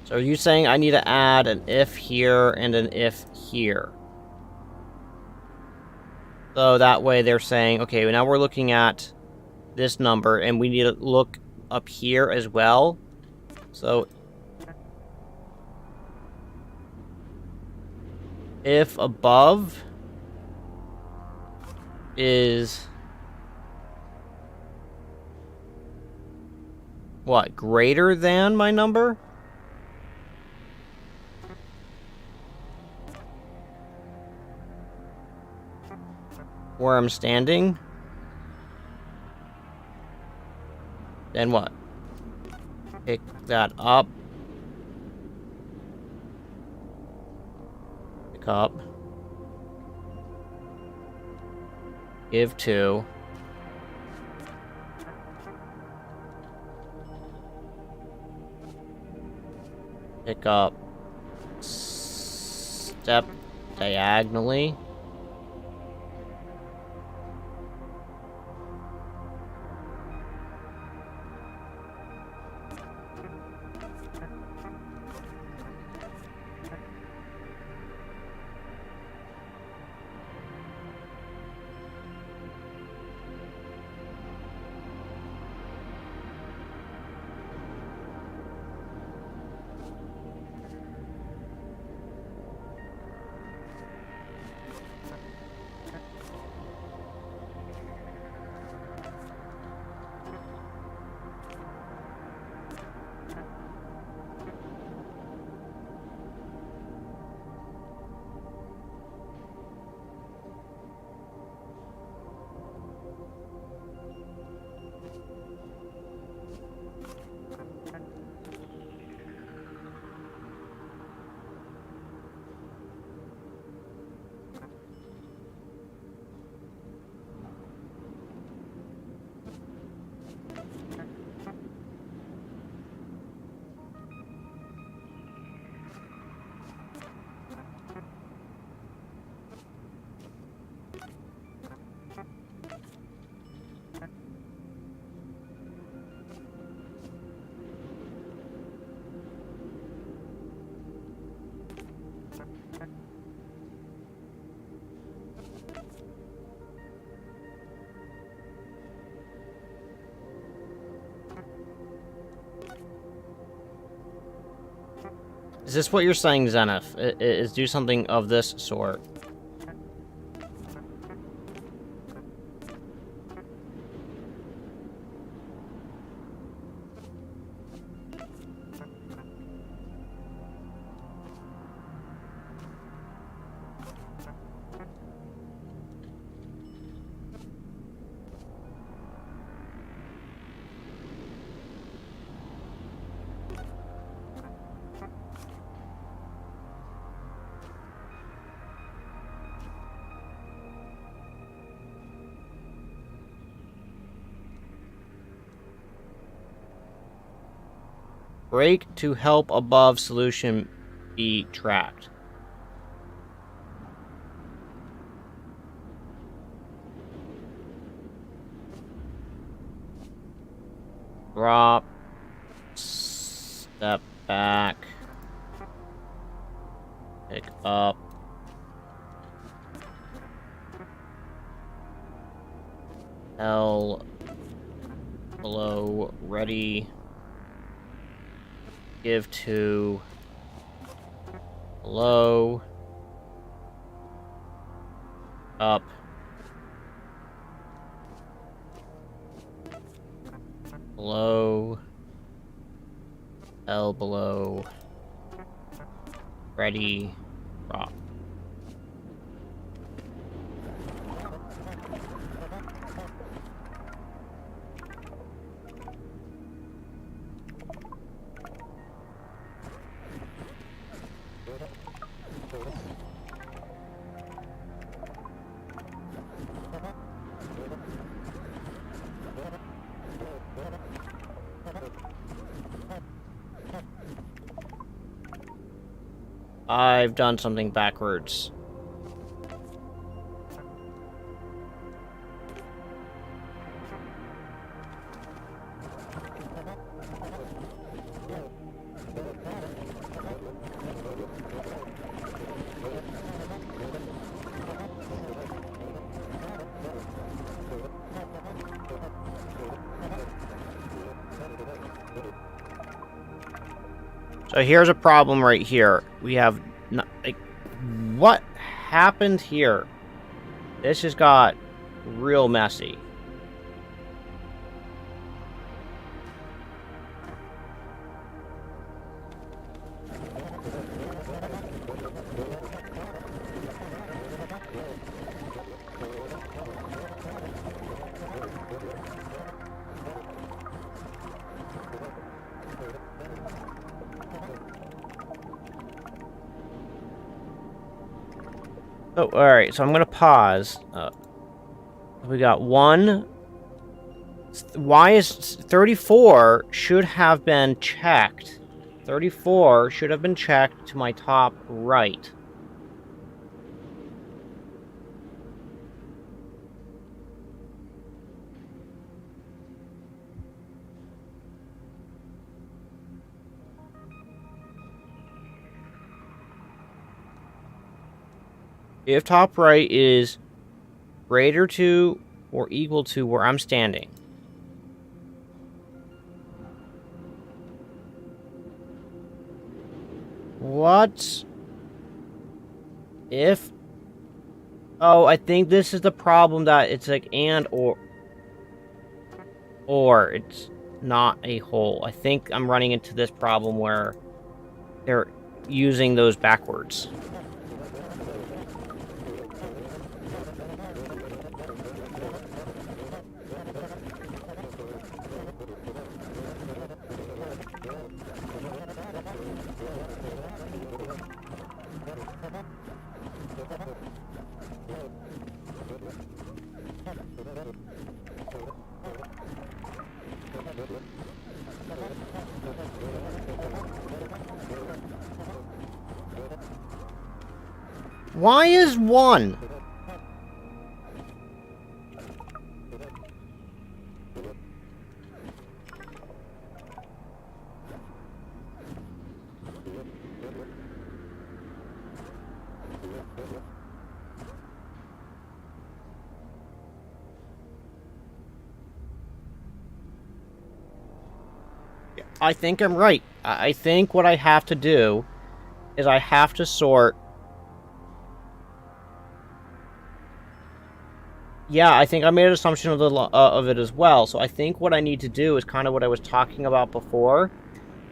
So are you saying I need to add an if here and an if here? So that way they're saying, okay, now we're looking at this number, and we need to look up here as well. So if above is... what, greater than my number? Where I'm standing? Then what? Pick that up. Pick up. Give to. Pick up. Step diagonally. Is this what you're saying, Zenith? Is do something of this sort? Break to help above solution be tracked. Drop. Step back. Pick up. L below ready. Give to below. Up. Below. L below. Ready. Drop. I've done something backwards. So here's a problem right here. We have, like, what happened here? This just got real messy. Oh, alright, so I'm gonna pause. We got one. Why is 34 should have been checked? 34 should have been checked to my top right. If top right is greater to or equal to where I'm standing. What? If... Oh, I think this is the problem that it's like and or. Or it's not a whole. I think I'm running into this problem where they're using those backwards. Why is 1? I think I'm right. I think what I have to do is I have to sort. Yeah, I think I made an assumption of it as well. So I think what I need to do is kind of what I was talking about before.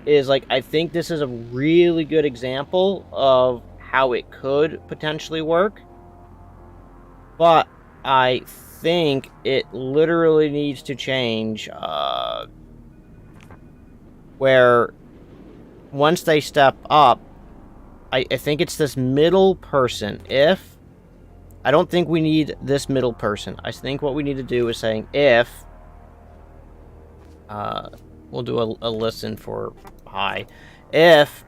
Is like, I think this is a really good example of how it could potentially work. But I think it literally needs to change. Where once they step up, I think it's this middle person. If I don't think we need this middle person. I think what we need to do is saying if we'll do a listen for high. If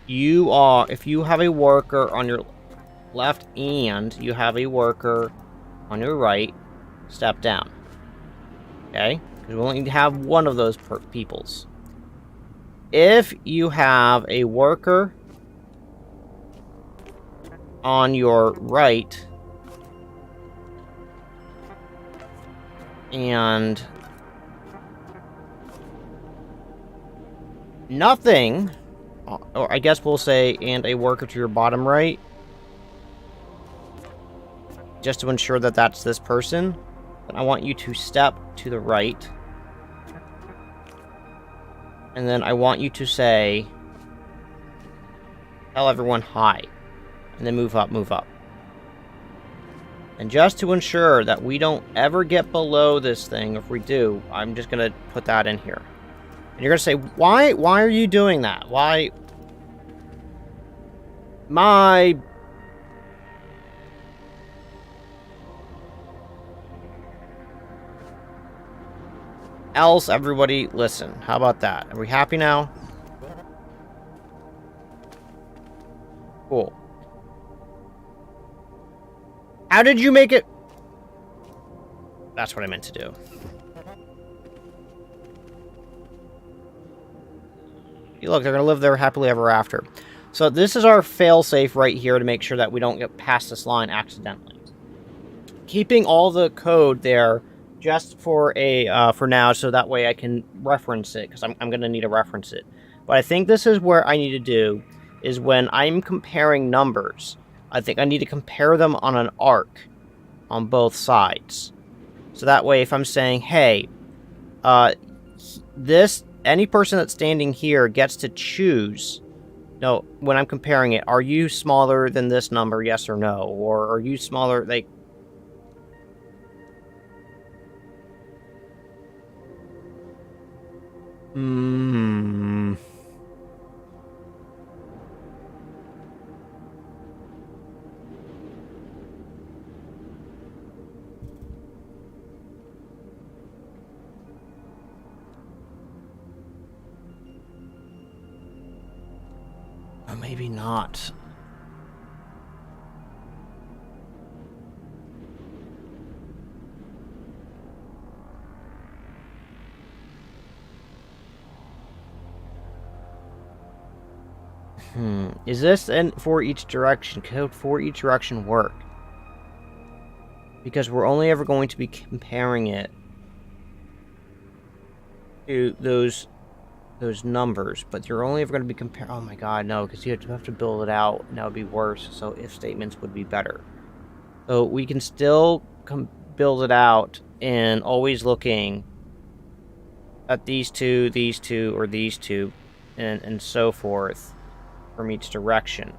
you have a worker on your left and you have a worker on your right, step down. Okay? Because we only have one of those peoples. If you have a worker on your right and nothing, or I guess we'll say, and a worker to your bottom right, just to ensure that that's this person, then I want you to step to the right. And then I want you to say, tell everyone hi. And then move up, move up. And just to ensure that we don't ever get below this thing, if we do, I'm just going to put that in here. And you're going to say, why are you doing that? Why? Else, everybody, listen. How about that? Are we happy now? Cool. How did you make it? That's what I meant to do. Look, they're going to live there happily ever after. So this is our fail-safe right here to make sure that we don't get past this line accidentally. Keeping all the code there just for now, so that way I can reference it, because I'm going to need to reference it. But I think this is where I need to do, is when I'm comparing numbers, I think I need to compare them on an arc on both sides. So that way, if I'm saying, hey, any person that's standing here gets to choose, no, when I'm comparing it, are you smaller than this number, yes or no? Or are you smaller, like... Or maybe not. Is this an for each direction? Could for each direction work? Because we're only ever going to be comparing it to those numbers, but you're only ever going to be comparing... Oh my god, no, because you have to build it out, and that would be worse, so if statements would be better. So we can still build it out, and always looking at these two, or these two, and so forth, from each direction.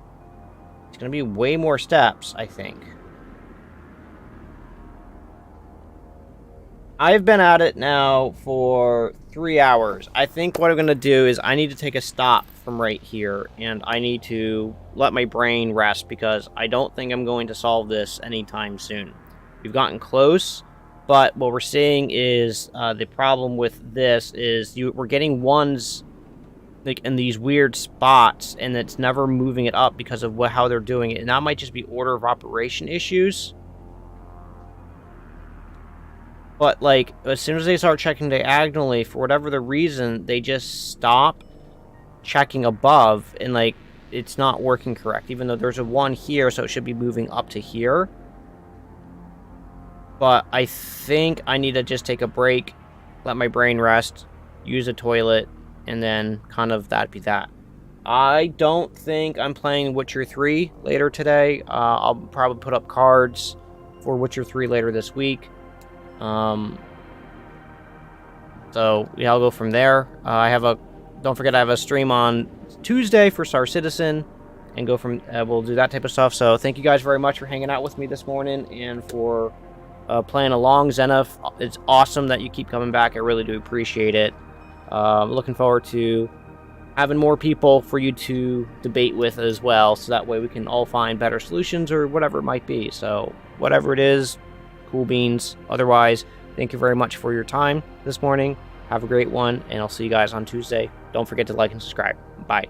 It's going to be way more steps, I think. I've been at it now for 3 hours. I think what I'm going to do is I need to take a stop from right here, and I need to let my brain rest, because I don't think I'm going to solve this anytime soon. We've gotten close, but what we're seeing is the problem with this is we're getting ones like in these weird spots, and it's never moving it up because of how they're doing it. And that might just be order of operation issues. But, like, as soon as they start checking diagonally, for whatever the reason, they just stop checking above, and, like, it's not working correct. Even though there's a 1 here, so it should be moving up to here. But I think I need to just take a break, let my brain rest, use a toilet, and then kind of that'd be that. I don't think I'm playing Witcher 3 later today. I'll probably put up cards for Witcher 3 later this week. So yeah, I'll go from there. Don't forget I have a stream on Tuesday for Star Citizen, and go from, we'll do that type of stuff. So thank you guys very much for hanging out with me this morning, and for playing along. Zenith, it's awesome that you keep coming back. I really do appreciate it. Looking forward to having more people for you to debate with as well, so that way we can all find better solutions, or whatever it might be. So whatever it is, cool beans. Otherwise, thank you very much for your time this morning, Have a great one, and I'll see you guys on Tuesday. Don't forget to like and subscribe. Bye.